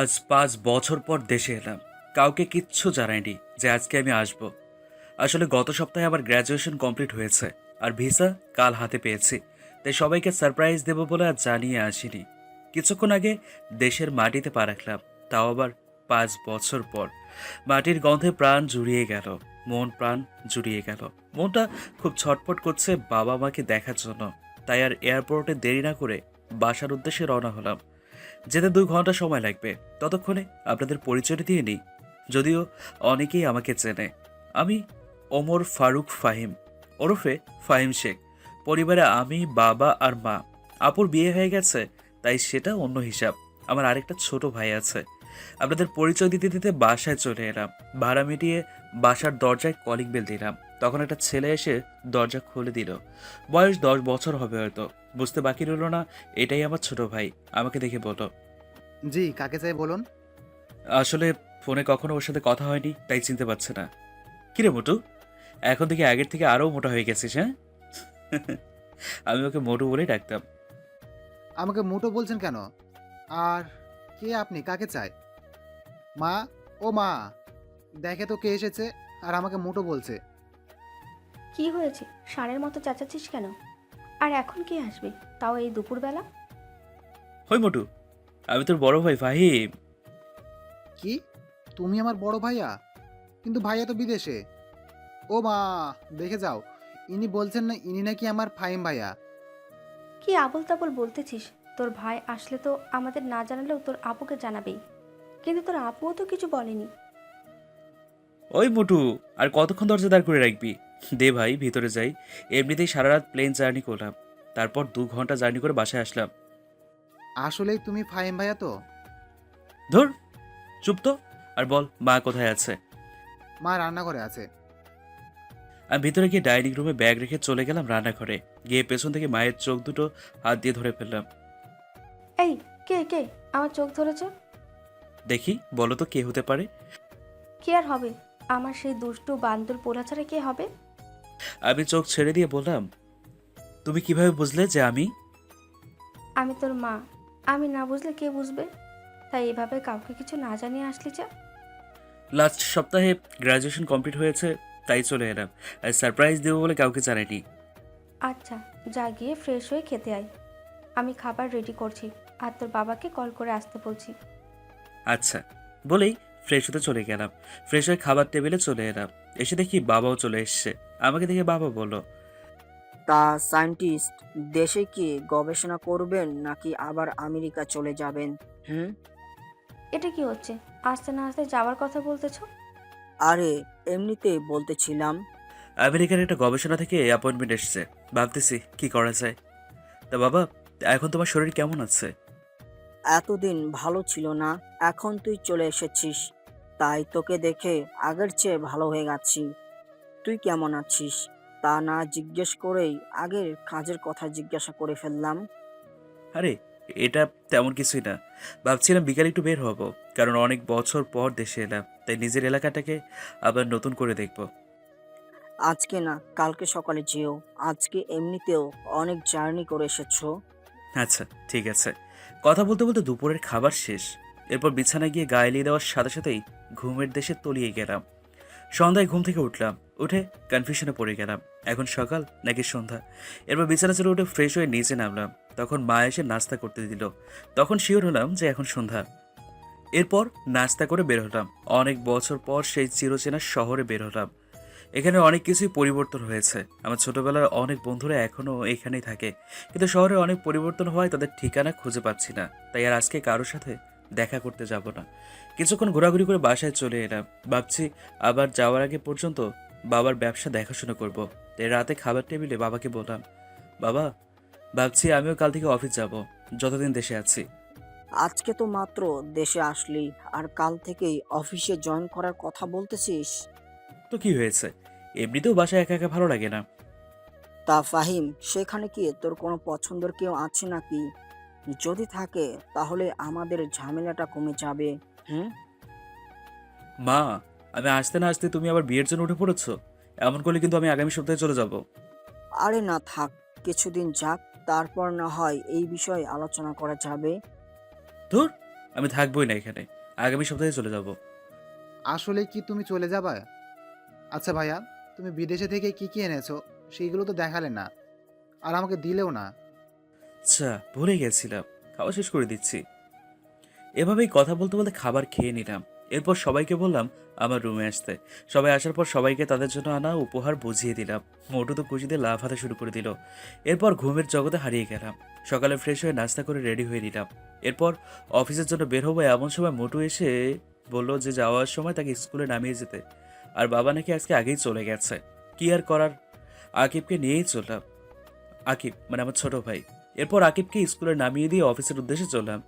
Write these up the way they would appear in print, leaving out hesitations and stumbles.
আজ ৫ বছর পর দেশে এলাম। কাউকে কিচ্ছু জানাইনি যে আজকে আমি আসব। আসলে গত সপ্তাহে আমার গ্র্যাজুয়েশন কমপ্লিট হয়েছে আর ভিসা কাল হাতে পেয়েছি। তাই সবাইকে সারপ্রাইজ দেব বলে আজ জানিয়ে আসিনি। কিছুক্ষণ আগে দেশের মাটিতে পা রাখলাম, তাও আবার ৫ বছর পর। মাটির গন্ধে প্রাণ জুড়িয়ে গেল, মন প্রাণ জুড়িয়ে গেল। মনটা খুব ছটফট করছে বাবা মাকে দেখার জন্য। তাই আর এয়ারপোর্টে দেরি না করে বাসার উদ্দেশ্যে রওনা হলাম। যেতে ২ ঘন্টা সময় লাগবে। ততক্ষণে আপনাদের পরিচয় দিয়ে নিই। যদিও অনেকেই আমাকে চেনে। আমি ওমর ফারুক ফাহিম, ওরফে ফাহিম শেখ। পরিবারে আমি, বাবা আর মা। আপুর বিয়ে হয়ে গেছে, তাই সেটা অন্য হিসাব। আমার আরেকটা ছোট ভাই আছে। আপনাদের পরিচয় দিতে দিতে বাসায় চলে এলাম। ভাড়া মিটিয়ে বাসার দরজায় কলিং বেল দিলাম। তখন একটা ছেলে এসে দরজা খুলে দিল। বয়স ১০ বছর হবে হয়তো। বুঝতে বাকি রইল না এটাই আমার ছোট ভাই। আমাকে দেখে বলল, জি, কাকে চাই বলুন? আসলে ফোনে কখনো ওর সাথে কথা হয়নি, তাই চিনতে পারছে না। কিরে মোটু, এখন থেকে আগের থেকে আরো মোটা হয়ে গেছিস, হ্যাঁ? আমি ওকে মোটু বলেই ডাকতাম। আমাকে মোটো বলছেন কেন? আর কে আপনি? কাকে চাই? মা, ও মা, দেখে তো কে এসেছে আর আমাকে মোটো বলছে। কি হয়েছে? ষাঁড়ের মতো চেঁচাচ্ছিস কেন? আর এখন কে আসবে, তাও এই দুপুরবেলা? হই মোটু, আমি তোর বড় ভাই ফাহিম। কি? তুমি আমার বড় ভাইয়া? কিন্তু ভাইয়া তো বিদেশে। ও মা, দেখে যাও। ইনি বলছেন না ইনি নাকি আমার ফাহিম ভাইয়া। কি আবোল তাবোল বলতেছিস? তোর ভাই আসলে তো আমাদের না জানালেও তোর আপুকে জানাবেই। কিন্তু তোর আপুও তো কিছু বলেনি। ওই মোটু, আর কতক্ষণ দরজা দাঁড় করে রাখবি? দে ভাই, ভিতরে যাই। এমনিতেই সারা রাত প্লেন জার্নি করলাম, তারপর ২ ঘন্টা জার্নি করে বাসায় আসলাম। আসলেই তুমি ফাহিম ভাইয়া তো? ধুর, চুপ তো। আর বল, মা কোথায় আছে? মা রান্নাঘরে আছে। আমি ভিতরে গিয়ে ডাইনিং রুমে ব্যাগ রেখে চলে গেলাম রান্নাঘরে। গিয়ে পেছন থেকে মায়ের চোখ দুটো হাত দিয়ে ধরে ফেললাম। এই, কে কে আমার চোখ ধরেছে? দেখি, বলো তো কে হতে পারে? কে আর হবে? আমার সেই দুষ্টু বান্দর পোলা ছাড়া কে হবে? আমি চোখ ছেড়ে দিয়ে বললাম, তুমি কিভাবে বুঝলে যে আমি? আমি তোর মা। আমি না বুঝলে কে বুঝবে? তাই এভাবে কাউকে কিছু না জানিয়ে আসলি যা। লাস্ট সপ্তাহে গ্র্যাজুয়েশন কমপ্লিট হয়েছে, তাই চলে এলাম। আর সারপ্রাইজ দেবো বলে কাউকে জানাইনি। আচ্ছা, যা গিয়ে ফ্রেশ হয়ে খেতে আয়। আমি খাবার রেডি করছি আর তোর বাবাকে কল করে আসতে বলছি। আচ্ছা বলেই ফ্রেশ হতে চলে গেলাম। ফ্রেশ হয়ে খাবার টেবিলে চলে এলাম। এসে দেখি বাবাও চলে এসছে। আমাকে দেখে বাবা বলল, তা সায়েন্টিস্ট দেশে কি গবেষণা করবেন নাকি আবার আমেরিকা চলে যাবেন? হুম। এটা কি হচ্ছে? আসতে না আসতে যাওয়ার কথা বলতেছো? আরে, এমনিতে বলতেছিলাম। আমেরিকার একটা গবেষণা থেকে অ্যাপয়েন্টমেন্ট এসছে। ভাবতেছি কি করা যায়। তা বাবা, এখন তোমার শরীর কেমন আছে? এতদিন ভালো ছিল না, এখন তুই চলে এসেছিস, তাই তোকে দেখে আগের চেয়ে ভালো হয়ে গেছি। তুই কেমন আছিস তা না জিজ্ঞেস করেই আগের কাজের কথা জিজ্ঞাসা করে ফেললাম। আরে, এটা তেমন কিছুই না। ভাবছিলাম বিকালে একটু বের হব, কারণ অনেক বছর পর দেশে এলাম, তাই নিজের এলাকাটাকে আবার নতুন করে দেখব। আজকে না, কালকে সকালে যেও। আজকে এমনিতেও অনেক জার্নি করে এসেছো। আচ্ছা, ঠিক আছে। কথা বলতে বলতে দুপুরের খাবার শেষ। এরপর বিছানায় গিয়ে গায়ে এলিয়ে দেওয়ার সাথে সাথেই ঘুমের দেশে তলিয়ে গেলাম। সন্ধ্যায় ঘুম থেকে উঠলাম। উঠে কনফিউশনে পড়ে গেলাম, এখন সকাল নাকি সন্ধ্যা। এরপর বিছানা ছেড়ে উঠে ফ্রেশ হয়ে নিচে নামলাম। তখন মা এসে নাস্তা করতে দিল। তখন শিওর হলাম যে এখন সন্ধ্যা। এরপর নাস্তা করে বের হলাম। অনেক বছর পর সেই চিরচেনা শহরে বের হলাম। এখানে অনেক কিছুই পরিবর্তন হয়েছে। আমার ছোটবেলার অনেক বন্ধুরা এখনো এখানেই থাকে, কিন্তু শহরে অনেক পরিবর্তন হওয়ায় তাদের ঠিকানা খুঁজে পাচ্ছি না। তাই আর আজকে কারোর সাথে দেখা করতে যাব না। কিছুক্ষণ ঘোরাঘুরি করে বাসায় চলে এলাম। ভাবছি আবার যাওয়ার আগে পর্যন্ত বাবার ব্যবসা দেখাশোনা করব। তাই রাতে খাবার টেবিলে বাবাকে বললাম, বাবা, ভাবছি আমিও কাল থেকে অফিস যাব, যতদিন দেশে আছি। আজকে তো মাত্র দেশে আসলি, আর কাল থেকেই অফিসে জয়েন করার কথা বলতেছিস? তো কি হয়েছে, এমনিতেও বাসায় একা একা ভালো লাগে না। তা ফাহিম, সেখানে কি তোর কোনো পছন্দের কেউ আছে নাকি? যদি থাকে তাহলে আমাদের ঝামেলাটা কমে যাবে। হুম। মা, আমি আসতে না আসতে তুমি আবার বিয়ের জন্য উঠে পড়েছো। এমন করলে কিন্তু আমি আগামী সপ্তাহে চলে যাব। আরে না, থাক, কিছুদিন যাক, তারপর না হয় এই বিষয়ে আলোচনা করা যাবে। ধুর, আমি থাকবোই না এখানে, আগামী সপ্তাহে চলে যাব। আসলে কি তুমি চলে যাবা? আচ্ছা ভাইয়া, তুমি বিদেশে থেকে কি কি এনেছো সেইগুলো তো দেখালে না, আর আমাকে দিলেও না। আচ্ছা, ভুলে গেছিলাম, খাওয়া শেষ করে দিচ্ছি। এভাবেই কথা বলতে বলতে খাবার খেয়ে নিলাম। এরপর সবাইকে বললাম আমার রুমে আসতে। সবাই আসার পর সবাইকে তাদের জন্য আনা উপহার বুঝিয়ে দিলাম। মোটু তো খুশিতে লাফ হাতে শুরু করে দিল। এরপর ঘুমের জগতে হারিয়ে গেলাম। সকালে ফ্রেশ হয়ে নাস্তা করে রেডি হয়ে নিলাম। এরপর অফিসের জন্য বের হবো এমন সময় মোটু এসে বলল যে যাওয়ার সময় তাকে স্কুলে নামিয়ে যেতে, আর বাবা নাকি আজকে আগেই চলে গেছে। কি আর করার, আকিবকে নিয়েই চললাম। আকিব মানে আমার ছোট ভাই। এরপর আকিবকে স্কুলে নামিয়ে দিয়ে অফিসের উদ্দেশ্যে চললাম।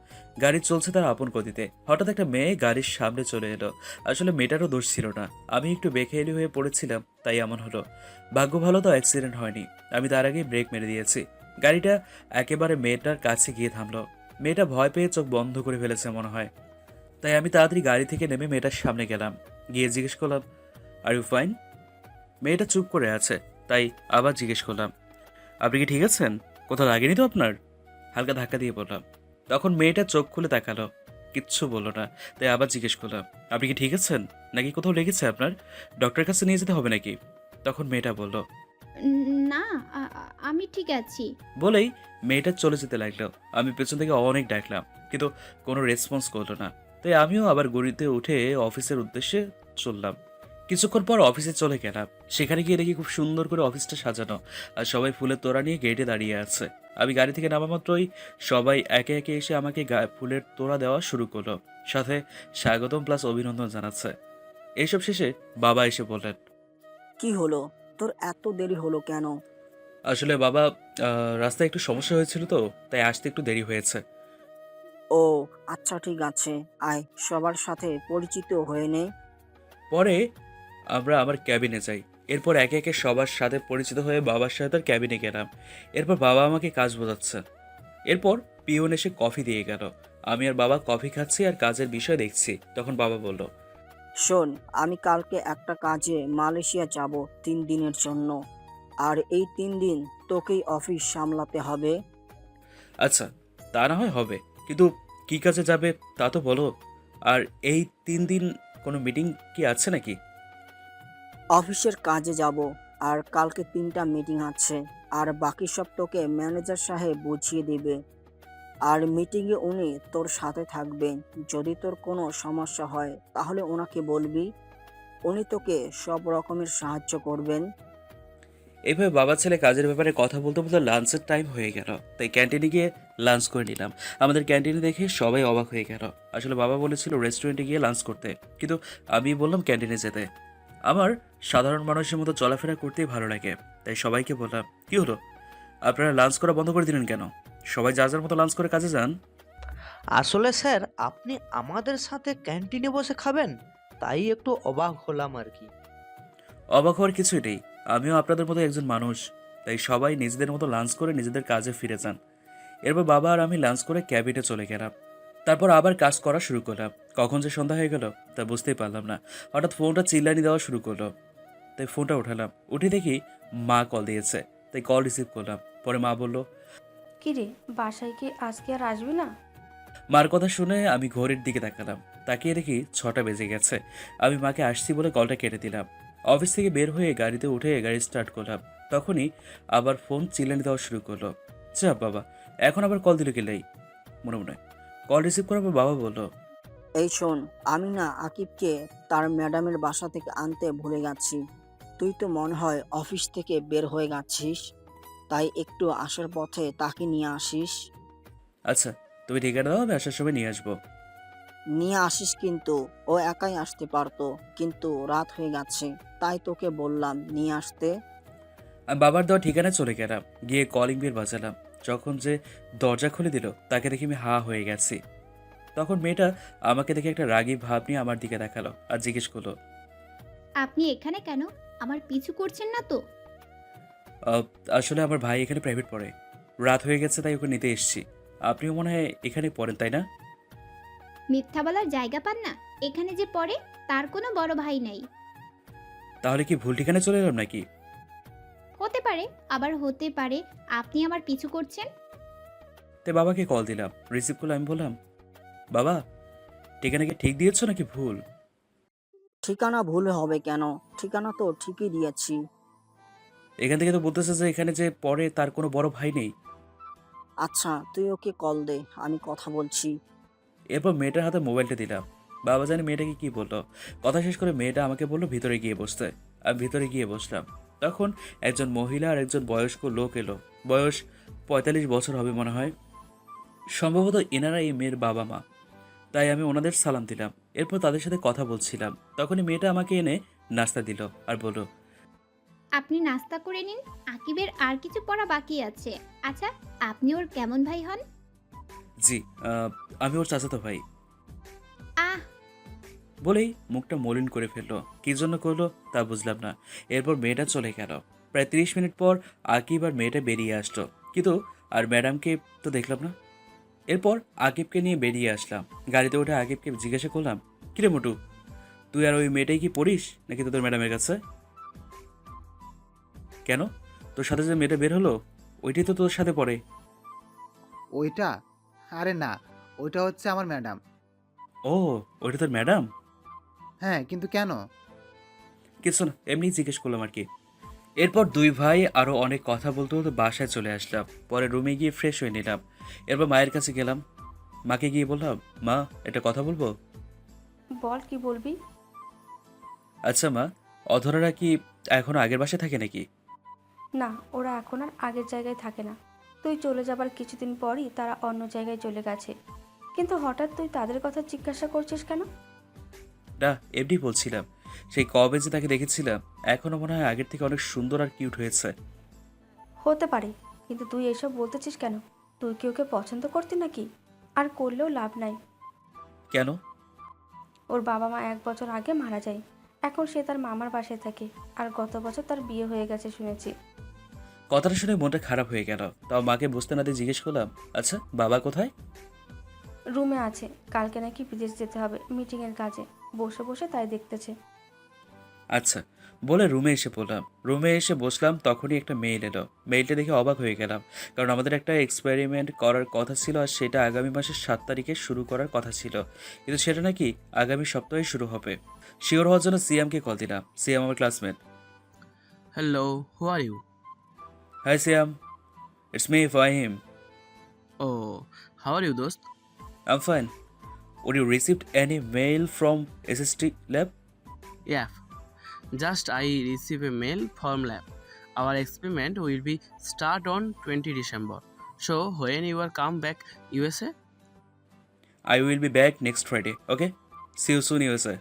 গাড়ি চলছে তার আপন গতিতে। হঠাৎ একটা মেয়ে গাড়ির সামনে চলে এলো। আসলে মেয়েটারও দোষ ছিল না, আমি একটু বেখেয়ালি হয়ে পড়েছিলাম, তাই এমন হলো। ভাগ্য ভালো তো অ্যাক্সিডেন্ট হয়নি। আমি তার আগেই ব্রেক মেরে দিয়েছি। গাড়িটা একেবারে মেয়েটার কাছে গিয়ে থামলো। মেয়েটা ভয় পেয়ে চোখ বন্ধ করে ফেলেছে মনে হয়। তাই আমি তাড়াতাড়ি গাড়ি থেকে নেমে মেয়েটার সামনে গেলাম। গিয়ে জিজ্ঞেস করলাম, আর ইউ ফাইন? মেয়েটা চুপ করে আছে, তাই আবার জিজ্ঞেস করলাম, আপনি কি ঠিক আছেন? কোথাও লাগেনি তো আপনার? হালকা ধাক্কা দিয়ে বললাম। তখন মেয়েটা চোখ খুলে তাকালো, কিচ্ছু বললো না। তাই আবার জিজ্ঞেস করলাম, আপনি কি ঠিক আছেন? নাকি কোথাও লেগেছে আপনার? ডক্টরের কাছে নিয়ে যেতে হবে নাকি? তখন মেয়েটা বলল। না, আমি ঠিক আছি। বলেই মেয়েটা চলে যেতে লাগলো। আমি পেছন থেকে অনেক ডাকলাম, কিন্তু কোনো রেসপন্স করলো না। তাই আমিও আবার গড়িতে উঠে অফিসের উদ্দেশ্যে চললাম। কিছুক্ষণ পর অফিসে চলে গেলাম। সেখানে গিয়ে দেখি খুব সুন্দর করে অফিসটা সাজানো, আর সবাই ফুলের তোড়া নিয়ে গেটে দাঁড়িয়ে আছে। আমি গাড়ি থেকে নামা মাত্রই সবাই একে একে এসে আমাকে ফুলের তোড়া দেওয়া শুরু করলো, সাথে স্বাগতম প্লাস অভিনন্দন জানাচ্ছে। এইসব শেষে বাবা এসে বললেন, কি হলো, তোর এত দেরি হলো কেন? আসলে বাবা, রাস্তায় একটু সমস্যা হয়েছিল তো, তাই আসতে একটু দেরি হয়েছে। ও আচ্ছা, ঠিক আছে, আয় সবার সাথে পরিচিত হয়ে নে। পরে আমরা আমার ক্যাবিনে যাই। এরপর একে একে সবার সাথে পরিচিত হয়ে বাবার সাথে তার ক্যাবিনে গেলাম। এরপর বাবা আমাকে কাজ বোঝাচ্ছে। এরপর পিয়ন এসে কফি দিয়ে গেল। আমি আর বাবা কফি খাচ্ছি আর কাজের বিষয় দেখছি। তখন বাবা বলল, শোন, আমি কালকে একটা কাজে মালয়েশিয়া যাব 3 দিনের জন্য। আর এই 3 দিন তোকেই অফিস সামলাতে হবে। আচ্ছা, তা না হয় হবে, কিন্তু কি কাজে যাবে তা তো বলো। আর এই 3 দিন কোনো মিটিং কি আছে নাকি? অফিসের কাজে যাব। আর কালকে 3টা মিটিং আছে। আর বাকি সব তোকে ম্যানেজার সাহেব বুঝিয়ে দেবে। আর মিটিংয়ে উনি তোর সাথে থাকবেন। যদি তোর কোনো সমস্যা হয় তাহলে ওনাকে বলবি। উনি তোকে সব রকমের সাহায্য করবেন। এইভাবে বাবা ছেলে কাজের ব্যাপারে কথা বলতে বলতে লাঞ্চের টাইম হয়ে গেল। তাই ক্যান্টিনে গিয়ে লাঞ্চ করে নিলাম। আমাদের ক্যান্টিনে দেখে সবাই অবাক হয়ে গেল। আসলে বাবা বলেছিল রেস্টুরেন্টে গিয়ে লাঞ্চ করতে, কিন্তু আমি বললাম ক্যান্টিনে যেতে। আমার সাধারণ মানুষের মতো চলাফেরা করতেই ভালো লাগে, তাই সবাইকে বললাম, কি হলো, আপনারা লাঞ্চ করা বন্ধ করে দিলেন কেন? সবাই যার যার মতো লাঞ্চ করে কাজে যান। আসলে স্যার, আপনি আমাদের সাথে ক্যান্টিনে বসে খাবেন, তাই একটু অবাক হলাম আর কি। অবাক হওয়ার কিছুই নেই, আমিও আপনাদের মতো একজন মানুষ। তাই সবাই নিজেদের মতো লাঞ্চ করে নিজেদের কাজে ফিরে যান। এরপর বাবা আর আমি লাঞ্চ করে ক্যাবিনে চলে গেলাম। তারপর আবার কাজ করা শুরু করলাম। কখন যে সন্ধ্যা হয়ে গেল তা বুঝতেই পারলাম না। হঠাৎ ফোনটা চিল্লানি দেওয়া শুরু করলো। তাই ফোনটা উঠালাম। উঠে দেখি মা কল দিয়েছে, তাই কল রিসিভ করলাম। পরে মা বলল, কি রে, বাসায় কি আজকে আর আসবি না? মার কথা শুনে আমি ঘড়ির দিকে তাকালাম। তাকিয়ে দেখি 6টা বেজে গেছে। আমি মাকে আসছি বলে কলটা কেটে দিলাম। অফিস থেকে বের হয়ে গাড়িতে উঠে গাড়ি স্টার্ট করলাম। তখনই আবার ফোন চিল্লানি দেওয়া শুরু করলো। যা বাবা, এখন আবার কল দিল গেলেই মনে মনে। কল রিসিভ করার পর বাবা বলল, এই শোন, আমি না আকিবকে তার ম্যাডামের বাসা থেকে আনতে ভুলে গেছি। তুই তো মনে হয় অফিস থেকে বের হয়ে গেছিস, তাই একটু আসার পথে তাকে নিয়ে আসিস। আচ্ছা, তুমি ঠিকানা দাও, আমি আসার সময় নিয়ে আসবো। নিয়ে আসিস কিন্তু। ও একাই আসতে পারতো, কিন্তু রাত হয়ে গেছে, তাই তোকে বললাম নিয়ে আসতে। আমি বাবার দেওয়া ঠিকানায় চলে গেলাম। গিয়ে কলিং বেল বাজালাম। যখন যে দরজা খুলে দিল তাকে দেখে আমি হা হয়ে গেছি। তখন মেয়েটা আমাকে দেখে একটা রাগী ভাব নিয়ে আমার দিকে দেখালো আর জিজ্ঞেস করলো, আপনি এখানে কেন? আমার পিছু করছেন না তো? "আহ, আসলে আমার ভাই এখানে প্রাইভেট পড়ে। রাত হয়ে গেছে তাই ওকে নিতে এসেছি। আপনিও মনে হয় এখানে পড়েন, তাই না?" মিথ্যা বলার জায়গা পান না? এখানে যে পড়ে তার কোনো বড় ভাই নাই। তাহলে কি ভুল ঠিকানায় চলে এলাম নাকি? হতে পারে, আবার হতে পারে আপনি আমার পিছু করছেন। তাই বাবাকে কল দিলাম। রিসিভ করলে আমি বললাম, বাবা, ঠিকানা কি ঠিক দিয়েছো নাকি ভুল? ঠিকানা ভুল হবে কেন? ঠিকানা তো ঠিকই দিয়েছি। এখান থেকে তো বলতেছে যে এখানে যে পড়ে তার কোনো বড় ভাই নেই। আচ্ছা, তুই ওকে কল দে, আমি কথা বলছি। এরপর মেয়েটার হাতে মোবাইলটা দিলাম। বাবা জানি মেয়েটাকে কি বললো। কথা শেষ করে মেয়েটা আমাকে বললো ভিতরে গিয়ে বসতে। আমি ভিতরে গিয়ে বসলাম। তখন একজন মহিলা আর একজন বয়স্ক লোক এলো। বয়স ৪৫ বছর হবে মনে হয়। সম্ভবত এনারা এই মেয়ের বাবা মা। তাই আমি ওনাদের সালাম দিলাম। এরপর তাদের সাথে কথা বলছিলাম। তখনই মেয়েটা আমাকে এনে নাস্তা দিল আর বলল, আপনি নাস্তা করে নিন, আকিবের আর কিছু পড়া বাকি আছে। আচ্ছা, আপনি ওর কেমন ভাই হন? জি, আমি ওর চাচাতো ভাই। আহ, বলেই মুখটা মলিন করে ফেললো। কি জন্য করলো তা বুঝলাম না। এরপর মেয়েটা চলে গেল। প্রায় ৩০ মিনিট পর আকিব আর মেয়েটা বেরিয়ে আসলো, কিন্তু আর ম্যাডামকে তো দেখলাম না। এরপর আকিবকে নিয়ে বেরিয়ে আসলাম। গাড়িতে উঠে আকিবকে জিজ্ঞাসা করলাম, কিরে মোটু, তুই আর ওই মেয়েটাই কি পড়িস নাকি তোদের ম্যাডামের কাছে? কেন, তোর সাথে যে মেয়েটা বের হলো ওইটাই তো তোর সাথে পড়ে। ওইটা? আরে না, ওইটা হচ্ছে আমার ম্যাডাম। ও, ওইটা তোর ম্যাডাম? হ্যাঁ, কিন্তু কেন? কিছু না, এমনি জিজ্ঞেস করলাম আর কি। এরপর দুই ভাই আরও অনেক কথা বলতে বলতে বাসায় চলে আসলাম। পরে রুমে গিয়ে ফ্রেশ হয়ে নিলাম। এরপর মায়ের কাছে গেলাম। মাকে গিয়ে বললাম, মা, একটা কথা বলবো? বল, কি বলবি? আচ্ছা মা, অধরারা কি এখনো আগের বাসায় থাকে নাকি? না, ওরা এখন আর আগের জায়গায় থাকে না। তুই চলে যাবার কিছুদিন পরই তারা অন্য জায়গায় চলে গেছে। কিন্তু হঠাৎ তুই তাদের কথা জিজ্ঞাসা করছিস কেন? না, এমনি বলছিলাম। সেই কবে যে তাকে দেখেছিলাম, এখনো মনে হয় আগের থেকে অনেক সুন্দর আর কিউট হয়েছে। হতে পারে, কিন্তু তুই এসব বলতেছিস কেন? তুই কি ওকে পছন্দ করতি নাকি? আর করলেও লাভ নাই। কেন? ওর বাবা মা 1 বছর আগে মারা যায়। এখন সে তার মামার বাসায় থাকে। আর গত বছর তার বিয়ে হয়ে গেছে শুনেছি। কথাটা শুনে মনটা খারাপ হয়ে গেল। তাও মাকে বুঝতে না দিয়ে জিজ্ঞেস করলাম, আচ্ছা বাবা কোথায়? রুমে আছে, কালকে নাকি বিদেশ যেতে হবে মিটিংয়ের কাজে। বসে বসে তাই দেখতেছে। আচ্ছা, বলে রুমে এসে পড়লাম। রুমে এসে বসলাম, তখনই একটা মেইল এলো। মেইলটা দেখে অবাক হয়ে গেলাম, কারণ আমাদের একটা এক্সপেরিমেন্ট করার কথা ছিল আর সেটা আগামী মাসের 7 তারিখে শুরু করার কথা ছিল, কিন্তু সেটা নাকি আগামী সপ্তাহে শুরু হবে। শিওর হওয়ার জন্য সিয়ামকে কল দিলাম। সিয়াম আমার classmate. Hello, who are you? Hi Siam, it's me Fahim. Oh, how are you, dost? I am fine. Would you received any mail from SST lab? Yeah, just I receive a mail from lab. Our experiment will be start on 20 December. So when you are come back USA? I will be back next Friday. Okay, see you soon USA.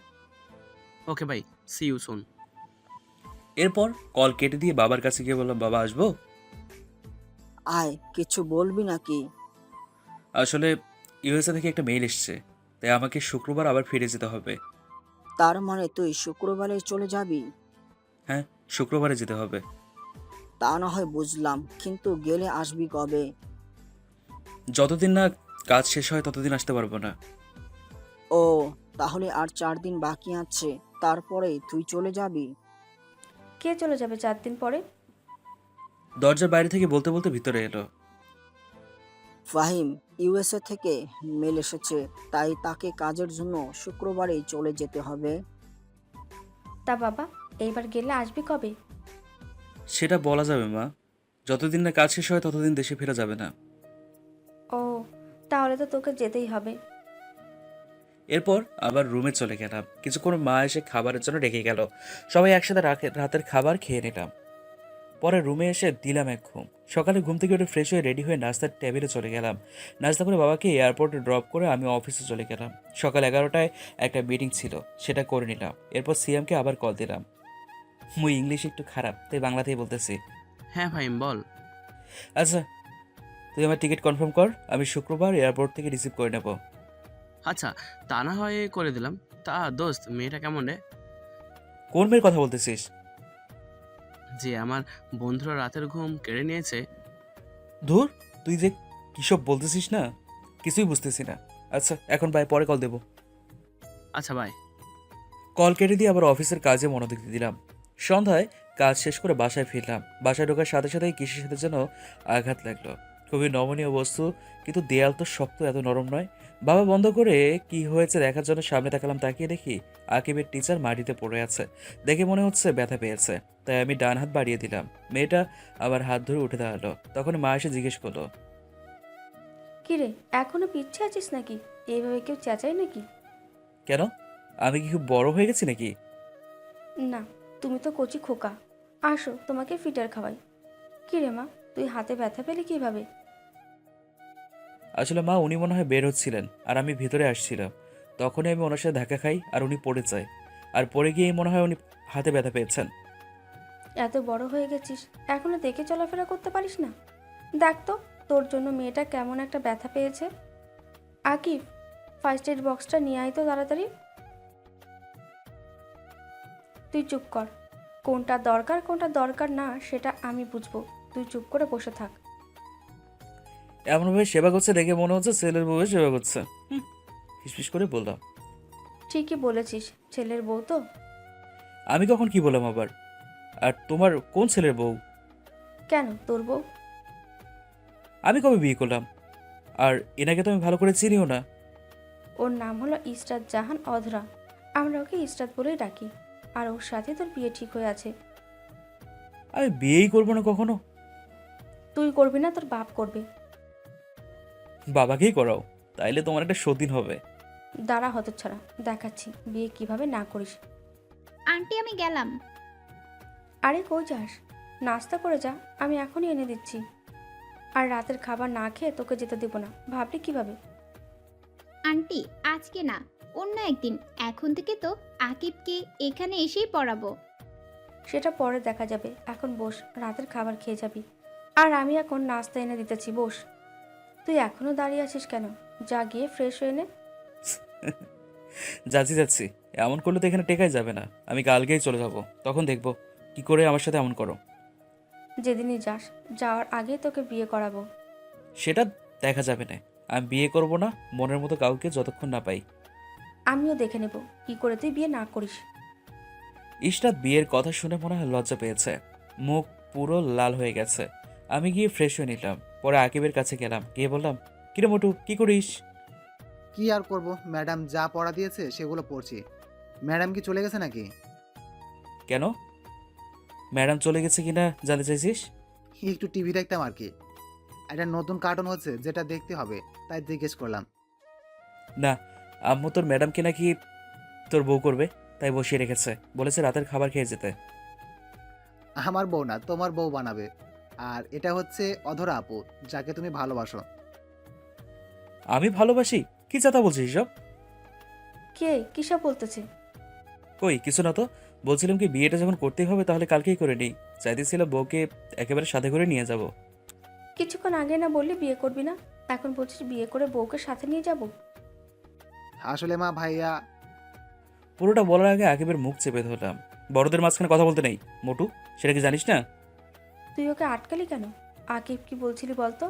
Okay, bye. See you soon. এরপর call কেটে দিয়ে বাবার কাছে গিয়ে বললাম, বাবা আসবো? আয়, কিছু বলবি নাকি? আসলে ইউএসএ থেকে একটা মেইল এসেছে, তাই আমাকে শুক্রবার আবার ফিরে যেতে হবে। তার মানে তুই শুক্রবারে চলে যাবি? হ্যাঁ, শুক্রবারে যেতে হবে। তা না হয় বুঝলাম, কিন্তু গেলে আসবি কবে? যতদিন না কাজ শেষ হয় ততদিন আসতে পারবো না। ও, তাহলে আর 4 দিন বাকি আছে, তারপরে তুই চলে যাবি? কে চলে যাবে 4 দিন পরে? দরজার বাইরে থেকে বলতে বলতে ভিতরে এলো। ফাহিম, ইউএসএ থেকে মেল এসেছে, তাই তাকে কাজের জন্য শুক্রবারেই চলে যেতে হবে। তা বাবা, এইবার গেলে আসবি কবে? সেটা বলা যাবে মা, যতদিন না কাজ শেষ হয় ততদিন দেশে ফেরা যাবে না। ও, তাহলে তো তোকে যেতেই হবে। এরপর আবার রুমে চলে গেলাম। কিছুক্ষণ মা এসে খাবারের জন্য ডেকে গেল। সবাই একসাথে রাতের খাবার খেয়ে নিলাম। পরে রুমে এসে দিলাম এক ঘুম। সকালে ঘুম থেকে উঠে ফ্রেশ হয়ে রেডি হয়ে নাস্তার টেবিলে চলে গেলাম। নাস্তা করে বাবাকে এয়ারপোর্টে ড্রপ করে আমি অফিসে চলে গেলাম। সকাল 11টায় একটা মিটিং ছিল, সেটা করে নিলাম। এরপর সিএমকে আবার কল দিলাম। মুই ইংলিশ একটু খারাপ, তাই বাংলাতেই বলতেছি। হ্যাঁ ফাহিম, বল। আচ্ছা, তুই আমার টিকিট কনফার্ম কর, আমি শুক্রবার এয়ারপোর্ট থেকে রিসিভ করে নেব। আচ্ছা, তা না হয় করে দিলাম। তা দোস্ত, মেয়েটা কেমন রে? কোন মেয়ের কথা বলতেছিস? যে আমার বন্ধুরা রাতের ঘুম কেড়ে নিয়েছে। ধুর, তুই যে কিসব বলতেছিস না, কিছুই বুঝতেছি না। আচ্ছা, এখন বাই, পরে কল দেবো। আচ্ছা, বাই। কল কেটে দিয়ে আবার অফিসের কাজে মনোযোগ দিলাম। সন্ধ্যায় কাজ শেষ করে বাসায় ফিরলাম। বাসায় ঢোকার সাথে সাথেই কিসের সাথে যেন আঘাত লাগলো। খুবই নমনীয় বস্তু, কিন্তু দেয়াল তো শক্ত, এত নরম নয়। বাবা বন্ধ করে কি হয়েছে দেখার জন্য সামনে তাকালাম, তাকিয়ে দেখি আকিবের টিচার মাটিতে পড়ে আছে। দেখে মনে হচ্ছে ব্যথা পেয়েছে, তাই আমি ডান হাত বাড়িয়ে দিলাম। মেয়েটা আবার হাত ধরে উঠে দাঁড়ালো। তখন মা এসে জিজ্ঞেস করলো, কিরে, এখনো পিচ্ছে আছিস নাকি? এইভাবে কেউ চেঁচায় নাকি? কেন? আমি কি খুব বড় হয়ে গেছি নাকি? না, তুমি তো কচি খোকা। আসো, তোমাকে ফিটার খাওয়াই। কিরে মা, তুই হাতে ব্যথা পেলি কিভাবে? আসলে মা, উনি মনে হয় বের হচ্ছিলেন আর আমি ভিতরে আসছিলাম। তখনই আমি ওনার সাথে ধাক্কা খাই আর উনি পড়ে যায়। আর পড়ে গিয়েই মনে হয় উনি হাতে ব্যথা পেয়েছেন। এত বড় হয়ে গেছিস, এখনো দেখে চলাফেরা করতে পারিস না? দেখ তো, তোর জন্য মেয়েটা কেমন একটা ব্যথা পেয়েছে। আকিব, ফার্স্ট এড বক্সটা নিয়ে আয় তো তাড়াতাড়ি। তুই চুপ কর। কোনটা দরকার কোনটা দরকার না সেটা আমি বুঝবো। তুই চুপ করে বসে থাক। এমনভাবে সেবা করছে দেখে মনে হচ্ছে ছেলের বউয়ের সেবা করছে। ফিসফিস করে বললাম, ঠিকই বলেছিস, ছেলের বউ তো। আমি কখন কি বললাম আবার? আর তোমার কোন ছেলের বউ? কেন, তোর বউ। আমি কবে বিয়ে করলাম? আর এনাকে তো আমি ভালো করে চিনিও না। ওর নাম হলো ইসরাত জাহান অধরা। আমরা ওকে ইসরাত বলেই ডাকি। আর ওর সাথে তোর বিয়ে ঠিক হয়ে আছে। আমি বিয়েই করবো না কখনো। তুই করবি না, তোর বাপ করবে। বাবাকেই করাও, তাইলে তোমার একটা সতীন হবে। দাঁড়া হতচ্ছাড়া, দেখাচ্ছি বিয়ে কিভাবে না করিস। আন্টি আমি গেলাম। আরে কই যাস? নাস্তা করে যা, আমি এখনই এনে দিচ্ছি। আর রাতের খাবার না খেয়ে তোকে যেতে দেবো না, ভাবলি কিভাবে? আন্টি আজকে না, অন্য একদিন। এখন থেকে তো আকিবকে এখানে এসেই পড়াবো। সেটা পরে দেখা যাবে, এখন বস, রাতের খাবার খেয়ে যাবি। আর আমি এখন নাস্তা এনে দিতেছি, বস। তুই এখনো দাঁড়িয়ে আছিস কেন? যা গিয়ে ফ্রেশ হয়ে নে। যাচ্ছি যাচ্ছি, এমন করলে তো এখানে টেকাই যাবে না। আমি কালকেই চলে যাব, তখন দেখবো কি করে আমার সাথে এমন করো। যেদিনই যাস, যাওয়ার আগেই তোকে বিয়ে করাবো। সেটা দেখা যাবে না। আমি বিয়ে করব না মনের মতো কাউকে যতক্ষণ না পাই। আমিও দেখে নেব কি করে তুই বিয়ে না করিস। ইশরাত বিয়ের কথা শুনে মনে হয় লজ্জা পেয়েছে, মুখ পুরো লাল হয়ে গেছে। আমি গিয়ে ফ্রেশ হয়ে নিলাম, পরে আকিবের কাছে গেলাম, গিয়ে বললাম, কিরে মোটু, কি করিস? কি আর করব, ম্যাডাম যা পড়া দিয়েছে সেগুলো পড়ছি। ম্যাডাম কি চলে গেছে নাকি? কেন? ম্যাডাম চলে গেছে কিনা জানতে চাইছিস? একটু টিভি দেখতাম আর কি। একটা নতুন কার্টুন হচ্ছে যেটা দেখতে হবে, তাই জিজ্ঞেস করলাম। না, আম্মু তোর ম্যাডামকে নাকি তোর বউ করবে, তাই বসিয়ে রেখেছে। বলেছে রাতের খাবার খেয়ে যেতে। আমার বউ না, তোমার বউ বানাবে। আর এটা হচ্ছে অধরা আপু, যাকে তুমি ভালোবাসো। আমি ভালোবাসি? কি চাতা বলছিস সব? কে কিসব বলতেছে? কই কিছু না তো। বলছিলাম কি, বিয়েটা যখন করতেই হবে তাহলে কালকেই করে নিই। চাইতেছিলাম বউকে একেবারে সাথে করে নিয়ে যাব। কিছুক্ষণ আগে না বললি বিয়ে করবি না, এখন বলছিস বিয়ে করে বউকে সাথে নিয়ে যাব? আসলে মা, ভাইয়া। পুরোটা বলার আগে আকিবের মুখ চেপে ধরলাম। বড়দের মাঝখানে কথা বলতে নেই মোটু, সেটা কি জানিস না? তুই ওকে আটকালি কেন? আকিব কি বলছিলি বলতো?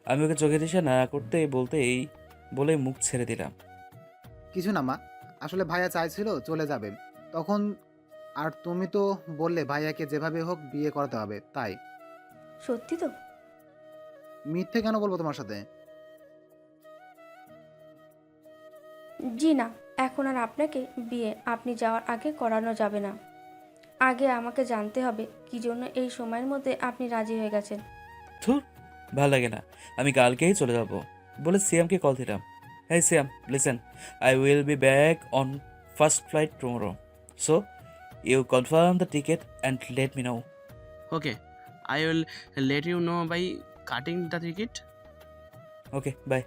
আমি ওকে চোখে দিশা না করতে বলতে এই বলে মুখ ছেড়ে দিলাম। কিছু না মা, আসলে ভাইয়া চাইছিল চলে যাবে তখন। আর তুমি তো বললে ভাইয়াকে যেভাবে হোক বিয়ে করাতে হবে, তাই। সত্যি তো? মিথ্যে কেন বলবো তোমার সাথে? জি না, এখন আর আপনাকে বিয়ে আপনি যাওয়ার আগে করানো যাবে না। আগে আমাকে জানতে হবে কি জন্য এই সময়ের মধ্যে আপনি রাজি হয়ে গেছেন। ধুর, ভাল লাগে না। আমি কালকেই চলে যাব বলে সিয়ামকে কল দিলাম। হ্যাঁ Siam, listen, I will be back on first flight tomorrow, so you confirm the ticket and let me know. Okay, I will let you know by cutting the ticket. Okay bye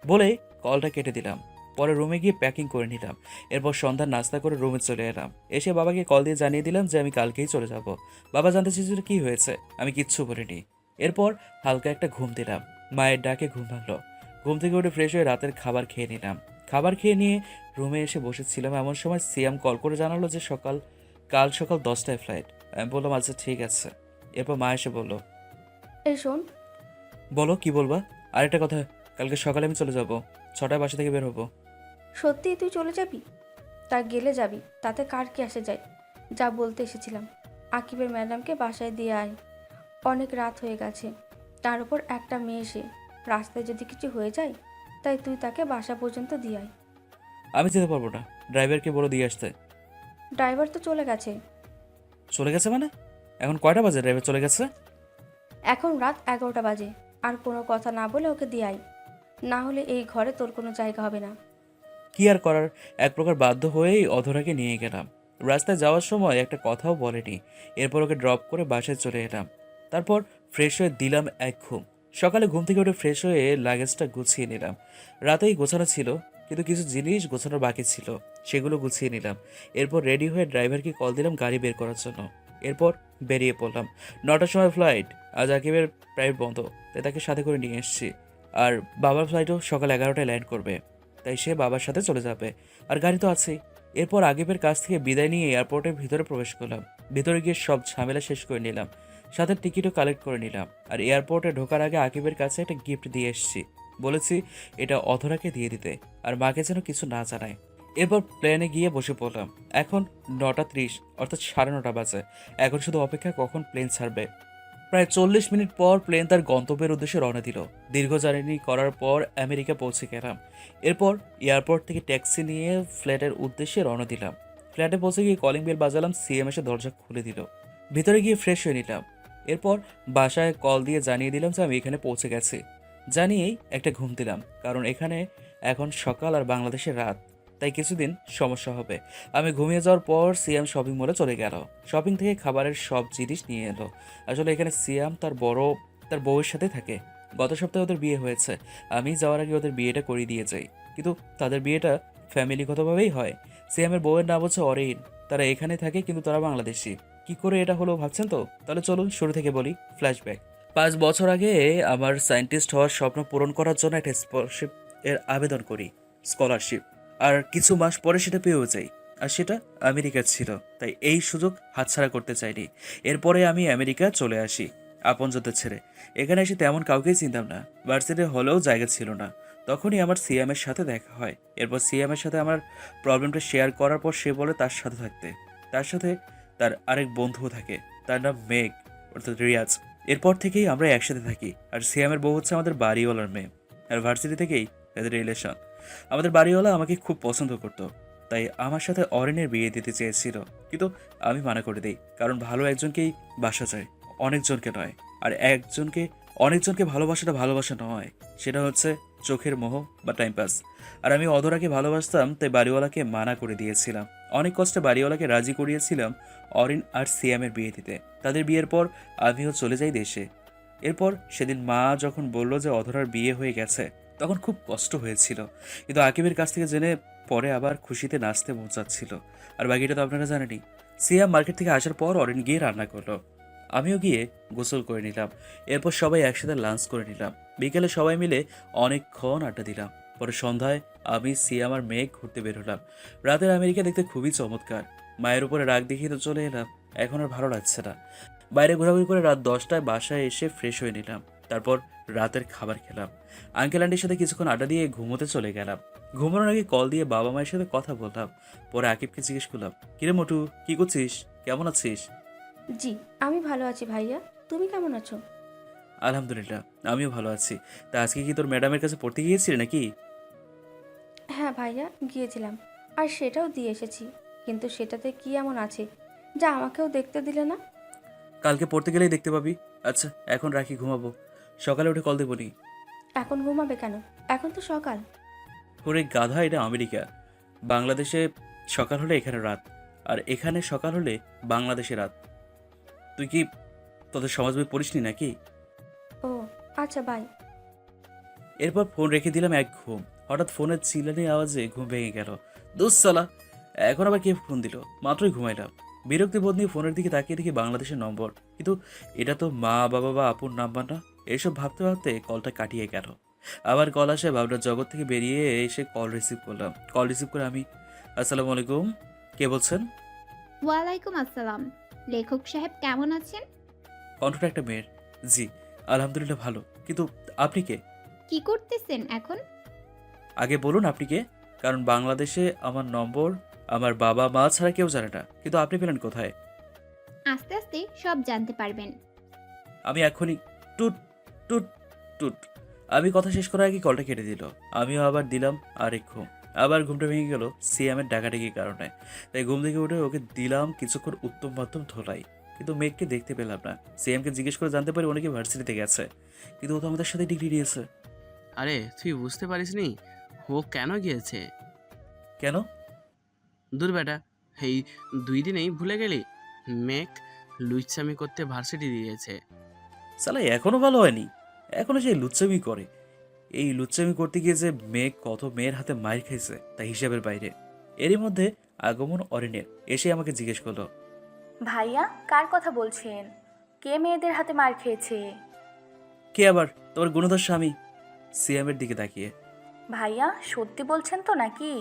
বলে কলটা কেটে দিলাম। পরে রুমে গিয়ে packing করে নিলাম। এরপর সন্ধ্যার নাস্তা করে রুমে চলে এলাম। এসে বাবাকে কল দিয়ে জানিয়ে দিলাম যে আমি কালকেই চলে যাব। বাবা জানতে চেয়েছিল কী হয়েছে, আমি কিচ্ছু বলিনি। এরপর হালকা একটা ঘুম দিলাম। মায়ের ডাকে ঘুম ভাঙলো। ঘুম থেকে উঠে ফ্রেশ হয়ে রাতের খাবার খেয়ে নিলাম। খাবার খেয়ে নিয়ে রুমে এসে বসেছিলাম, এমন সময় সিয়াম কল করে জানালো যে কাল সকাল 10টায় ফ্লাইট। আমি বললাম আচ্ছা ঠিক আছে। এরপর মা এসে বলল, এই শোন। বলো কি বলবা? আরেকটা কথা, কালকে সকালে আমি চলে যাব, 6টায় বাসা থেকে বের হবো। সত্যিই তুই চলে যাবি? তা গেলে যাবি, তাতে কার কি আসে যায়। যা বলতে এসেছিলাম, আকিবের ম্যাডামকে বাসায় দিয়ে আয়। অনেক রাত হয়ে গেছে, তার উপর একটা মেয়ে, সে রাস্তায় যদি কিছু হয়ে যায় তাই তুই তাকে বাসা পর্যন্ত দিয়ে আয়। আমি যেতে পারবো না, ড্রাইভারকে বলে দিয়ে আসতে। ড্রাইভার তো চলে গেছে। চলে গেছে মানে? এখন কয়টা বাজে ড্রাইভার চলে গেছে? এখন রাত 11টা বাজে। আর কোনো কথা না বলে ওকে দিয়ে আয়, না হলে এই ঘরে তোর কোনো জায়গা হবে না। কি আর করার, এক প্রকার বাধ্য হয়েই অধরাকে নিয়ে গেলাম। রাস্তায় যাওয়ার সময় একটা কথাও বলেনি। এরপর ওকে ড্রপ করে বাসায় চলে এলাম। তারপর ফ্রেশ হয়ে দিলাম এক ঘুম। সকালে ঘুম থেকে উঠে ফ্রেশ হয়ে লাগেজটা গুছিয়ে নিলাম। রাতেই গোছানো ছিল, কিন্তু কিছু জিনিস গোছানোর বাকি ছিল, সেগুলো গুছিয়ে নিলাম। এরপর রেডি হয়ে ড্রাইভারকে কল দিলাম গাড়ি বের করার জন্য। এরপর বেরিয়ে পড়লাম। 9টার সময় ফ্লাইট। আজ আকিবের প্রাইভেট বন্ধ, তাই তাকে সাথে করে নিয়ে এসেছি। আর বাবার ফ্লাইটও সকাল 11টায় ল্যান্ড করবে, তাই সে বাবার সাথে চলে যাবে। আর গাড়ি তো আছেই। এরপর আগিবের কাছ থেকে বিদায় নিয়ে এয়ারপোর্টের ভিতরে প্রবেশ করলাম। ভিতরে গিয়ে সব ঝামেলা শেষ করে নিলাম, সাথে টিকিটও কালেক্ট করে নিলাম। আর এয়ারপোর্টে ঢোকার আগে আকিবের কাছে একটা গিফট দিয়ে এসেছি। বলেছি এটা অধরাকে দিয়ে দিতে, আর মাকে যেন কিছু না জানায়। এরপর প্লেনে গিয়ে বসে পড়লাম। এখন 9টা 30, অর্থাৎ 9:30 বাজে। এখন শুধু অপেক্ষা কখন প্লেন ছাড়বে। প্রায় 40 মিনিট পর প্লেন তার গন্তব্যের উদ্দেশ্যে রওনা দিল। দীর্ঘ জার্নি করার পর আমেরিকা পৌঁছে গেলাম। এরপর এয়ারপোর্ট থেকে ট্যাক্সি নিয়ে ফ্ল্যাটের উদ্দেশ্যে রওনা দিলাম। ফ্ল্যাটে পৌঁছে গিয়ে কলিং বেল বাজালাম, সিএম এসে দরজা খুলে দিল। ভিতরে গিয়ে ফ্রেশ হয়ে নিলাম। এরপর বাসায় কল দিয়ে জানিয়ে দিলাম যে আমি এখানে পৌঁছে গেছি। জানিয়েই একটা ঘুম দিলাম, কারণ এখানে এখন সকাল আর বাংলাদেশের রাত, তাই কিছুদিন সমস্যা হবে। আমি ঘুমিয়ে যাওয়ার পর সিএম শপিং মলে চলে গেল। শপিং থেকে খাবারের সব জিনিস নিয়ে এলো। আসলে এখানে সিয়াম তার বউয়ের সাথে থাকে। গত সপ্তাহে ওদের বিয়ে হয়েছে। আমি যাওয়ার আগে ওদের বিয়েটা করিয়ে দিয়ে যাই, কিন্তু তাদের বিয়েটা ফ্যামিলিগতভাবেই হয়। সিয়ামের বউয়ের নাম হচ্ছে অরিন। তারা এখানে থাকে, কিন্তু তারা বাংলাদেশি। কি করে এটা হলো ভাবছেন তো? তাহলে চলুন শুরু থেকে বলি। ফ্ল্যাশব্যাক। 5 বছর আগে আমার সায়েন্টিস্ট হওয়ার স্বপ্ন পূরণ করার জন্য একটা স্কলারশিপ এর আবেদন করি। স্কলারশিপ। আর কিছু মাস পরে সেটা পেয়েও যাই। আর সেটা আমেরিকার ছিল, তাই এই সুযোগ হাতছাড়া করতে চাইনি। এরপরে আমি আমেরিকা চলে আসি আপনজনদের ছেড়ে। এখানে এসে তেমন কাউকেই চিনতাম না, ভার্সিটি হলেও জায়গা ছিল না। তখনই আমার সিএমের সাথে দেখা হয়। এরপর সিএমের সাথে আমার প্রবলেমটা শেয়ার করার পর সে বলে তার সাথে থাকতে। তার সাথে তার আরেক বন্ধুও থাকে, তার নাম মেঘ, অর্থাৎ রিয়াজ। এরপর থেকেই আমরা একসাথে থাকি। আর সিএমের বউ হচ্ছে আমাদের বাড়িওয়ালার মেয়ে। আর ভার্সিটি থেকেই এদের রিলেশন। আমাদের বাড়িওয়ালা আমাকে খুব পছন্দ করতো, তাই আমার সাথে অরিনের বিয়ে দিতে চেয়েছিল, কিন্তু আমি মানা করে দিই। কারণ ভালো একজনকেই বাসা যায়, অনেকজনকে নয়। আর অনেকজনকে ভালোবাসাটা ভালোবাসা নয়, সেটা হচ্ছে চোখের মোহ বা টাইম পাস। আর আমি অধরাকে ভালোবাসতাম, তাই বাড়িওয়ালাকে মানা করে দিয়েছিলাম। অনেক কষ্টে বাড়িওয়ালাকে রাজি করিয়েছিলাম অরিন আর সিয়ামের বিয়ে দিতে। তাদের বিয়ের পর আমিও চলে যাই দেশে। এরপর সেদিন মা যখন বলল যে অধরার বিয়ে হয়ে গেছে, তখন খুব কষ্ট হয়েছিল, কিন্তু আকিবের কাছ থেকে জেনে পরে আবার খুশিতে নাচতে মন চাচ্ছিল। আর বাকিটা তো আপনারা জানেনই। সিয়াম মার্কেট থেকে আসার পর অরিন গিয়ে রান্না করলো, আমিও গিয়ে গোসল করে নিলাম। এরপর সবাই একসাথে লাঞ্চ করে নিলাম। বিকেলে সবাই মিলে অনেকক্ষণ আড্ডা দিলাম। পরে সন্ধ্যায় আমি সিয়াম আর মেঘ ঘুরতে বের হলাম। রাতের আমেরিকা দেখতে খুবই চমৎকার। মায়ের উপরে রাগ দেখিয়ে তো চলে এলাম, এখন আর ভালো লাগছে না। বাইরে ঘোরাঘুরি করে রাত 10টায় বাসায় এসে ফ্রেশ হয়ে নিলাম। তারপর রাতের খাবার খেলাম। আঙ্কেল আন্টির সাথে কিছুক্ষণ আড্ডা দিয়ে ঘুমোতে চলে গেলাম। ঘুমানোর আগে কল দিয়ে বাবা মায়ের সাথে কথা বললাম। পরে আকিবকে জিজ্ঞেস করলাম, কিরে মোটু, কি করছিস, কেমন আছিস? জি, আমি ভালো আছি ভাইয়া। তুমি কেমন আছো? আলহামদুলিল্লাহ, আমিও ভালো আছি। তা আজকে কি তোর ম্যাডামের কাছে পড়তে গিয়েছিলি নাকি? হ্যাঁ ভাইয়া, গিয়েছিলাম। আর সেটাও দিয়ে এসেছি। কিন্তু সেটাতে কি এমন আছে যা আমাকেও দেখতে দিলে না? কালকে পড়তে গেলেই দেখতে পাবি। আচ্ছা এখন রাখি, ঘুমাবো। সকালে উঠে কল দেবনি। এখন ঘুমাবে কেন? এখন তো সকাল। ওরে গাধা, এটা আমেরিকা। বাংলাদেশে সকাল হলে এখানে রাত, আর এখানে সকাল হলে বাংলাদেশে রাত। তুই কি তোদের সমাজ বই পড়িসনি নাকি? ও আচ্ছা, বাই। এরপর ফোন রেখে দিলাম এক ঘুম। হঠাৎ ফোনের চিল্লানি আওয়াজে ঘুম ভেঙে গেল। দুঃসালা, এখন আবার কে ফোন দিল? মাত্রই ঘুমাইলাম। বিরক্তি বোধ নিয়ে ফোনের দিকে তাকিয়ে দেখি বাংলাদেশের নম্বর, কিন্তু এটা তো মা বাবা বা আপুর নাম্বার না। এইসব ভাবতে ভাবতে কলটা কাটিয়ে গেল। আবার কল আসে। ভাবনার জগৎ থেকে বেরিয়ে এসে কল রিসিভ করলাম। কল রিসিভ করে আমি, আসসালামু আলাইকুম, কে বলছেন? ওয়ালাইকুম আসসালাম। লেখক সাহেব কেমন আছেন? কণ্ঠটা একটা মেয়ের। জি আলহামদুলিল্লাহ ভালো, কিন্তু আপনি কে? কি করতেছেন এখন? আগে বলুন আপনি কে, কারণ বাংলাদেশে আমার নম্বর আমার বাবা মা ছাড়া কেউ জানে না। কিন্তু আপনি পেলেন কোথায়? আস্তে আস্তে সব জানতে পারবেন। আমি এখনই টুট টুট টুট আমি কথা শেষ করার আগে কলটা কেটে দিল। আমিও আবার দিলাম আরেক ঘুম। আবার ঘুমটা ভেঙে গেল সিয়ামের ডাকাডাকির কারণে। তাই ঘুম থেকে উঠে ওকে দিলাম কিছুক্ষণ উত্তম মাধ্যম ধোলাই। কিন্তু মেঘকে দেখতে পেলাম না। সিয়ামকে জিজ্ঞেস করে জানতে পারি অনেকে ভার্সিটিতে গেছে, কিন্তু ও তো আমাদের সাথে ডিগ্রি নিয়েছে। আরে তুই বুঝতে পারিসনি ও কেন গিয়েছে? কেন? দূর বেটা, এই 2 দিনেই ভুলে গেলি? মেক লুচ্চামি করতে ভার্সিটি দিয়েছে। সালা এখনো ভালো হয়নি, এখনো সেই লুচ্চামি করে। এই লুচ্চামি করতে গিয়ে যে মেয়ে কত মেয়ের হাতে মার খাইছে তা হিসাবের বাইরে। এরই মধ্যে আগমন অরিনের এসে আমাকে জিজ্ঞেস করলো, ভাইয়া কার কথা বলছেন? কে মেয়েদের হাতে মার খেয়েছে? কে আবার? তোমার গুণধর স্বামী। সিয়ামের দিকে তাকিয়ে, ভাইয়া সত্যি বলছেন তো নাকি?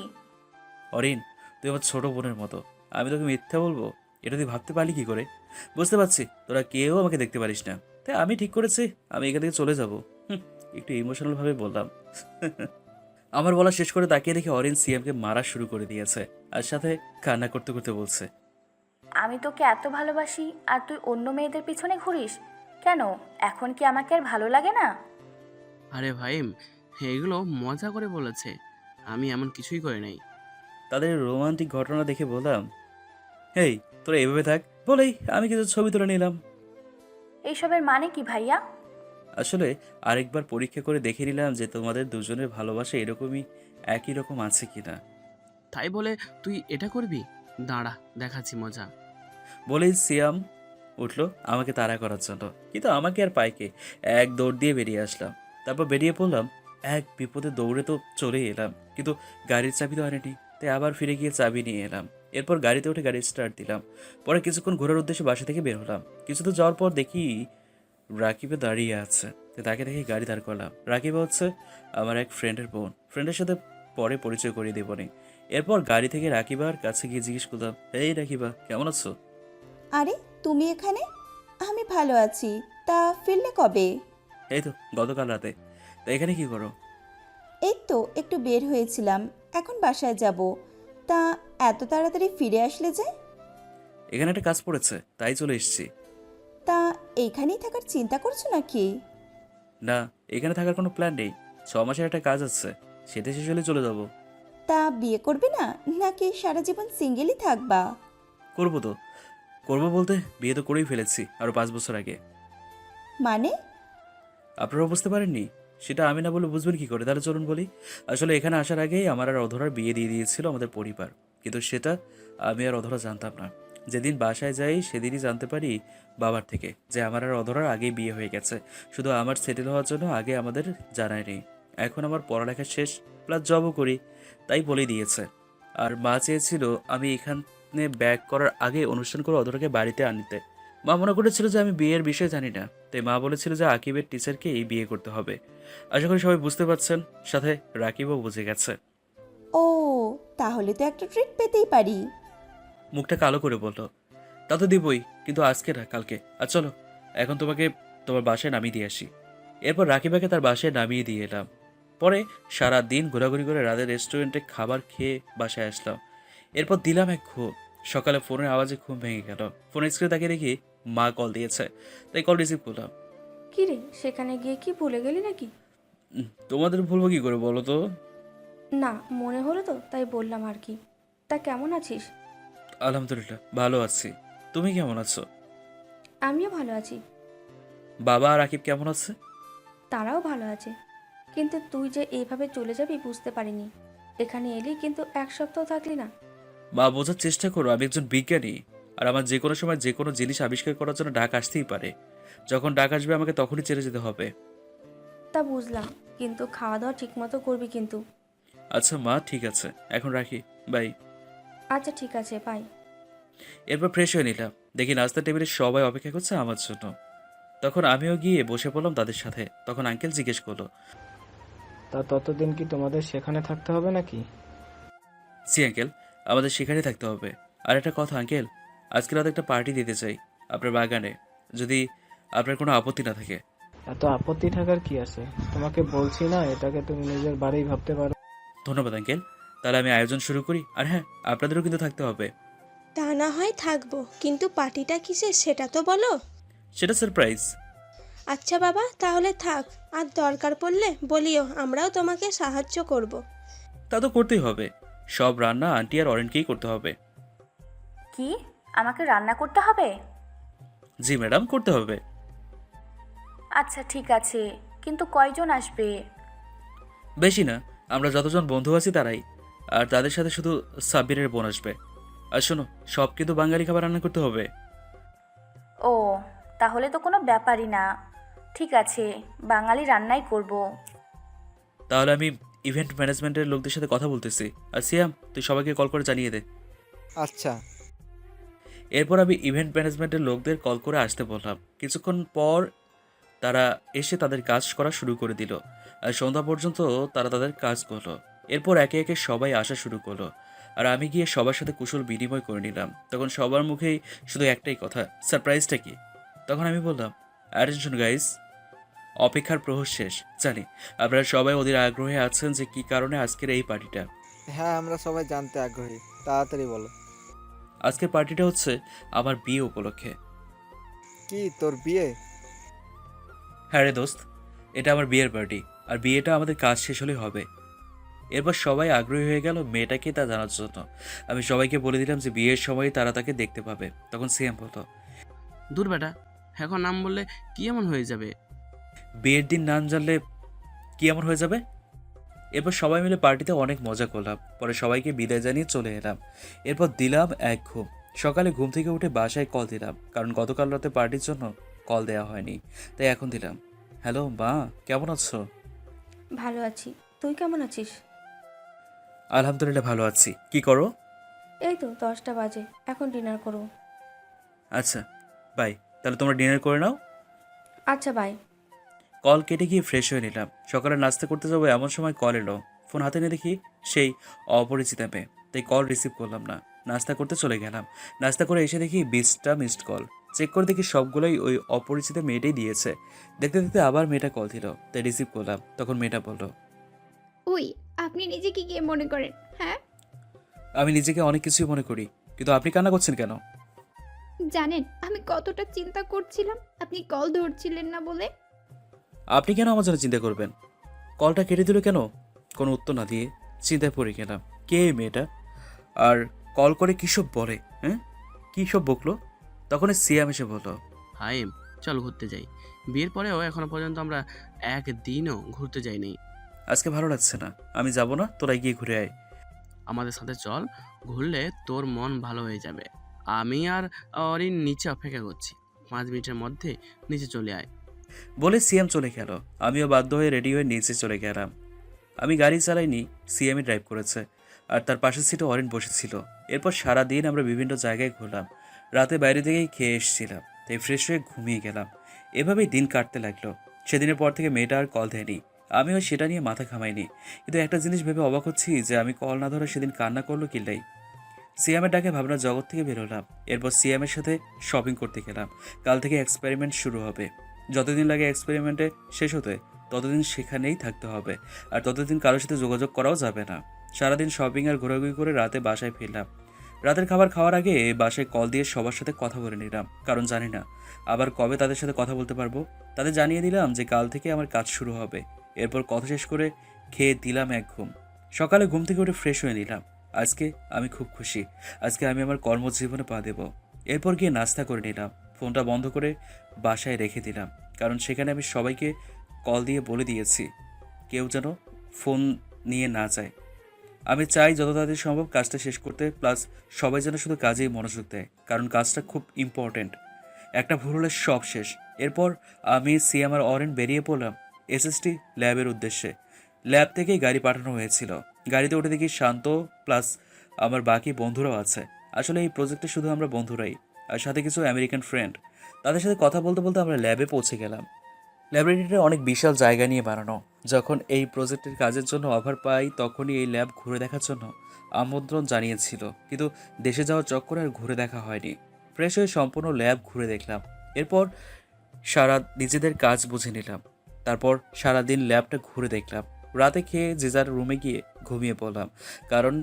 অরিন, তুই আমার ছোট বোনের মতো, আমি তোকে মিথ্যা বলবো এটা তুই ভাবতে পারলি কি করে? বুঝতে পারছি তোরা কেউ আমাকে দেখতে পারিস না, তাই আমি ঠিক করেছি আমি এখান থেকে চলে যাব। একটু ইমোশনাল ভাবে বললাম। আমার বলা শেষ করে তাকিয়ে দেখে অরিন সিএমকে মারা শুরু করে দিয়েছে, আর সাথে কান্না করতে করতে বলছে, আমি তোকে এত ভালোবাসি আর তুই অন্য মেয়েদের পিছনে ঘুরিস কেন? এখন কি আমাকে আর ভালো লাগে না? আরে ভাইম, এগুলো মজা করে বলেছে, আমি এমন কিছুই করে নাই। তাদের রোমান্টিক ঘটনা দেখে বললাম, হেই তোরা এভাবে থাক বলেই আমি কিছু ছবি তুলে নিলাম। এইসবের মানে কি ভাইয়া? আসলে আরেকবার পরীক্ষা করে দেখে নিলাম যে তোমাদের দুজনের ভালোবাসা এরকমই একই রকম আছে কিনা। তাই বলে তুই এটা করবি? দাঁড়া দেখাচ্ছি মজা। বলেই সিয়াম উঠলো আমাকে তাড়া করার জন্য, কিন্তু আমাকে আর পাইকে এক দৌড় দিয়ে বেরিয়ে আসলাম। তারপর বেরিয়ে পড়লাম, এক বিপদে দৌড়ে তো চলেই এলাম, কিন্তু গাড়ির চাবি তো আনেনি, তাই আবার ফিরে গিয়ে চাবি নিয়ে এলাম। এরপর গাড়িতে উঠে গাড়ি স্টার্ট দিলাম। পরে কিছুক্ষণ ঘোরার উদ্দেশ্যে বাসা থেকে বের হলাম। কিছু তো যাওয়ার পর দেখি রাকিবে দাঁড়িয়ে আছে, তো তাকে দেখে গাড়ি দাঁড় করলাম। রাকিবা হচ্ছে আমার এক ফ্রেন্ডের বোন, ফ্রেন্ডের সাথে পরে পরিচয় করিয়ে দেবনি। এরপর গাড়ি থেকে রাকিবার কাছে গিয়ে জিজ্ঞেস করলাম, এই রাকিবা কেমন আছো? আরে তুমি এখানে? আমি ভালো আছি। তা ফিরলে কবে? এই তো গতকাল রাতে। তা এখানে কি করো? এই তো একটু বের হয়েছিলাম, এখন বাসায় যাব। তা এত তাড়াতাড়ি ফিরে আসলে যে? এখানে একটা কাজ পড়েছে তাই চলে এসেছি। তা এইখানেই থাকার চিন্তা করছো নাকি? না, এখানে থাকার কোনো প্ল্যান নেই। 6 মাসের একটা কাজ আছে, সেটা শেষ হলে চলে যাব। তা বিয়ে করবে না, নাকি সারা জীবন সিঙ্গেলই থাকবা? করবো তো, করবো বলতে বিয়ে তো করেই ফেলেছি আরো 5 বছর আগে। মানে? আপনারাও বুঝতে পারেননি? সেটা আমি না বলে বুঝবেন কি করে? তাহলে চলুন বলি। আসলে এখানে আসার আগেই আমার আর অধরার বিয়ে দিয়ে দিয়েছিল আমাদের পরিবার, কিন্তু সেটা আমি আর অধরা জানতাম না। যেদিন বাসায় যাই সেদিনই জানতে পারি বাবার থেকে যে আমার আর অধরার আগেই বিয়ে হয়ে গেছে। শুধু আমার সেটেল হওয়ার জন্য আগে আমাদের জানায়নি। এখন আমার পড়ালেখা শেষ, প্লাস জবও করি, তাই বলে দিয়েছে। আর মা চেয়েছিল আমি এখানে ব্যাক করার আগে অনুষ্ঠান করে অধরাকে বাড়িতে আনতে। মা মনে করেছিল যে আমি বিয়ের বিষয়ে জানি না, তাই মা বলেছিল যে আকিবের টিচারকেই বিয়ে করতে হবে। আশা করি সবাই বুঝতে পারছেন, সাথে রাকিবও বুঝে গেছে। ও, তাহলে তো একটা ট্রিট পেতেই পারি। মুখটা কালো করে বলল, তা তো দিবই, কিন্তু আজকে না, কালকে। আর চলো এখন তোমাকে তোমার বাসায় নামিয়ে দিয়ে আসি। এরপর রাকিবাকে তার বাসায় নামিয়ে দিয়ে এলাম। পরে সারা দিন ঘোরাঘুরি করে রাতের রেস্টুরেন্টে খাবার খেয়ে বাসায় আসলাম। এরপর দিলাম এক ঘুম। সকালে ফোনের আওয়াজে ঘুম ভেঙে গেল। ফোনের স্ক্রিনে তাকিয়ে দেখি মা কল দিয়েছে, তাই কল রিসিভ করলাম। কি রে, সেখানে গিয়ে কি ভুলে গেলি নাকি? তোমাদের ভুলবো কি করে বলো তো? না, মনে হলো তো তাই বললাম আর কি। তা কেমন আছিস? আলহামদুলিল্লাহ ভালো আছি, তুমি কেমন আছো? আমিও ভালো আছি। বাবা আর আকিব কেমন আছে? তারাও ভালো আছে, কিন্তু তুই যে এইভাবে চলে যাবি বুঝতে পারিনি। এখানে এলি কিন্তু 1 সপ্তাহ থাকলি না। মা বোঝার চেষ্টা করো আমি একজন বিজ্ঞানী, আর আমার যে কোনো সময় যে কোনো জিনিস আবিষ্কার করার জন্য ডাক আসতেই পারে। যখন ডাক আসবে আমাকে তখনই ছেড়ে যেতে হবে। তা বুঝলাম, কিন্তু খাওয়া দাওয়া ঠিক মতো করবি কিন্তু। আচ্ছা মা, ঠিক আছে, এখন রাখি, বাই। আচ্ছা ঠিক আছে, বাই। এরপর ফ্রেশ হয়ে নিলাম, দেখি নাস্তার টেবিলে সবাই অপেক্ষা করছে আমার জন্য। তখন আমিও গিয়ে বসে পড়লাম তাদের সাথে। তখন আঙ্কেল জিজ্ঞেস করলো, তা ততদিন কি তোমাদের সেখানে থাকতে হবে নাকি? জি আঙ্কেল, আমাদের সেখানে থাকতে হবে। আর একটা কথা আঙ্কেল, আজকে রাতে একটা পার্টি দিতে চাই আপনার বাগানে, যদি আপনার কোনো আপত্তি না থাকে। এত আপত্তি থাকার কি আছে? তোমাকে বলছি না, এটাকে তুমি নিজের বাড়ি ভাবতে পারো। ধন্যবাদ আঙ্কেল, তাহলে আমি আয়োজন শুরু করি। আর হ্যাঁ, আপনাদেরও কিন্তু থাকতে হবে। তা না হয় থাকবো, কিন্তু পার্টিটা কিসের সেটা তো বলো। সেটা সারপ্রাইজ। আচ্ছা বাবা, তাহলে থাক। আর দরকার পড়লে বলিও, আমরাও তোমাকে সাহায্য করব। তা তো করতেই হবে, সব রান্না আন্টি আর অরেনকেই করতে হবে। কি, আমাকে রান্না করতে হবে? জি ম্যাডাম, করতে হবে। আচ্ছা ঠিক আছে, কিন্তু কয়জন আসবে? বেশি না, আমরা যতজন বন্ধু আছি তারাই, আর তাদের সাথে শুধু সাব্বিরের বোন আসবে। আর শোনো, সব কিন্তু বাঙালি খাবার রান্না করতে হবে। ও, তাহলে তো কোনো ব্যাপারই না। ঠিক আছে, বাঙালি রান্নাই করব। তাহলে আমি ইভেন্ট ম্যানেজমেন্টের লোকদের সাথে কথা বলতেছি। আর সিয়াম, তুই সবাইকে কল করে জানিয়ে দে। আচ্ছা। এরপর আমি ইভেন্ট ম্যানেজমেন্টের লোকদের কল করে আসতে বললাম। কিছুক্ষণ পর তারা এসে তাদের কাজ করা শুরু করে দিল, আর সন্ধ্যা পর্যন্ত তারা তাদের কাজ করলো। এরপর একে একে সবাই আসা শুরু করলো, আর আমি গিয়ে সবার সাথে কুশল বিনিময় করে নিলাম। তখন সবার মুখেই শুধু একটাই কথা, সারপ্রাইজটা কি? তখন আমি বললাম, অ্যাটেনশন গাইস, অপেক্ষার প্রহর শেষ। জানি আপনারা সবাই ওদের আগ্রহে আছেন যে কী কারণে আজকের এই পার্টিটা। হ্যাঁ, আমরা সবাই জানতে আগ্রহী, তাড়াতাড়ি বলো। আজকের পার্টিটা হচ্ছে আমার বিয়ে উপলক্ষে। কি, তোর বিয়ে? হ্যাঁ রে দোস্ত, এটা আমার বিয়ের পার্টি, আর বিয়েটা আমাদের কাজ শেষ হলেই হবে। এরপর সবাই আগ্রহী হয়ে গেল মেয়েটাকে তা জানার জন্য। আমি সবাইকে বলে দিলাম যে বিয়ের সময় তারা তাকে দেখতে পাবে। তখন সিএম বলল, দূর বেটা, এখন নাম বললে কি এমন হয়ে যাবে? বিয়ের দিন নাম জানলে কি এমন হয়ে যাবে? এরপর সবাই মিলে পার্টিতে অনেক মজা করলাম। পরে সবাইকে বিদায় জানিয়ে চলে এলাম। এরপর দিলাম এক ঘুম। সকালে ঘুম থেকে উঠে বাসায় কল দিলাম, কারণ গতকাল রাতে পার্টির জন্য কল দেওয়া হয়নি, তাই এখন দিলাম। হ্যালো মা, কেমন আছো? ভালো আছি, তুই কেমন আছিস? আলহামদুলিল্লাহ ভালো আছি। কি করো? এই তো 10টা বাজে, এখন ডিনার করব। আচ্ছা বাই, তাহলে তোমরা ডিনার করে নাও। আচ্ছা বাই। কল কেটে গিয়ে ফ্রেশ হয়ে নিলাম। সকালে নাস্তা করতে যাবো এমন সময় কল এলো। ফোন হাতে নিয়ে দেখি সেই অপরিচিতা মেয়ে, তাই কল রিসিভ করলাম না। নাস্তা করতে চলে গেলাম। নাস্তা করে এসে দেখি 20টা মিসড কল। চেক করে দেখি সবগুলোই ওই অপরিচিত মেয়েটাই দিয়েছে। দেখতে দেখতে আবার মেয়েটা কল দিল, তাই রিসিভ করলাম। তখন মেয়েটা বলল, ওই, আপনি নিজেকে কি মনে করেন? হ্যাঁ, আমি নিজেকে অনেক কিছুই মনে করি, কিন্তু আপনি কান্না করছেন কেন? জানেন আমি কতটা চিন্তা করছিলাম আপনি কল ধরছিলেন না বলে। আপনি কেন আমার জন্য চিন্তা করবেন? কলটা কেটে দিল কেন? কোনো উত্তর না দিয়ে চিন্তায় পড়ে গেলাম। কে এই মেয়েটা, আর কল করে কী সব বলে? হ্যাঁ, কী সব বকলো? তখন সিয়াম এসে বলল, হাইম, চল ঘুরতে যাই। বিয়ের পরেও এখনো পর্যন্ত আমরা একদিনও ঘুরতে যাইনি। আজকে ভালো লাগছে না, আমি যাব না, তোরা গিয়ে ঘুরে আয়। আমাদের সাথে চল, ঘুরলে তোর মন ভালো হয়ে যাবে। আমি আর অরিন নিচে অপেক্ষা করছি, 5 মিনিটের মধ্যে নিচে চলে আয়। বলে সিয়াম চলে গেল। আমিও বাধ্য হয়ে রেডি হয়ে নিচে চলে গেলাম। আমি গাড়ি চালাইনি, সিয়ামই ড্রাইভ করেছে, আর তার পাশের সিটে অরেন বসেছিল। এরপর সারা দিন আমরা বিভিন্ন জায়গায় ঘুরলাম। রাতে বাইরে থেকেই খেয়ে এসেছিলাম, তাই ফ্রেশ হয়ে ঘুমিয়ে গেলাম। এভাবেই দিন কাটতে লাগলো। সেদিনের পর থেকে মেয়েটা আর কল দেয়নি। আমিও সেটা নিয়ে মাথা ঘামাইনি, কিন্তু একটা জিনিস ভেবে অবাক হচ্ছি যে আমি কল না ধরে সেদিন কান্না করলো কিল্লাই। সিয়ামের ডাকে ভাবনার জগৎ থেকে বেরোলাম। এরপর সিয়ামের সাথে শপিং করতে গেলাম। কাল থেকে এক্সপেরিমেন্ট শুরু হবে। যতদিন লাগে এক্সপেরিমেন্টে শেষ হতে, ততদিন সেখানেই থাকতে হবে, আর ততদিন কারোর সাথে যোগাযোগ করাও যাবে না। সারাদিন শপিং আর ঘোরাঘুরি করে রাতে বাসায় ফিরলাম। রাতের খাবার খাওয়ার আগে বাসায় কল দিয়ে সবার সাথে কথা বলে নিলাম, কারণ জানি না আবার কবে তাদের সাথে কথা বলতে পারবো। তাদের জানিয়ে দিলাম যে কাল থেকে আমার কাজ শুরু হবে। এরপর কথা শেষ করে খেয়ে দিলাম এক ঘুম। সকালে ঘুম থেকে উঠে ফ্রেশ হয়ে নিলাম। আজকে আমি খুব খুশি, আজকে আমি আমার কর্মজীবনে পা দেব। এরপর গিয়ে নাস্তা করে নিলাম। ফোনটা বন্ধ করে বাসায় রেখে দিলাম, কারণ সেখানে আমি সবাইকে কল দিয়ে বলে দিয়েছি কেউ যেন ফোন নিয়ে না যায়। আমি চাই যত তাড়াতাড়ি সম্ভব কাজটা শেষ করতে, প্লাস সবাই যেন শুধু কাজেই মনোযোগ দেয়, কারণ কাজটা খুব ইম্পর্ট্যান্ট। একটা ভুল হলে সব শেষ। এরপর আমি সিএম আর অরেন বেরিয়ে পড়লাম এসএসটি ল্যাবের উদ্দেশ্যে। ল্যাব থেকেই গাড়ি পাঠানো হয়েছিল। গাড়িতে উঠে দেখি শান্ত প্লাস আমার বাকি বন্ধুরাও আছে। আসলে এই প্রজেক্টে শুধু আমরা বন্ধুরাই, আর সাথে কিছু আমেরিকান ফ্রেন্ড। তাদের সাথে কথা বলতে বলতে আমরা ল্যাবে পৌঁছে গেলাম। ল্যাবরেটরিটা অনেক বিশাল জায়গা নিয়ে বানানো। যখন এই প্রজেক্টের কাজের জন্য অফার পাই, তখনই এই ল্যাব ঘুরে দেখার জন্য আমন্ত্রণ জানিয়েছিল, কিন্তু দেশে যাওয়ার চক্করে আর ঘুরে দেখা হয়নি। ফ্রেশ হয়ে সম্পূর্ণ ল্যাব ঘুরে দেখলাম। এরপর সারা নিজেদের কাজ বুঝে নিলাম। তারপর সারাদিন ল্যাবটা ঘুরে দেখলাম। রাতে খেয়ে যে যার রুমে গিয়ে ঘুমিয়ে পড়লাম, কারণ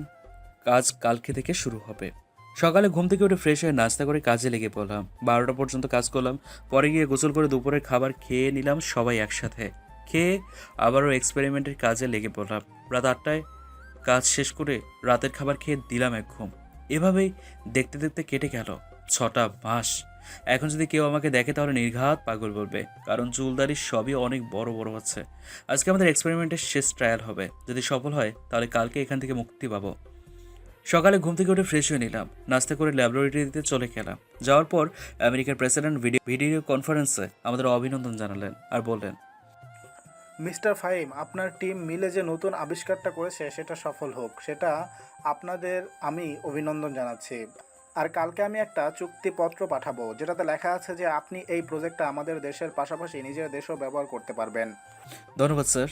কাজ কালকে থেকে শুরু হবে। সকালে ঘুম থেকে উঠে ফ্রেশ হয়ে নাস্তা করে কাজে লেগে পড়লাম। 12টা পর্যন্ত কাজ করলাম। পরে গিয়ে গোসল করে দুপুরের খাবার খেয়ে নিলাম সবাই একসাথে। খেয়ে আবারও এক্সপেরিমেন্টের কাজে লেগে পড়লাম। রাত 8টায় কাজ শেষ করে রাতের খাবার খেয়ে দিলাম এক ঘুম। এভাবেই দেখতে দেখতে কেটে গেল 6টা মাস। এখন যদি কেউ আমাকে দেখে তাহলে নির্ঘাত পাগল বলবে, কারণ চুলদারি সবই অনেক বড় বড় হচ্ছে। আজকে আমাদের এক্সপেরিমেন্টের শেষ ট্রায়াল হবে। যদি সফল হয় তাহলে কালকে এখান থেকে মুক্তি পাবো। সকালে ঘুম থেকে উঠে ফ্রেশ হয়ে নিলাম, নাস্তা করে ল্যাবরেটরিতে চলে গেলাম। যাওয়ার পর আমেরিকার প্রেসিডেন্ট ভিডিও কনফারেন্সে আমাদের অভিনন্দন জানালেন আর বললেন, মিস্টার ফাহিম, আপনার টিম মিলে যে নতুন আবিষ্কারটা করেছে সেটা সফল হোক, সেটা আপনাদের আমি অভিনন্দন জানাচ্ছি। আর কালকে আমি একটা চুক্তিপত্র পাঠাবো যেটাতে লেখা আছে যে আপনি এই প্রজেক্টটা আমাদের দেশের পাশাপাশি নিজের দেশেও ব্যবহার করতে পারবেন। ধন্যবাদ স্যার।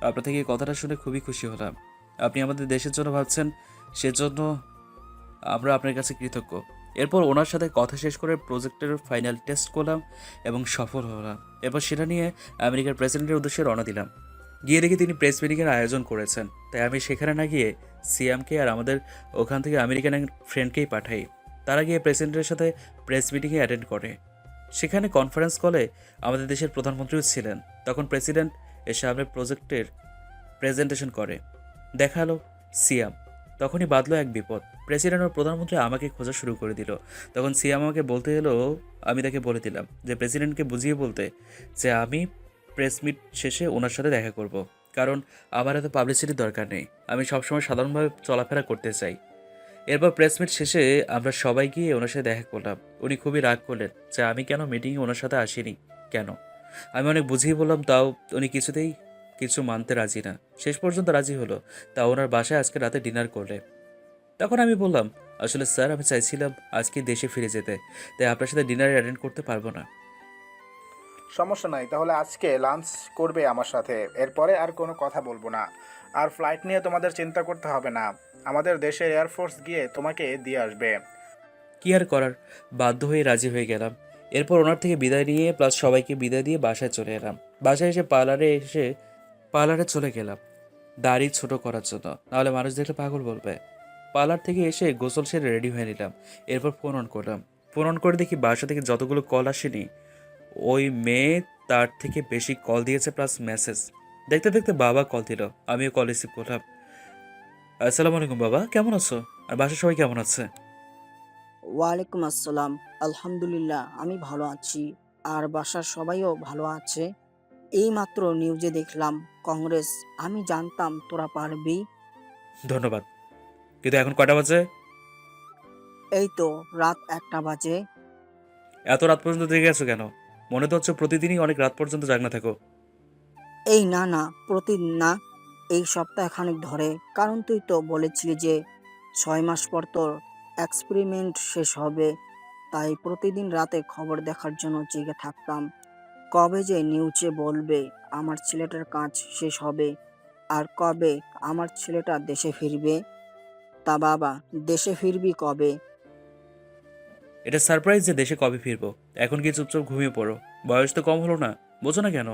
আপনার থেকে এই কথাটা শুনে খুবই খুশি হলাম। আপনি আমাদের দেশের জন্য ভাবছেন, সেজন্য আমরা আপনার কাছে কৃতজ্ঞ। এরপর ওনার সাথে কথা শেষ করে প্রজেক্টের ফাইনাল টেস্ট করলাম এবং সফল হলাম। এরপর সেটা নিয়ে আমেরিকার প্রেসিডেন্টের উদ্দেশ্যে রওনা দিলাম। গিয়ে দেখি তিনি প্রেস মিটিংয়ের আয়োজন করেছেন, তাই আমি সেখানে না গিয়ে সিএমকে আর আমাদের ওখান থেকে আমেরিকান এক ফ্রেন্ডকেই পাঠাই। তারা গিয়ে প্রেসিডেন্টের সাথে প্রেস মিটিংয়ে অ্যাটেন্ড করে। সেখানে কনফারেন্স কলে আমাদের দেশের প্রধানমন্ত্রীও ছিলেন। তখন প্রেসিডেন্ট এসে আমাদের প্রজেক্টের প্রেজেন্টেশন করে। দেখালো সিয়াম। তখনই বাঁধলো এক বিপদ। প্রেসিডেন্ট ও প্রধানমন্ত্রী আমাকে খোঁজা শুরু করে দিল। তখন সিয়াম আমাকে বলতে এলো, আমি তাকে বলে দিলাম যে প্রেসিডেন্টকে বুঝিয়ে বলতে যে আমি প্রেস মিট শেষে ওনার সাথে দেখা করব, কারণ আমার এত পাবলিসিটির দরকার নেই। আমি সবসময় সাধারণভাবে চলাফেরা করতে চাই। এরপর প্রেস মিট শেষে আমরা সবাই গিয়ে ওনার সাথে দেখা করলাম। উনি খুবই রাগ করলেন যে আমি কেন মিটিংয়ে ওনার সাথে আসিনি কেন। আমি অনেক বুঝিয়ে বললাম, তাও উনি কিছুতেই কিছু মানতে রাজি না। শেষ পর্যন্ত রাজি হলো, তা ওনার বাসায় আজকে রাতে ডিনার করলে। তখন আমি বললাম, আসলে স্যার আমি চাইছিলাম আজকে দেশে ফিরে যেতে, তাই আপনার সাথে ডিনারে অ্যাটেন্ড করতে পারবো না। সমস্যা নাই, তাহলে আজকে লাঞ্চ করবে আমার সাথে, এরপরে আর কোনো কথা বলবো না। আর ফ্লাইট নিয়ে তোমাদের চিন্তা করতে হবে না, আমাদের দেশের এয়ারফোর্স গিয়ে তোমাকে দিয়ে আসবে। কি আর করার, বাধ্য হয়ে রাজি হয়ে গেলাম। এরপর ওনার থেকে বিদায় নিয়ে প্লাস সবাইকে বিদায় দিয়ে বাসায় চলে এলাম। বাসায় এসে পার্লারে চলে গেলাম দাড়ি ছোট করার জন্য, নাহলে মানুষ দেখলে পাগল বলবে। পার্লার থেকে এসে গোসল সেরে রেডি হয়ে নিলাম। এরপর ফোন অন করলাম। ফোন অন করে দেখি বাসা থেকে যতগুলো কল আসেনি, ওই মেয়ে তার থেকে বেশি কল দিয়েছে প্লাস মেসেজ। দেখতে দেখতে বাবা কল দিল, আমিও কল রিসিভ করলাম। আসসালামু আলাইকুম বাবা, কেমন আছো? আর বাসার সবাই কেমন আছে? ওয়ালাইকুম আসসালাম। আলহামদুলিল্লাহ, আমি ভালো আছি। আর বাসার সবাইও ভালো আছে। এইমাত্র নিউজে দেখলাম কংগ্রেস। আমি জানতাম তোরা পারবি। ধন্যবাদ। কিন্তু এখন কয়টা বাজে? এই তো রাত 1টা বাজে। এত রাত পর্যন্ত জেগে আছো কেন? মনে তো হচ্ছে প্রতিদিনই অনেক রাত পর্যন্ত জাগনা থাকো। এই না না, প্রতিদিন না, এই সপ্তাহখানেক ধরে। কারণ তুই তো বলেছিলি যে 6 মাস পর তোর এক্সপেরিমেন্ট শেষ হবে, তাই প্রতিদিন রাতে খবর দেখার জন্য জেগে থাকতাম। কবে যে নিউজে বলবে আমার ছেলেটার কাজ শেষ হবে, আর কবে আমার ছেলেটা দেশে ফিরবে। তা বাবা, দেশে ফিরবি কবে? এটা সারপ্রাইজ যে দেশে কবে ফিরবো। এখন কি চুপচাপ ঘুমিয়ে পড়ো? বয়স তো কম হলো না, বোঝো না কেন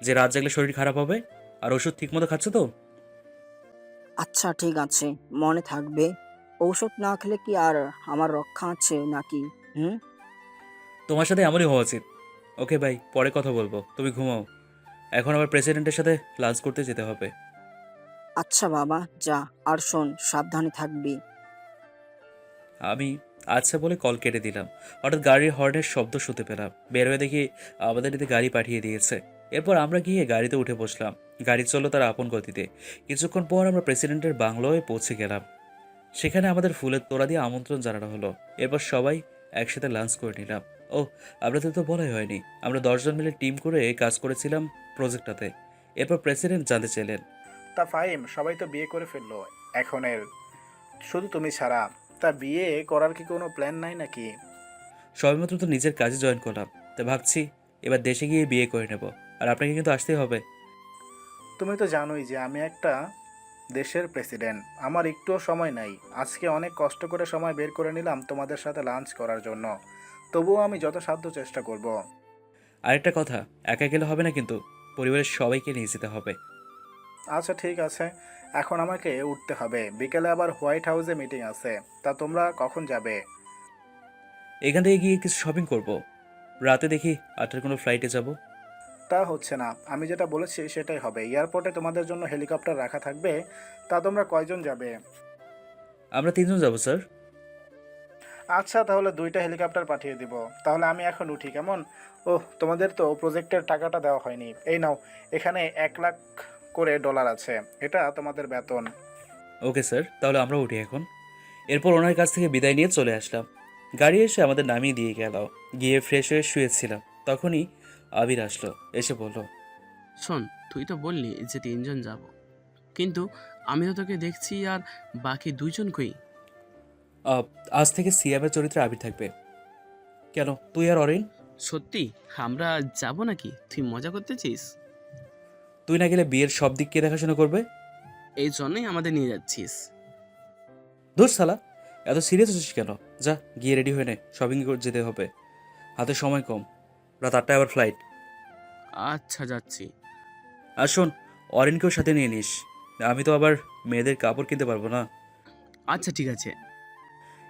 যে রাত জাগলে শরীর খারাপ হবে? আর ওষুধ ঠিকমতো খাচ্ছ তো? আচ্ছা ঠিক আছে, মনে থাকবে। ঔষধ না খেলে কি আর আমার রক্ষা আছে নাকি? হুম। তোমার সাথে এমনই হওয়া উচিত। ওকে ভাই, পরে কথা বলবো, তুমি ঘুমাও। এখন আবার প্রেসিডেন্টের সাথে লাঞ্চ করতে যেতে হবে। আচ্ছা বাবা, যা। আর শোন, সাবধানে থাকবি। আমি আচ্ছা বলে কল কেটে দিলাম। হঠাৎ গাড়ির হর্নের শব্দ শুনতে পেলাম। বের হয়ে দেখি আমাদের এতে গাড়ি পাঠিয়ে দিয়েছে। এরপর আমরা গিয়ে গাড়িতে উঠে বসলাম। গাড়ি চললো তার আপন গতিতে। কিছুক্ষণ পর আমরা প্রেসিডেন্টের বাংলোয় পৌঁছে গেলাম। সেখানে আমাদের ফুলের তোড়া দিয়ে আমন্ত্রণ জানানো হলো। এরপর সবাই একসাথে লাঞ্চ করে নিলাম। ও, আপনাদের তো বলাই হয়নি, আমরা 10 জন মিলে টিম করে কাজ করেছিলাম প্রজেক্টটাতে। এরপর প্রেসিডেন্ট জানতে চাইলেন, তা ফাহিম, সবাই তো বিয়ে করে ফেললো এখনের, শুধু তুমি ছাড়া। তা বিয়ে করার কি কোনো প্ল্যান নাই নাকি? সবেমাত্র তো নিজের কাজে জয়েন করলাম, তাই ভাবছি এবার দেশে গিয়ে বিয়ে করে নেব। আর আপনাকে কিন্তু আসতেই হবে। তুমি তো জানোই যে আমি একটা দেশের প্রেসিডেন্ট, আমার একটুও সময় নাই। আজকে অনেক কষ্ট করে সময় বের করে নিলাম তোমাদের সাথে লাঞ্চ করার জন্য, তবুও আমি যথাসাধ্য চেষ্টা করব। আরেকটা কথা, একা গেলে হবে না কিন্তু, পরিবারের সবাইকে নিয়ে যেতে হবে। আচ্ছা ঠিক আছে, এখন আমাকে উঠতে হবে, বিকেলে আবার হোয়াইট হাউসে মিটিং আছে। তা তোমরা কখন যাবে? এখান থেকে গিয়ে কিছু শপিং করব। রাতে দেখি 8টার কোনো ফ্লাইটে যাব। তা হচ্ছে না, আমি যেটা বলেছি সেটাই হবে। এয়ারপোর্টে তোমাদের জন্য হেলিকপ্টার রাখা থাকবে। তা তোমরা কয়জন যাবে? আমরা 3জন যাব স্যার। আচ্ছা, তাহলে 2টা হেলিকপ্টার পাঠিয়ে দিব। তাহলে আমি এখন উঠি, কেমন? ওহ, তোমাদের তো প্রজেক্টের টাকাটা দেওয়া হয়নি। এই নাও, এখানে 1 লাখ করে ডলার আছে, এটা তোমাদের বেতন। ওকে স্যার, তাহলে আমরা উঠি এখন। এরপর ওনার কাছ থেকে বিদায় নিয়ে চলে আসলাম। গাড়ি এসে আমাদের নামিয়ে দিয়ে গেল। গিয়ে ফ্রেশ হয়ে শুয়েছিলাম, তখনই আবির আসলো। এসে বলল, শোন, তুই তো বললি যে 3জন যাব, কিন্তু আমি তো তোকে দেখছি আর বাকি 2জন কই? "আহ, আজ থেকে সিয়ামের চরিত্রে আবির থাকবে। কেন, তুই আর অরিন? সত্যি আমরা যাব নাকি? তুই মজা করতেছিস? তুই না গেলে বিয়ের সব দিক কে দেখাশোনা করবে? এই জন্যই আমাদের নিয়ে যাচ্ছিস? ধুর শালা, এত সিরিয়াস হচ্ছিস কেন? যা গিয়ে রেডি হয়ে নে, শপিং যেতে হবে। হাতে সময় কম, রাত 8টায় আবার ফ্লাইট। আচ্ছা, যাচ্ছি। আর শোন, অরিনকেও সাথে নিয়ে নিস। আমি তো আবার মেয়েদের কাপড় কিনতে পারবো না। আচ্ছা, ঠিক আছে।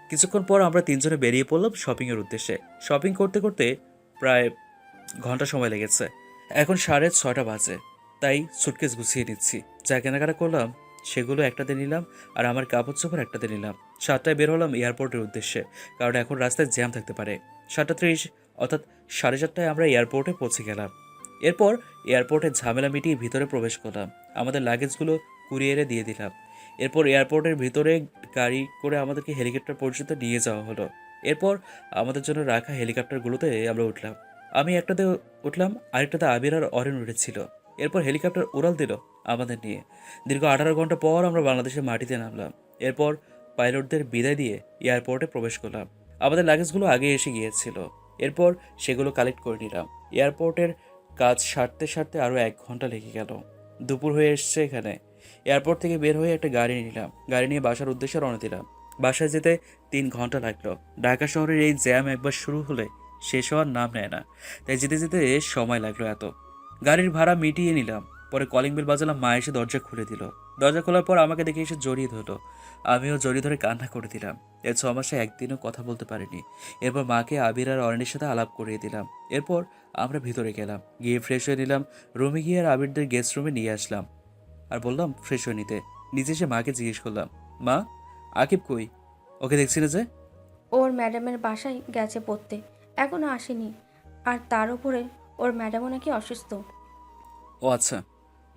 কিছুক্ষণ পর আমরা 3জনে বেরিয়ে পড়লাম শপিংয়ের উদ্দেশ্যে। শপিং করতে করতে প্রায় ঘন্টা সময় লেগেছে। এখন 6:30 বাজে, তাই সুটকেস গুছিয়ে নিচ্ছি। যা কেনাকাটা করলাম সেগুলো একটাতে নিলাম, আর আমার কাপড় চোপড় একটাতে নিলাম। 7টায় বের হলাম এয়ারপোর্টের উদ্দেশ্যে, কারণ এখন রাস্তায় জ্যাম থাকতে পারে। 7:30 অর্থাৎ 4:30টায় আমরা এয়ারপোর্টে পৌঁছে গেলাম। এরপর এয়ারপোর্টের ঝামেলা মিটিয়ে ভিতরে প্রবেশ করলাম। আমাদের লাগেজগুলো কুরিয়ারে দিয়ে দিলাম। এরপর এয়ারপোর্টের ভিতরে গাড়ি করে আমাদেরকে হেলিকপ্টার পর্যন্ত নিয়ে যাওয়া হলো। এরপর আমাদের জন্য রাখা হেলিকপ্টারগুলোতে আমরা উঠলাম। আমি একটাতে উঠলাম, আরেকটাতে আবির আর অরিন উঠেছিল। এরপর হেলিকপ্টার উড়াল দিল আমাদের নিয়ে। দীর্ঘ 18 ঘন্টা পর আমরা বাংলাদেশের মাটিতে নামলাম। এরপর পাইলটদের বিদায় দিয়ে এয়ারপোর্টে প্রবেশ করলাম। আমাদের লাগেজগুলো আগে এসে গিয়েছিল। এরপর সেগুলো কালেক্ট করে নিলাম। এয়ারপোর্টের কাজ সারতে সারতে আরও 1 ঘন্টা লেগে গেল। দুপুর হয়ে এসছে এখানে। এয়ারপোর্ট থেকে বের হয়ে একটা গাড়ি নিলাম। গাড়ি নিয়ে বাসার উদ্দেশ্যে রওনা দিলাম। বাসায় যেতে 3 ঘন্টা লাগলো। ঢাকা শহরের এই জ্যাম একবার শুরু হলে শেষ হওয়ার নাম নেয় না, তাই যেতে যেতে সময় লাগলো এত। গাড়ির ভাড়া মিটিয়ে নিলাম। পরে কলিং বেল বাজালাম, মা এসে দরজা খুলে দিল। দরজা খোলার পর আমাকে দেখে এসে জড়িয়ে ধরলো। আমিও জড়িয়ে ধরে কান্না করে দিলাম। এর 6 মাসে একদিনও কথা বলতে পারিনি। এরপর মাকে আবির আর অরণের সাথে আলাপ করিয়ে দিলাম। এরপর আমরা ভিতরে গেলাম, গিয়ে ফ্রেশ হয়ে নিলাম। রুমে গিয়ে আর আবিরদের গেস্ট রুমে নিয়ে আসলাম আর বললাম ফ্রেশ হয়ে নিতে। নিজে এসে মাকে জিজ্ঞেস করলাম, মা, আকিব কই? ওকে দেখছি না যে। ওর ম্যাডামের বাসায় গেছে পড়তে, এখনও আসেনি। আর তার উপরে ওর ম্যাডামও নাকি অসুস্থ। ও আচ্ছা,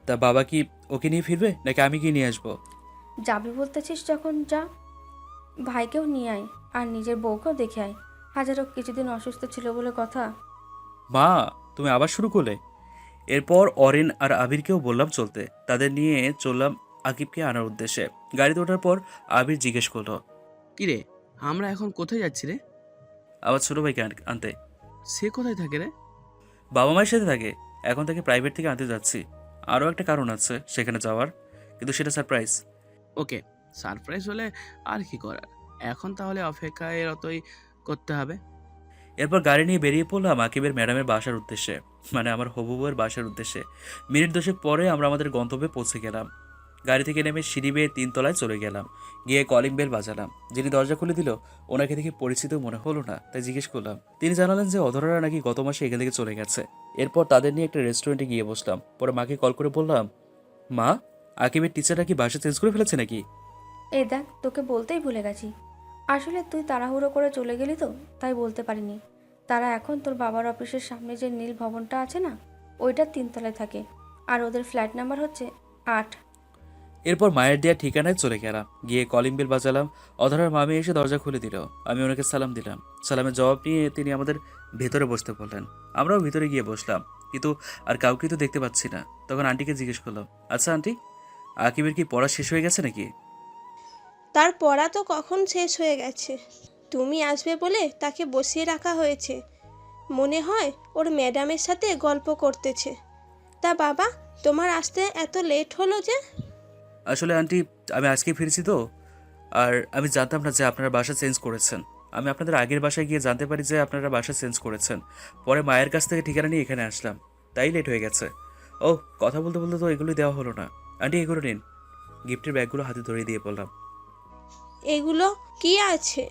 তা বাবা কি ওকে নিয়ে ফিরবে নাকি আমি গিয়ে নিয়ে আসবো? যাবি বলতেছিস যখন যা, ভাইকেও নিয়ে আয় আর নিজের বউকেও দেখে আয়। হাজারো কিছুদিন অসুস্থ ছিল বলে কথা। মা, তুমি আবার শুরু করলে? এরপর অরিন আর আবিরকেও বললাম চলতে। তাদের নিয়ে চললাম আকিবকে আনার উদ্দেশ্যে। গাড়িতে ওঠার পর আবির জিজ্ঞেস করলো, কিরে, আমরা এখন কোথায় যাচ্ছি রে? আবার ছোটো ভাইকে আনতে। সে কোথায় থাকে রে? বাবা মায়ের সাথে থাকে। এখন থেকে প্রাইভেট থেকে আনতে যাচ্ছি। আরও একটা কারণ আছে সেখানে যাওয়ার, কিন্তু সেটা সারপ্রাইজ। ওকে, সারপ্রাইজ হলে আর কি করার। এখন তাহলে অপেক্ষায় অতই করতে হবে। এরপর গাড়ি নিয়ে বেরিয়ে পড়লাম আকিবের ম্যাডামের বাসার উদ্দেশ্যে, মানে আমার হবু বউয়ের বাসার উদ্দেশ্যে। মিনিট 10 পরে আমরা আমাদের গন্তব্যে পৌঁছে গেলাম। গাড়ি থেকে নেমে সিঁড়ি বেয়ে 3 তলায় চলে গেলাম। গিয়ে কলিং বেল বাজালাম। যিনি দরজা খুলে দিল ওনাকে দেখে পরিচিত মনে হলো না, তাই জিজ্ঞেস করলাম। তিনি জানালেন যে অধরারা নাকি গত মাসে এখান থেকে চলে গেছে। এরপর তাদের নিয়ে একটা রেস্টুরেন্টে গিয়ে বসলাম। পরে মাকে কল করে বললাম, মা, আকিবের টিচাররা কি বাসা চেঞ্জ করে ফেলেছে নাকি? এই দেখ, তোকে বলতেই ভুলে গেছি। আসলে তুই তাড়াহুড়ো করে চলে গেলি তো, তাই বলতে পারিনি। তারা এখন তোর বাবার অফিসের সামনে যে নীল ভবনটা আছে না, ওইটার 3 তলায় থাকে। আর ওদের ফ্ল্যাট নাম্বার হচ্ছে 8। এরপর মায়ের দেওয়া ঠিকানায় চলে গেলাম। গিয়ে কলিং বেল বাজালাম। অধরার মামি এসে দরজা খুলে দিল। আমি ওনাকে সালাম দিলাম। সালামের জবাব নিয়ে তিনি আমাদের ভেতরে বসতে বললেন। আমরাও ভিতরে গিয়ে বসলাম, কিন্তু আর কাউকে তো দেখতে পাচ্ছি না। তখন আন্টিকে জিজ্ঞেস করলাম, আচ্ছা আন্টি, আকিবের কি পড়া শেষ হয়ে গেছে নাকি? তার পড়া তো কখন শেষ হয়ে গেছে। তুমি আসবে বলে তাকে বসিয়ে রাখা হয়েছে। মনে হয় ওর ম্যাডামের সাথে গল্প করতেছে। তা বাবা, তোমার আসতে এত লেট হলো যে? আসলে আন্টি, আমি আজকে ফিরেছি তো, আর আমি জানতাম না যে আপনারা বাসা চেঞ্জ করেছেন। আমি আপনাদের আগের বাসায় গিয়ে জানতে পারি যে আপনারা বাসা চেঞ্জ করেছেন। পরে মায়ের কাছ থেকে ঠিকানা নিয়ে এখানে আসলাম, তাই লেট হয়ে গেছে। ও, কথা বলতে বলতে তো এগুলোই দেওয়া হলো না। আন্টি, এগুলো নিন। গিফটের ব্যাগগুলো হাতে ধরিয়ে দিয়ে বললাম, এগুলো কি আছে?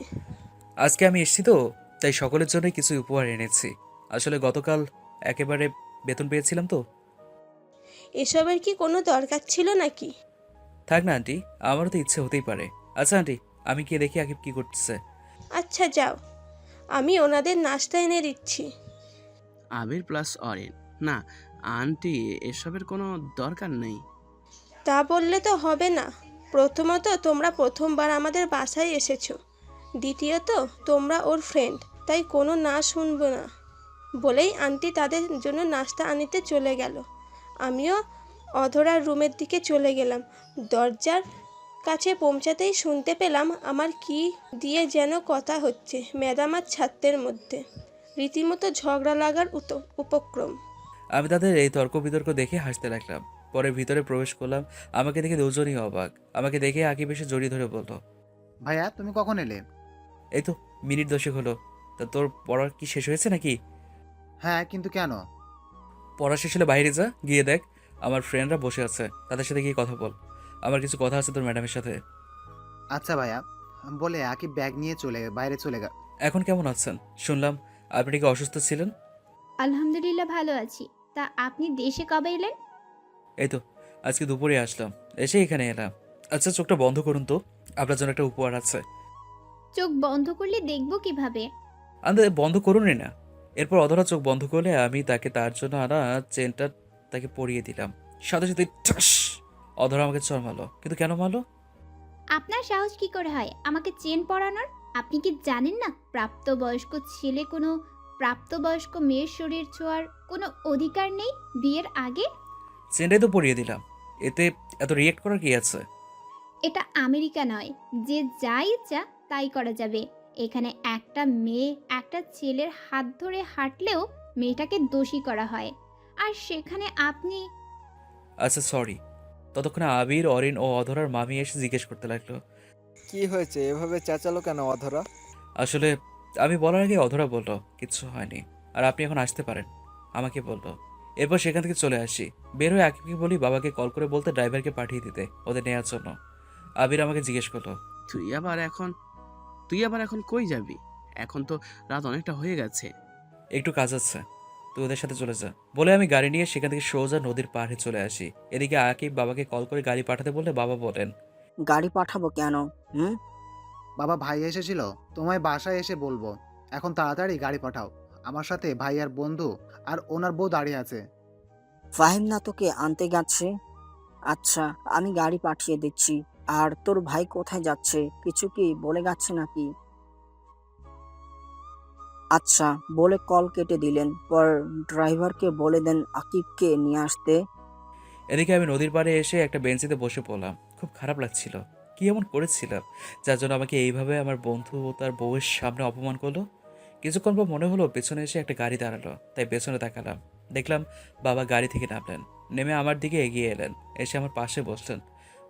আজকে আমি এসেছি তো, তাই সকলের জন্য কিছু উপহার এনেছি। আসলে গতকাল একেবারে বেতন পেয়েছিলাম তো। এসবের কি কোনো দরকার ছিল নাকি? থাক না আন্টি, আমারও তো ইচ্ছে হতেই পারে। আচ্ছা আন্টি, আমি গিয়ে দেখি আকিব কি করতেছে। আচ্ছা যাও, আমি ওনাদের নাস্তা এনে দিচ্ছি। আবির প্লাস অরিন, না আন্টি, এসবের কোনো দরকার নেই। তা বললে তো হবে না। প্রথমত তোমরা প্রথমবার আমাদের বাসায় এসেছো, দ্বিতীয়ত তোমরা ওর ফ্রেন্ড, তাই কোনো না শুনবো না বলেই আন্টি তাদের জন্য নাস্তা আনিতে চলে গেল। আমিও অধরার রুমের দিকে চলে গেলাম। দরজার কাছে পৌঁছাতেই শুনতে পেলাম আমার কি দিয়ে যেন কথা হচ্ছে ম্যাডাম আর ছাত্রের মধ্যে। রীতিমতো ঝগড়া লাগার উপক্রম। আমি তাদের এই তর্ক বিতর্ক দেখে হাসতে লাগলাম। পরে ভিতরে প্রবেশ করলাম। আমাকে দেখে দুজনই অবাক। আমাকে দেখে আকিব এসে জড়িয়ে ধরে বলল, ভাইয়া তুমি কখন এলে? এই তো মিনিট 10 হলো। তা তোর পড়া কি শেষ হয়েছে নাকি? হ্যাঁ, কিন্তু কেন? পড়া শেষ হলে বাইরে যা, গিয়ে দেখ আমার ফ্রেন্ডরা বসে আছে, তাদের সাথে গিয়ে কথা বল। আমার কিছু কথা আছে তোর ম্যাডামের সাথে। আচ্ছা ভাইয়া, বলে আকিব ব্যাগ নিয়ে বাইরে চলে গেল। এখন কেমন আছেন? শুনলাম আপনি কি অসুস্থ ছিলেন। আলহামদুলিল্লাহ ভালো আছি। তা আপনি দেশে কবে এলেন? এই তো আজকে দুপুরে আসলাম, এসে এখানে এলাম। আচ্ছা চোখটা বন্ধ করুন তো, আপনার জন্য একটা উপহার আছে। চোখ বন্ধ করলে দেখব কিভাবে? আন্দে বন্ধ করুনই না। এরপর অধরা চোখ বন্ধ করলে আমি তাকে তার জন্য আনা চেনটা তাকে পরিয়ে দিলাম। সাথে সাথে ঠাস, অধরা আমাকে চড় মারলো। কিন্তু কেন মারলো? আপনার সাহস কি করে হয় আমাকে চেন পরানোর? আপনি কি জানেন না প্রাপ্তবয়স্ক ছেলে কোনো প্রাপ্তবয়স্ক মেয়ের শরীর ছোঁয়ার কোনো অধিকার নেই বিয়ের আগে? চেনটাই তো পরিয়ে দিলাম, এতে এত রিয়েক্ট করার কি আছে? এটা আমেরিকা নয় যে যা ইচ্ছা তাই করা যাবে। এখানে একটা মেয়ে একটা ছেলের হাত ধরে হাঁটলেও মেয়েটাকে দোষী করা হয়, আর সেখানে আপনি। আচ্ছা সরি। ততক্ষণে আবির, অরিন ও অধরার মামি এসে জিজ্ঞেস করতে লাগলো, কি হয়েছে, এভাবে চেঁচালো কেন অধরা? আসলে আমি বলার আগে অধরা বলল কিচ্ছু হয়নি, আর আপনি এখন আসতে পারেন, আমাকে বললো। এরপর সেখান থেকে চলে আসি। বের হয়ে আকিবকে বলি বাবাকে কল করে বলতে ড্রাইভারকে পাঠিয়ে দিতে ওদের নেওয়ার জন্য। আবির আমাকে জিজ্ঞেস করলো, তুই আবার এখন কই যাবি? এখন তো রাত অনেকটা হয়ে গেছে। একটু কাজ আছে, তুই ওদের সাথে চলে যা। বলে আমি গাড়ি নিয়ে সেখান থেকে সোজা নদীর পাড়ে চলে আসি। এদিকে আকিব বাবাকে কল করে গাড়ি পাঠাতে বললে বাবা বলেন, গাড়ি পাঠাবো কেন? হুম? বাবা, ভাই এসেছিল, তোমায় বাসায় এসে বলবো। এখন তাড়াতাড়ি গাড়ি পাঠাও। আমার সাথে ভাই আর বন্ধু আর ওনার বউ দাঁড়িয়ে আছে। ফাহিম না তোকে আনতে গেছে? আচ্ছা, আমি গাড়ি পাঠিয়ে দিচ্ছি। আর তোর ভাই কোথায় যাচ্ছে, কিছু কি বলে গেছে নাকি? আচ্ছা বলে কল কেটে দিলেন। পর ড্রাইভারকে বলে দেন আকিবকে নিয়ে আসতে। এদিকে আমি নদীর পাড়ে এসে একটা বেঞ্চিতে বসে পড়লাম। খুব খারাপ লাগছিল। কি এমন করেছিলাম যার জন্য আমাকে এইভাবে আমার বন্ধু ও তার বউয়ের সামনে অপমান করলো? কিছুক্ষণ পর মনে হলো পেছনে এসে একটা গাড়ি দাঁড়ালো, তাই পেছনে তাকালাম। দেখলাম বাবা গাড়ি থেকে নামলেন, নেমে আমার দিকে এগিয়ে এলেন, এসে আমার পাশে বসলেন।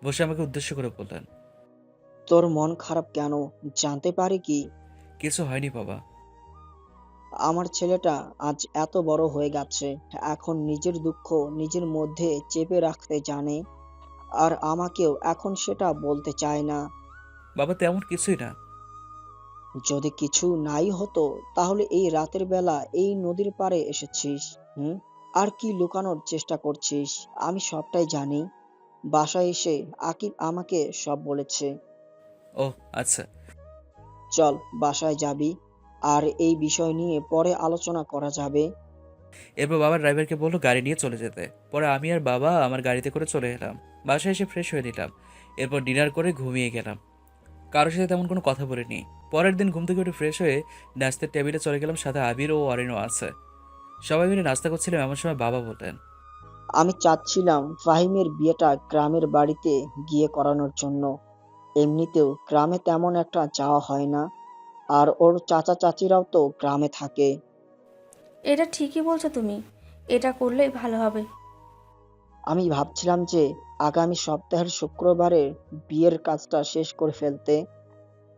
বসে আমাকে উদ্দেশ্য করে বললেন, তোর মন খারাপ কেন, জানতে পারি কি? কিছু হয়নি বাবা। আমার ছেলেটা আজ এত বড় হয়ে গেছে, এখন নিজের দুঃখ নিজের মধ্যে চেপে রাখতে জানে, আর আমাকেও এখন সেটা বলতে চায় না। বাবা তেমন কিছুই না। যদি কিছু নাই হতো তাহলে এই রাতের বেলা এই নদীর পাড়ে এসেছিস? হুম? আর কি লুকানোর চেষ্টা করছিস? আমি সবটাই জানি। বাসায় এসে আকিব আমাকে সব বলেছে। ও আচ্ছা। চল বাসায় যাবি, আর এই বিষয় নিয়ে পরে আলোচনা করা যাবে। এরপর বাবা ড্রাইভারকে বললো গাড়ি নিয়ে চলে যেতে। পরে আমি আর বাবা আমার গাড়িতে করে চলে এলাম। বাসায় এসে ফ্রেশ হয়ে নিলাম। এরপর ডিনার করে ঘুমিয়ে গেলাম। কারোর সাথে তেমন কোনো কথা বলিনি। পরের দিন ঘুম থেকে উঠে ফ্রেশ হয়ে নাস্তার টেবিলে চলে গেলাম। সাথে আবির ও অরিনও আছে। সবাই মিলে নাস্তা করছিলাম, এমন সময় বাবা বললেন, আমি চাচ্ছিলাম ফাহিমের বিয়েটা গ্রামের বাড়িতে গিয়ে করানোর জন্য। এমনিতেও গ্রামে তেমন একটা যাওয়া হয় না, আর ওর চাচা চাচিরাও তো গ্রামে থাকে। এটা ঠিকই বলছো তুমি, এটা করলেই ভালো হবে। আমি ভাবছিলাম যে আগামী সপ্তাহের শুক্রবারে বিয়ের কাজটা শেষ করে ফেলতে,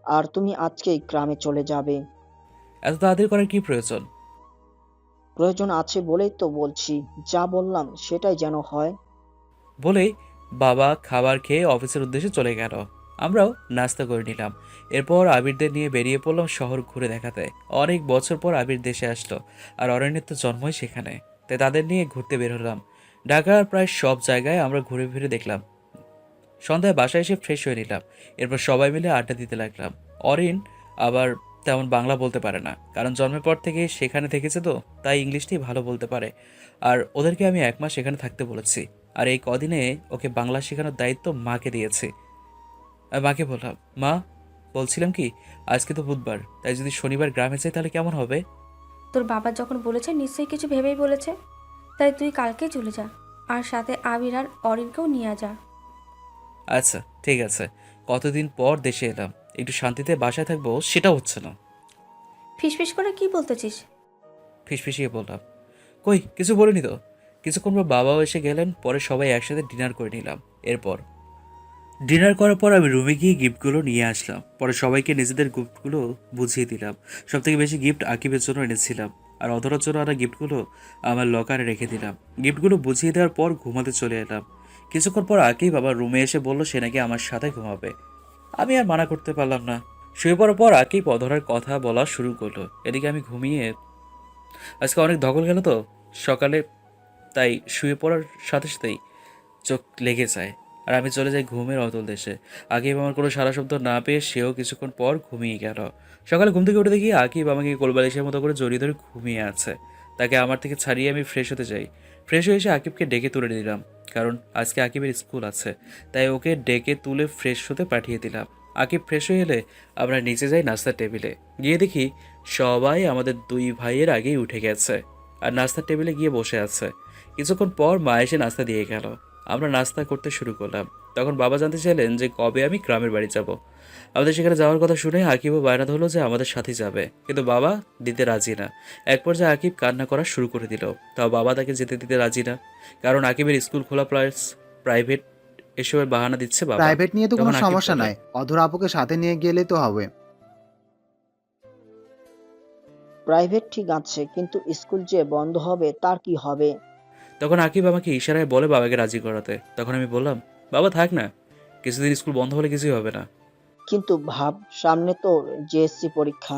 আর তুমি আজকেই গ্রামে চলে যাবে। এত তাড়াতাড়ি করার কি প্রয়োজন? প্রয়োজন আছে বলেই তো বলছি, যা বললাম সেটাই যেন হয়। বলেই বাবা খাবার খেয়ে অফিসের উদ্দেশ্যে চলে গেল। আমরাও নাস্তা করে নিলাম। এরপর আবিরদের নিয়ে বেরিয়ে পড়লাম শহর ঘুরে দেখাতে। অনেক বছর পর আবির দেশে আসলো, আর অরণ্যের তো জন্মই সেখানে, তাই তাদের নিয়ে ঘুরতে বের হলাম। ঢাকার প্রায় সব জায়গায় আমরা ঘুরে ফিরে দেখলাম। সন্ধ্যায় বাসায় এসে ফ্রেশ হয়ে নিলাম। এরপর সবাই মিলে আড্ডা দিতে লাগলাম। অরিন আবার তেমন বাংলা বলতে পারে না, কারণ জন্মের পর থেকে সেখানে থেকেছে তো, তাই ইংলিশটাই ভালো বলতে পারে। আর ওদেরকে আমি 1 মাস সেখানে থাকতে বলেছি, আর এই কদিনে ওকে বাংলা শেখানোর দায়িত্ব মাকে দিয়েছি। আর মাকে বললাম, মা বলছিলাম কি, আজকে তো বুধবার, তাই যদি শনিবার গ্রামে যাই তাহলে কেমন হবে? তোর বাবা যখন বলেছে নিশ্চয়ই কিছু ভেবেই বলেছে, তাই তুই কালকেই চলে যা, আর সাথে আবির আর অরিনকেও নিয়ে যা। আচ্ছা ঠিক আছে, কতদিন পর দেশে এলাম, একটু শান্তিতে বাসায় থাকবো, সেটা হচ্ছে না। ফিসফিস করে কি বলতেছিস? ফিসফিসিয়ে বললাম, কই কিছু বলিনি তো। কিছুক্ষণ পর বাবাও এসে গেলেন, পরে সবাই একসাথে ডিনার করে নিলাম। এরপর ডিনার করার পর আমি রুমে গিয়ে গিফটগুলো নিয়ে আসলাম। পরে সবাইকে নিজেদের গিফটগুলো বুঝিয়ে দিলাম। সবথেকে বেশি গিফট আকিবের জন্য এনেছিলাম, আর অধরার জন্য আনা গিফটগুলো আমার লকারে রেখে দিলাম। গিফটগুলো বুঝিয়ে দেওয়ার পর ঘুমাতে চলে এলাম। কিছুক্ষণ পর আকিব আবার রুমে এসে বলল সে নাকি আমার সাথে ঘুমাবে। আমি আর মানা করতে পারলাম না। শুয়ে পড়ার পর আকিব অধরার কথা বলা শুরু করলো। এদিকে আমি ঘুমিয়ে, আজকে অনেক ধকল গেল তো সকালে, তাই শুয়ে পড়ার সাথে সাথেই চোখ লেগে যায়, আর আমি চলে যাই ঘুমের অতল দেশে। আকিব আমার কোনো সারা শব্দ না পেয়ে সেও কিছুক্ষণ পর ঘুমিয়ে গেল। সকালে ঘুম থেকে উঠে দেখি আকিব আমাকে কোলবালিশের মতো করে জড়িয়ে ধরে ঘুমিয়ে আছে। তাকে আমার থেকে ছাড়িয়ে আমি ফ্রেশ হতে যাই। ফ্রেশ হয়ে এসে আকিবকে ডেকে তুলে দিলাম, কারণ আজকে আকিবের স্কুল আছে, তাই ওকে ডেকে তুলে ফ্রেশ হতে পাঠিয়ে দিলাম। আকিব ফ্রেশ হয়ে এলে আমরা নিচে যাই নাস্তার টেবিলে। গিয়ে দেখি সবাই আমাদের 2 ভাইয়ের আগেই উঠে গেছে, আর নাস্তার টেবিলে গিয়ে বসে আছে। কিছুক্ষণ পর মা এসে নাস্তা দিয়ে গেল। আমরা নাস্তা করতে শুরু করলাম। তখন বাবা জানতে চাইলেন যে কবে আমি গ্রামের বাড়ি যাব। আমাদের সেখানে যাওয়ার কথা শুনে আকিবও বায়না ধরলো যে আমাদের সাথে যাবে, কিন্তু বাবা দিতে রাজি না। এক পর্যায়ে আকিব কান্না করা শুরু করে দিল, তাও বাবা তাকে যেতে দিতে রাজি না, কারণ আকিবের স্কুল খোলা প্লাস প্রাইভেট এসবের বাহানা দিচ্ছে বাবা। প্রাইভেট নিয়ে তো কোনো তখন আকিব সমস্যা বলে, নাই, অধরা আপুকে সাথে নিয়ে গেলে তো হবে। প্রাইভেট ঠিক আছে, কিন্তু স্কুল যে বন্ধ হবে তার কি হবে? তখন আকিব আমাকে ইশারায় বলে বাবাকে রাজি করাতে। তখন আমি বললাম, বাবা থাক না, কিছুদিন স্কুল বন্ধ হলে কিছুই হবে না। কিন্তু ভাব, সামনে তোর জিএসসি পরীক্ষা।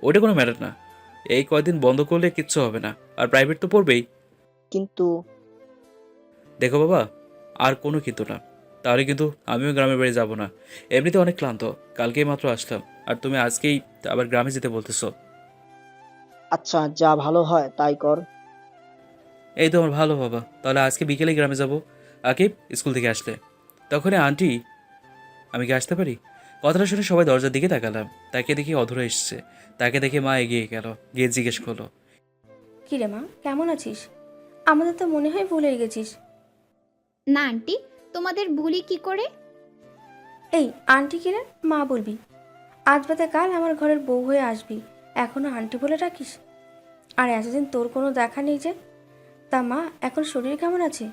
ওটা কোনো ম্যাটার না, এই কয়দিন বন্ধ করলে কিচ্ছু হবে না, আর প্রাইভেট তো পড়বেই। কিন্তু দেখো বাবা, আর কোনো কিন্তু না, তাহলে কিন্তু আমিও গ্রামের বাড়ি যাব না। এমনিতে অনেক ক্লান্ত, কালকেই মাত্র আসলাম, আর তুমি আজকেই আবার গ্রামে যেতে বলতেছো। আচ্ছা, যা ভালো হয় তাই কর। এই তো আমার ভালো বাবা, তাহলে আজকে বিকেলে গ্রামে যাব আকিব স্কুল থেকে আসলে। তখনই আন্টি, আমি কি আসতে পারি? কথাটা শুনে সবাই দরজার দিকে তাকালাম। তাকে দেখি অধরা এসছে। তাকে দেখে মা এগিয়ে গেল, গিয়ে জিজ্ঞেস করলো, কী রে মা, কেমন আছিস? আমাদের তো মনে হয় ভুলে গেছিস। না আন্টি, তোমাদের ভুলি কি করে? এই আন্টি কি রে? মা বলবি। আজ বাদে কাল আমার ঘরের বউ হয়ে আসবি, এখনও আন্টি বলে রাখিস? আর এতদিন তোর কোনো দেখা নেই যে। তা মা, এখন শরীর কেমন আছে?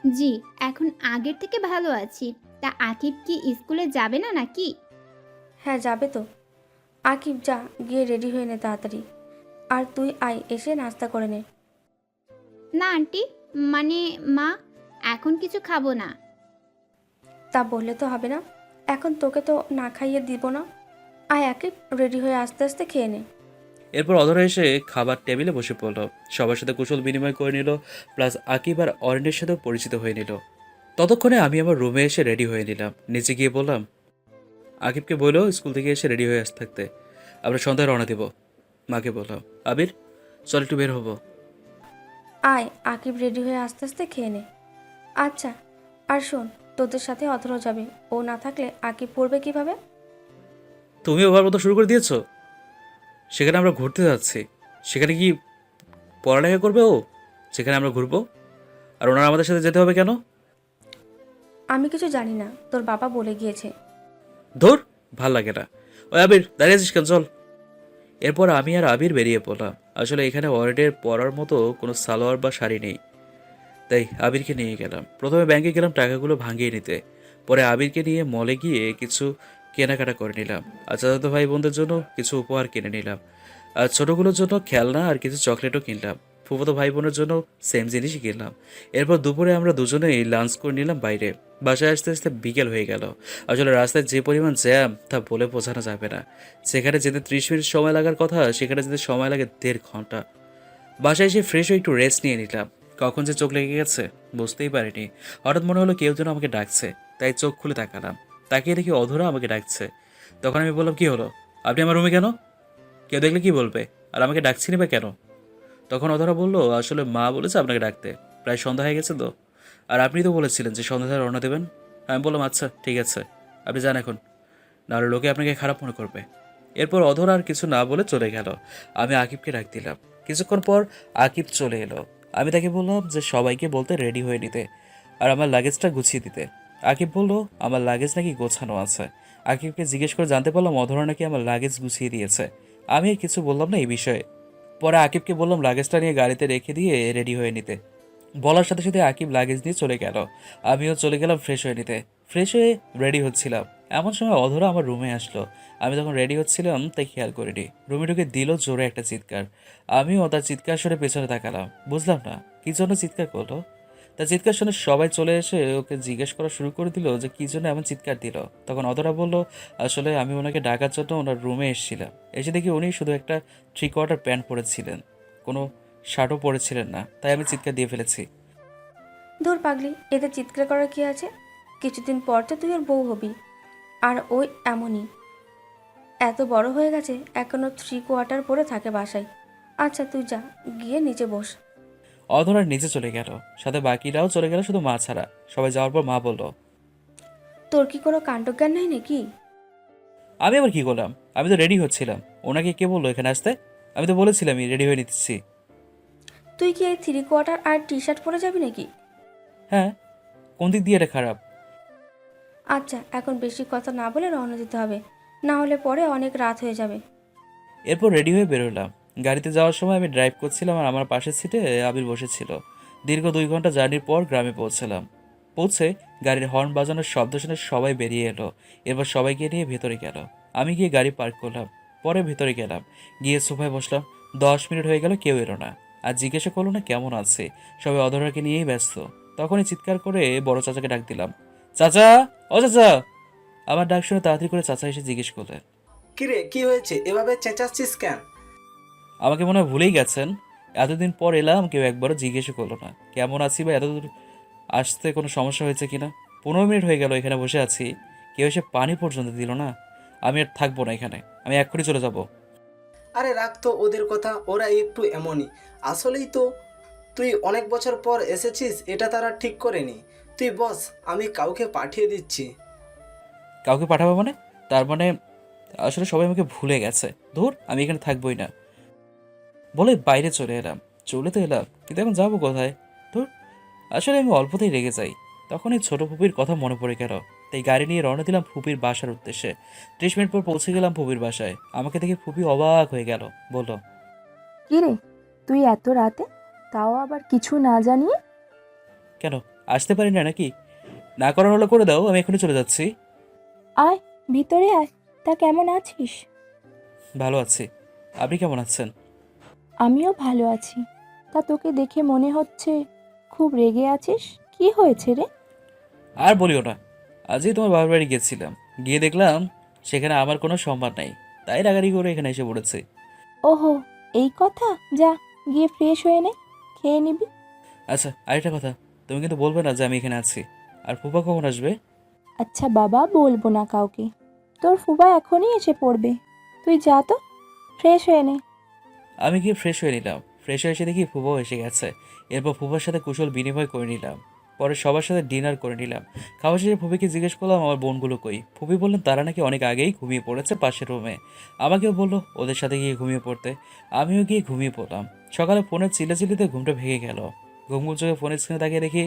জি, এখন আগের থেকে ভালো আছি। তা আকিব কি স্কুলে যাবে না নাকি? হ্যাঁ যাবে তো। আকিব যা, গিয়ে রেডি হয়ে নে তাড়াতাড়ি। আর তুই আয়, এসে নাস্তা করে নে। না আন্টি, মানে মা, এখন কিছু খাবো না। তা বললে তো হবে না, এখন তোকে তো না খাইয়ে দিব না। আয় আকিব, রেডি হয়ে আস্তে আস্তে খেয়ে নে। এরপর অধরা এসে খাবার টেবিলে বসে পড়লো, সবার সাথে কুশল বিনিময় করে নিল, প্লাস আকিব আর অরণ্যের সাথেও পরিচিত হয়ে নিল। ততক্ষণে আমি আমার রুমে এসে রেডি হয়ে নিলাম। নিচে গিয়ে বললাম, আকিবকে বললো স্কুল থেকে এসে রেডি হয়ে আসতে থাকতে, আমরা সন্ধ্যায় রওনা দেব। মাকে বললাম, আবির চল একটু বের হবো। আয় আকিব, রেডি হয়ে আস্তে আস্তে খেয়ে নে। আচ্ছা, আর শোন, তোদের সাথে অধরও যাবে, ও না থাকলে আকিব পড়বে কিভাবে? তুমি ওভার মতো শুরু করে দিয়েছো। সেখানে আমরা ঘুরতে যাচ্ছি, সেখানে কি পড়ালেখা করবে ও? সেখানে আমরা ঘুরবো, আর ওনারা আমাদের সাথে যেতে হবে কেন? আমি কিছু জানি না, তোর বাবা বলে গিয়েছে। ধুর, ভাল লাগে না। ওই আবির, দাঁড়িয়ে আছিস কেন, চল। এরপর আমি আর আবির বেরিয়ে পড়লাম। আসলে এখানে ওয়ার্ডের পরার মতো কোনো সালোয়ার বা শাড়ি নেই, তাই আবিরকে নিয়ে গেলাম। প্রথমে ব্যাংকে গেলাম টাকাগুলো ভাঙিয়ে নিতে, পরে আবিরকে নিয়ে মলে গিয়ে কিছু কেনাকাটা করে নিলাম। আর চাচাতো ভাই বোনদের জন্য কিছু উপহার কিনে নিলাম, আর ছোটোগুলোর জন্য খেলনা আর কিছু চকলেটও কিনলাম। ফুফাতো ভাই বোনের জন্য সেম জিনিসই কিনলাম। এরপর দুপুরে আমরা দুজনেই লাঞ্চ করে নিলাম বাইরে। বাসায় আসতে আসতে বিকেল হয়ে গেল। আসলে রাস্তায় যে পরিমাণ জ্যাম তা বলে বোঝানো যাবে না। সেখানে যেতে 30 মিনিট সময় লাগার কথা, সেখানে যেতে সময় লাগে 1.5 ঘন্টা। বাসায় এসে ফ্রেশ হয়ে একটু রেস্ট নিয়ে নিলাম। কখন যে চোখ লেগে গেছে বুঝতেই পারিনি। হঠাৎ মনে হলো কেউ যেন আমাকে ডাকছে, তাই চোখ খুলে তাকালাম। তাকিয়ে দেখি অধরা আমাকে ডাকছে। তখন আমি বললাম, কি হলো, আপনি আমার রুমে কেন? কেউ দেখলে কি বলবে, আর আমাকে ডাকছিনি বা কেন? তখন অধরা বলল, আসলে মা বলেছে আপনাকে ডাকতে, প্রায় সন্ধ্যা হয়ে গেছে তো, আর আপনি তো বলেছিলেন যে সন্ধ্যায় রওনা দেবেন। আমি বললাম, আচ্ছা ঠিক আছে, আপনি যান এখন, নাহলে লোকে আপনাকে খারাপ মনে করবে। এরপর অধরা আর কিছু না বলে চলে গেল। আমি আকিবকে ডাক দিলাম। কিছুক্ষণ পর আকিব চলে এলো। আমি তাকে বললাম যে সবাইকে বলতে রেডি হয়ে নিতে আর আমার লাগেজটা গুছিয়ে দিতে। আকিব বলল, আমার লাগেজ নাকি গোছানো আছে। আকিবকে জিজ্ঞেস করে জানতে পারলাম অধরা নাকি আমার লাগেজ গুছিয়ে দিয়েছে। আমি আর কিছু বললাম না এই বিষয়ে। পরে আকিবকে বললাম লাগেজটা নিয়ে গাড়িতে রেখে দিয়ে রেডি হয়ে নিতে। বলার সাথে সাথে আকিব লাগেজ নিয়ে চলে গেল। আমিও চলে গেলাম ফ্রেশ হয়ে নিতে। ফ্রেশ হয়ে রেডি হচ্ছিলাম, এমন সময় অধরা আমার রুমে আসলো। আমি যখন রেডি হচ্ছিলাম তাই খেয়াল করিনি। রুমে ঢুকে দিল জোরে একটা চিৎকার। আমিও তার চিৎকার শুনে পেছনে তাকালাম। বুঝলাম না কি জন্য চিৎকার করলো। তার চিৎকার শুনে সবাই চলে এসে ওকে জিজ্ঞেস করা শুরু করে দিল যে কী জন্য এমন চিৎকার দিল। তখন অধরা বলল, আসলে আমি ওনাকে ডাকার জন্য ওনার রুমে এসেছিলাম। এসে দেখি উনি শুধু একটা 3/4 প্যান্ট পরেছিলেন, কোনো শার্টও পরেছিলেন না, তাই আমি চিৎকার দিয়ে ফেলেছি। দূর পাগলি, এতে চিৎকার করার কি আছে? কিছুদিন পর তো তুই ওর বউ হবি। আর ওই এমনই, এত বড় হয়ে গেছে এখনও 3/4 পরে থাকে বাসায়। আচ্ছা তুই যা, গিয়ে নিচে বস। অধরার নিচে চলে গেল, সাথে বাকিরাও চলে গেল শুধু মা ছাড়া। সবাই যাওয়ার পর মা বলল, তোর কি কোনো কাণ্ডজ্ঞান নাই নাকি? আমি আবার কি করলাম? আমি তো রেডি হচ্ছিলাম। ওনাকে কে বললো এখানে আসতে? আমি তো বলেছিলামই রেডি হয়ে নিতেছি। তুই কি এই 3/4 আর টি শার্ট পরে যাবি নাকি? হ্যাঁ, কোন দিক দিয়ে এটা খারাপ? আচ্ছা এখন বেশি কথা না বলে রওনা দিতে হবে, না হলে পরে অনেক রাত হয়ে যাবে। এরপর রেডি হয়ে বেরোলাম। গাড়িতে যাওয়ার সময় আমি ড্রাইভ করছিলাম আর আমার পাশের সিটে আবির বসেছিল। দীর্ঘ 2 ঘন্টা জার্নির পর গ্রামে পৌঁছলাম। পৌঁছে গাড়ির হর্ন বাজানোর শব্দ শুনে সবাই বেরিয়ে এলো। এরপর সবাইকে নিয়ে ভেতরে গেল। আমি গিয়ে গাড়ি পার্ক করলাম। পরে ভেতরে গেলাম, গিয়ে সোফায় বসলাম। 10 মিনিট হয়ে গেল, কেউ এলো না। আর জিজ্ঞাসা করলো না কেমন আছে। সবাই অধরাকে নিয়েই ব্যস্ত। তখনই চিৎকার করে বড় চাচাকে ডাক দিলাম, চাচা, ও চাচা। আমার ডাক শুনে তাড়াতাড়ি করে চাচা এসে জিজ্ঞেস করলেন, কিরে কি হয়েছে, এভাবে চেঁচাচ্ছিস কেন? আমাকে মনে হয় ভুলেই গেছেন। এতদিন পর এলাম, কেউ একবারও জিজ্ঞেসও করলো না কেমন আছি বা এতদূর আসতে কোনো সমস্যা হয়েছে কিনা। 15 মিনিট হয়ে গেল এখানে বসে আছি, কেউ এসে পানি পর্যন্ত দিল না। আমি আর থাকবো না এখানে, আমি এক্ষুনি চলে যাব। আরে রাখ তো ওদের কথা, ওরা একটু এমনই। আসলেই তো তুই অনেক বছর পর এসেছিস, এটা তারা ঠিক করেনি। তুই বস, আমি কাউকে পাঠিয়ে দিচ্ছি। কাউকে পাঠাবো মানে? তার মানে আসলে সবাই আমাকে ভুলে গেছে। ধুর, আমি এখানে থাকবোই না বলে বাইরে চলে এলাম। চলে তো এলাম, কিন্তু এখন যাবো কোথায়? ধুর, আসলে আমি অল্পতেই রেগে যাই। তখন এই ছোটো ফুপির কথা মনে পড়ে গেল, তাই গাড়ি নিয়ে রওনা দিলাম ফুপির বাসার উদ্দেশ্যে। 30 মিনিট পর পৌঁছে গেলাম ফুপির বাসায়। আমাকে দেখে ফুপি অবাক হয়ে গেল, বলল, কি রে, তুই এত রাতে, তাও আবার কিছু না জানিয়ে? কেন আসতে পারি না নাকি? না করার হলো করে দাও, আমি এখনই চলে যাচ্ছি। আয়, ভিতরে আয়। তা কেমন আছিস? ভালো আছি, আপনি কেমন আছেন? আমিও ভালো আছি। তা তোকে দেখে মনে হচ্ছে খুব রেগে আছিস। কি হয়েছে রে? আর বলিও না, আজই তোমার বাবার বাড়ি গেছিলাম, গিয়ে দেখলাম সেখানে আমার কোনো সম্মান নাই, তাই রাগারি করে এখানে এসে পড়েছি। ওহো, এই কথা। যা, গিয়ে ফ্রেশ হয়ে নে, খেয়ে নিবি। আচ্ছা, আরেকটা কথা, তুমি কিন্তু বলবে না যে আমি এখানে আছি। আর ফুপা কখন আসবে? আচ্ছা বাবা, বলবো না কাউকে। তোর ফুবা এখনই এসে পড়বে। তুই যা তো, ফ্রেশ হয়ে নে। আমি গিয়ে ফ্রেশ হয়ে নিলাম। ফ্রেশ হয়ে এসে দেখি ফুপাও এসে গেছে। এরপর ফুপার সাথে কুশল বিনিময় করে নিলাম। পরে সবার সাথে ডিনার করে নিলাম। খাওয়া শেষে ফুপিকে জিজ্ঞেস করলাম আমার বোনগুলো কই। ফুপি বললেন তারা নাকি অনেক আগেই ঘুমিয়ে পড়েছে পাশের রুমে। আমাকেও বললো ওদের সাথে গিয়ে ঘুমিয়ে পড়তে। আমিও গিয়ে ঘুমিয়ে পড়লাম। সকালে ফোনের চিল্লাচিল্লিতে ঘুমটা ভেঙে গেল। ঘুম চোখে ফোনের স্ক্রিনে তাকিয়ে দেখি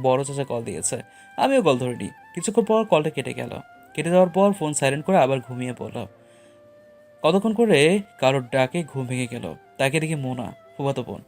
বড় চাচা কল দিয়েছে। আমিও কল ধরিনি। কিছুক্ষণ পর কলটা কেটে গেল। কেটে যাওয়ার পর ফোন সাইলেন্ট করে আবার ঘুমিয়ে পড়লাম। কতক্ষণ করে কারোর ডাকে ঘুম ভেঙে গেল। তাকে দেখি মোনা, ফুফাতো বোন,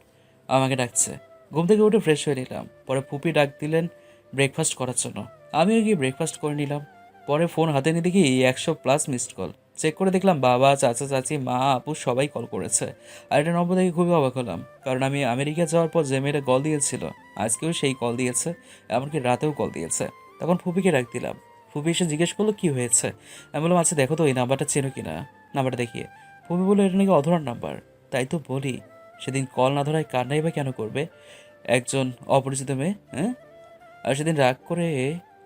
আমাকে ডাকছে। ঘুম থেকে উঠে ফ্রেশ হয়ে নিলাম। পরে ফুপি ডাক দিলেন ব্রেকফাস্ট করার জন্য। আমিও গিয়ে ব্রেকফাস্ট করে নিলাম। পরে ফোন হাতে নিয়ে দেখি 100+ মিসড কল। চেক করে দেখলাম বাবা, চাচা, চাচি, মা, আপু সবাই কল করেছে। আর এটা নম্বর দেখে খুবই অবাক হলাম, কারণ আমি আমেরিকা যাওয়ার পর যে মেয়েটা কল দিয়েছিল আজকেও সেই কল দিয়েছে, এমনকি রাতেও কল দিয়েছে। তখন ফুপিকে ডাক দিলাম। ফুপি এসে জিজ্ঞেস করলো কি হয়েছে। আমি বললাম আচ্ছা দেখো তো এই নাম্বারটা চেনো কিনা। নাম্বারটা দেখিয়ে ফুপি বললো এটা নাকি অধরার নাম্বার। তাই তো বলি, সেদিন কল না ধরায় কান্নাই বা কেন করবে একজন অপরিচিত মেয়ে, হ্যাঁ? আর সেদিন রাগ করে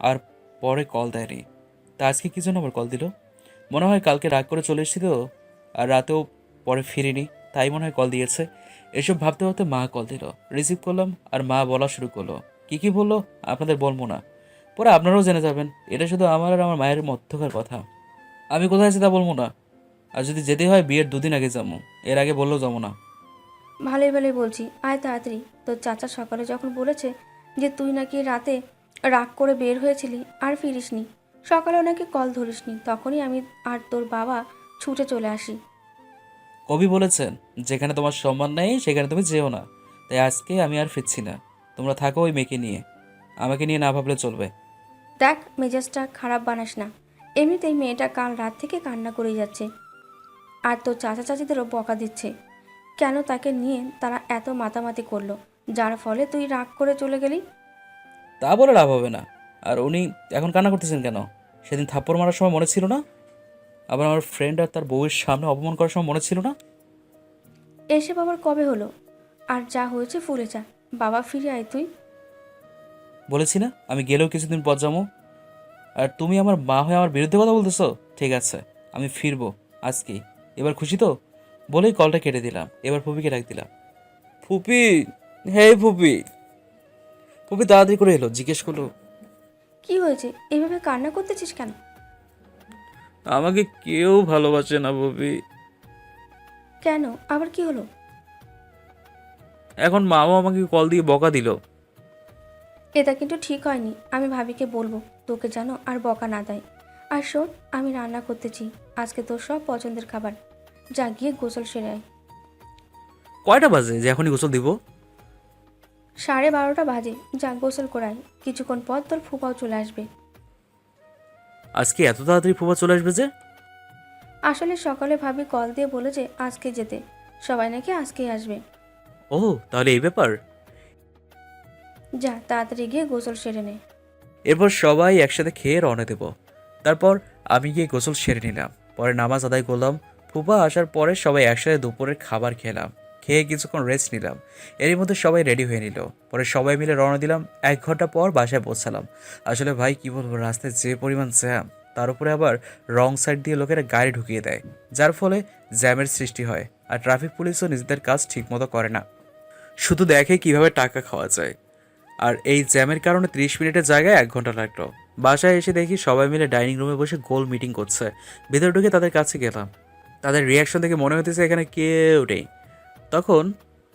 আর পরে কল দেয়নি, তা আজকে কি জন্য আবার কল দিল? মনে হয় কালকে রাগ করে চলে এসেছিল আর রাতেও পরে ফিরিনি, তাই মনে হয় কল দিয়েছে। এসব ভাবতে ভাবতে মা কল দিল, রিসিভ করলাম আর মা বলা শুরু করলো। কি বললো আপনাদের বলবো না, পরে আপনারাও জেনে যাবেন। এটা শুধু আমার আর আমার মায়ের মধ্যকার কথা, আমি কোথায় আছি তা বলবো না। আর যদি যেতে হয় বিয়ের 2 দিন আগে যাবো, এর আগে বললেও যাবো না। ভালোই ভালোই বলছি, আয় তাড়াতাড়ি। তোর চাচা সকালে যখন বলেছে যে তুই নাকি রাতে রাগ করে বের হয়েছিলি আর ফিরিসনি, সকালেও নাকি কল ধরিসনি, তখনই আমি আর তোর বাবা ছুটে চলে আসি। কবি বলেছেন যেখানে তোমার সম্মান নেই সেখানে তুমি যেও না, তাই আজকে আমি আর ফিরছি না। তোমরা থাকো ওই মেয়েকে নিয়ে, আমাকে নিয়ে না ভাবলে চলবে। দেখ, মেজাজটা খারাপ বানাস না। এমনিতেই মেয়েটা কাল রাত থেকে কান্না করেই যাচ্ছে, আর তোর চাচা চাচিদেরও বকা দিচ্ছে কেন তাকে নিয়ে তারা এত মাতামাতি করলো, যার ফলে তুই রাগ করে চলে গেলি। তা বলে লাভ হবে না। আর উনি এখন কান্না করতেছেন কেন? সেদিন থাপ্পড় মারার সময় মনে ছিল না? আবার আমার ফ্রেন্ড আর তার বউয়ের সামনে অপমান করার সময় মনে ছিল না? এসে বাবার কবে হলো? আর যা হয়েছে ফুলে যা, বাবা ফিরে আয় তুই। বলেছি না আমি গেলেও কিছুদিন পর যাবো। আর তুমি আমার মা হয়ে আমার বিরুদ্ধে কথা বলতেছো? ঠিক আছে, আমি ফিরবো আজকেই। এবার খুশি তো? বলেই কলটা কেটে দিলাম। এবার ফুপিকে ডাক দিলাম। ফুপি, হে ফুপি। ফুপি তাড়াতাড়ি করে এলো, জিজ্ঞেস করলো কি হয়েছে, এইভাবে কান্না করতেছিস কেন? আমাকে কেউ ভালোবাসে না ফুপি। কেন, আবার কি হলো? এখন মাও আমাকে কল দিয়ে বকা দিল। এটা কিন্তু ঠিক হয়নি, আমি ভাবিকে বলবো তোকে যেন আর বকা না দেয়। আর শোন, আমি রান্না করতেছি আজকে তোর সব পছন্দের খাবার, যা গিয়ে গোসল সেরে আয়। কয়টা বাজে যে এখনই গোসল দিব? 12:30 বাজে, যা গোসল করাই, কিছুক্ষণ পর তোর ফুপাও চলে আসবে। আজকে এত তাড়াতাড়ি ফুপা চলে আসবে যে? আসলে সকালে ভাবি কল দিয়ে বলে যে আজকে যেতে, সবাই নাকি আজকেই আসবে। ও তাহলে এই ব্যাপার। যা তাড়াতাড়ি গিয়ে গোসল সেরে নে। এরপর সবাই একসাথে খেয়ে রওনা দেব। তারপর আমি গিয়ে গোসল সেরে নিলাম, পরে নামাজ আদায় করলাম। ফুপা আসার পরে সবাই একসাথে দুপুরের খাবার খেলাম, খেয়ে কিছুক্ষণ রেস্ট নিলাম। এরই মধ্যে সবাই রেডি হয়ে নিল, পরে সবাই মিলে রওনা দিলাম। 1 ঘন্টা পর বাসায় পৌঁছালাম। আসলে ভাই কি বলবো, রাস্তায় যে পরিমাণ জ্যাম, তার উপরে আবার রং সাইড দিয়ে লোকেরা গাড়ি ঢুকিয়ে দেয়, যার ফলে জ্যামের সৃষ্টি হয়। আর ট্রাফিক পুলিশও নিজেদের কাজ ঠিকমতো করে না, শুধু দেখে কিভাবে টাকা খাওয়া যায়। আর এই জ্যামের কারণে 30 মিনিটের জায়গায় 1 ঘন্টা লাগলো। বাসায় এসে দেখি সবাই মিলে ডাইনিং রুমে বসে গোল মিটিং করছে। ভেতরে ঢুকে তাদের কাছে গেলাম, তাদের রিয়াকশন দেখে মনে হতেছে এখানে কেউ নেই। তখন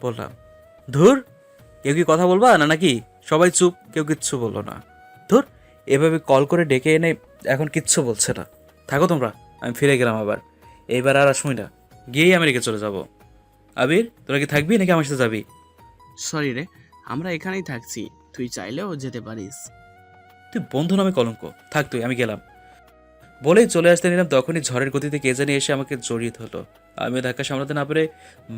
বললাম, ধুর, কেউ কি কথা বলবা না নাকি? সবাই চুপ, কেউ কিচ্ছু বললো না। ধুর, এভাবে কল করে ডেকে এনে এখন কিচ্ছু বলছে না। থাকো তোমরা, আমি ফিরে গেলাম। আবার এইবার আর আসবই না, গিয়েই আমেরিকা চলে যাব। আবির, তোরা কি থাকবি নাকি আমার সাথে যাবি? সরি রে, আমরা এখানেই থাকছি, তুই চাইলেও যেতে পারিস। তুই বন্ধু নামে কলঙ্ক, থাক তুই, আমি গেলাম। বলেই চলে আসতে নিলাম, তখনই ঝড়ের গতিতে কে জানি এসে আমাকে জড়িয়ে ধরলো। আমিও ধাক্কা সামলাতে না পেরে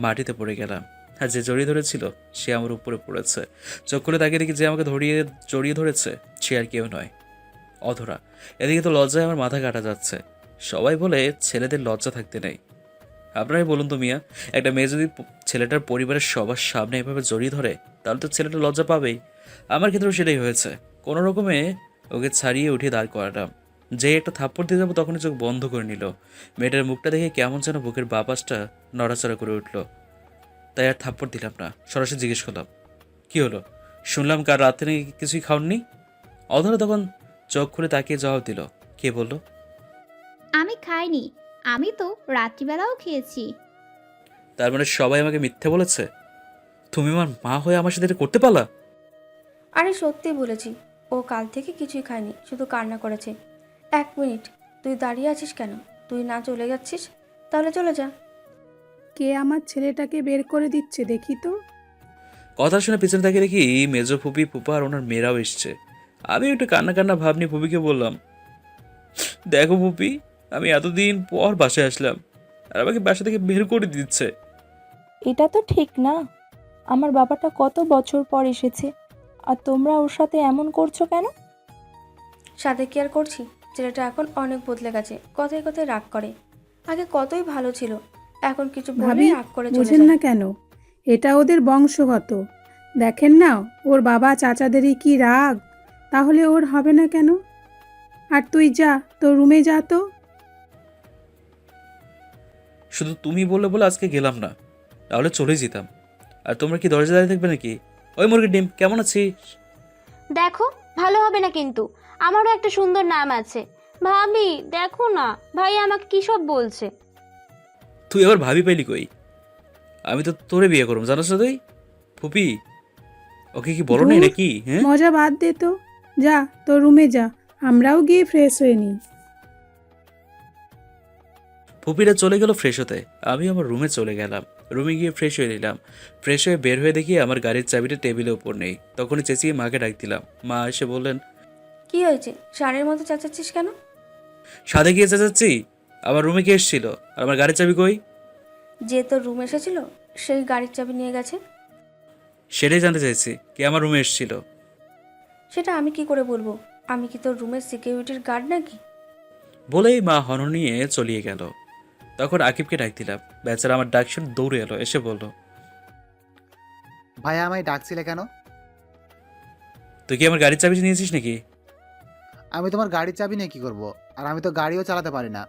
মাটিতে পড়ে গেলাম। আর যে জড়িয়ে ধরেছিল সে আমার উপরে পড়েছে। চোখ খুলে তাকিয়ে দেখি যে আমাকে জড়িয়ে ধরেছে সে আর কেউ নয়, অধরা। এদিকে তো লজ্জায় আমার মাথা কাটা যাচ্ছে। সবাই বলে ছেলেদের লজ্জা থাকতে নেই। আপনারাই বলুন তো মিয়া, একটা মেয়ে যদি ছেলেটার পরিবারের সবার সামনে এভাবে জড়িয়ে ধরে তাহলে তো ছেলেটা লজ্জা পাবেই। আমার ক্ষেত্রেও সেটাই হয়েছে। কোনো রকমে ওকে ছাড়িয়ে উঠিয়ে দাঁড় করালাম। যেই একটা থাপ্পড় দিয়ে যাবো তখনই চোখ বন্ধ করে নিল। মেয়েটার মুখটা দেখে কেমন যেন বুকের বাপাসটা নড়াচড়া করে উঠল। তাই আর থাপ্পড় দিলাম না, সরাসরি জিজ্ঞেস করলাম, কি হলো? শুনলাম কার রাতে নাকি কিছুই খাওননি। অধরা তখন চোখ খুলে তাকিয়ে জবাব দিল, কে বললো? আমি খাইনি, আমি তো রাত্রিবেলাও খেয়েছি। তার মানে সবাই আমাকে মিথ্যে বলেছে? তুমি আমার মা হয়ে আমার সাথে এটা করতে পারলা? আরে সত্যি বলেছি, ও কাল থেকে কিছুই খায়নি, শুধু কান্না করেছে। 1 মিনিট, তুই দাঁড়িয়ে আছিস কেন? তুই না চলে যাচ্ছিস? তাহলে চলে যা। কে আমার ছেলেটাকে বের করে দিচ্ছে দেখি তো। কথা শুনে পিছনে তাকিয়ে দেখি মেজো ফুপি, ফুপা আর ওনার মেয়েরাও এসছে। আমি একটু কান্না কান্না ভাব নিয়ে ফুপিকে বললাম, দেখো ফুপি, আমি এতদিন পর বাসায় আসলাম আর আমাকে বাসা থেকে বের করে দিচ্ছে। এটা তো ঠিক না। আমার বাবাটা কত বছর পর এসেছে, আর তোমরা ওর সাথে এমন করছো কেন? সাথে কি আর করছি, ছেলেটা এখন অনেক বদলে গেছে, কথায় কথায় রাগ করে। আগে কতই ভালো ছিল, এখন কিছু বলে ভাবি, রাগ করে চলে বুঝেন যায়। না কেন? এটা ওদের বংশগত। দেখেন না ওর বাবা চাচাদেরই কি রাগ, তাহলে ওর হবে না কেন? আর তুই যা, তোর রুমে যা তো। শুধু তুমি বললে বলে আজকে গেলাম না, তাহলে চলে যেতাম। আর তোমরা কি দরজা দাঁড়িয়ে থাকবে নাকি? ওই মুরগির ডিম, কেমন আছিস? দেখো, ভালো হবে না কিন্তু। আমারও একটা সুন্দর নাম আছে। ভাবি দেখো না, ভাই আমাকে কি সব বলছে। তুই আবার ভাবি পাইলি কই? আমি তো তোরে বিয়ে করব, জানোস না তুই? ফুপি, ওকে কি বলো নাই ধুর, নাকি? হ্যাঁ, মজা বাদ দে তো। যা, তোর রুমে যা, আমরাও গিয়ে ফ্রেশ হয়ে নিই। ফুপিরা চলে গেল ফ্রেশ হতে, আমি আমার রুমে চলে গেলাম। রুমে গিয়ে ফ্রেশ হয়ে নিলাম। ফ্রেশ হয়ে বের হয়ে দেখি আমার গাড়ির চাবিটা টেবিলের উপর নেই। তখনই চেঁচিয়ে মাকে ডাক দিলাম। মা এসে বললেন, কি হয়েছে, ষাঁড়ের মতো চেঁচাচ্ছিস কেন? সাথে গিয়ে চেঁচাচ্ছি? আমার রুমে কে এসেছিল আর আমার গাড়ির চাবি কই? যে তোর রুম এসেছিল সেই গাড়ির চাবি নিয়ে গেছে। সেটাই জানতে চাইছি, কে আমার রুমে এসেছিল? সেটা আমি কি করে বলবো? আমি কি তোর রুমের সিকিউরিটির গার্ড নাকি? বলেই মা হর্ন নিয়ে চলিয়ে গেল। তখন আকিবকে ডাক দিলাম। বেচারা আমার ডাক শুনে দৌড়ে এলো, এসে বলল, ভাইয়া আমায় ডাকছিলে কেন? তুই কি আমার গাড়ির চাবি নিয়েছিস নাকি? আমি তোমার গাড়ির চাবি নিয়ে কী করব? আর আমি তো গাড়িও চালাতে পারি না।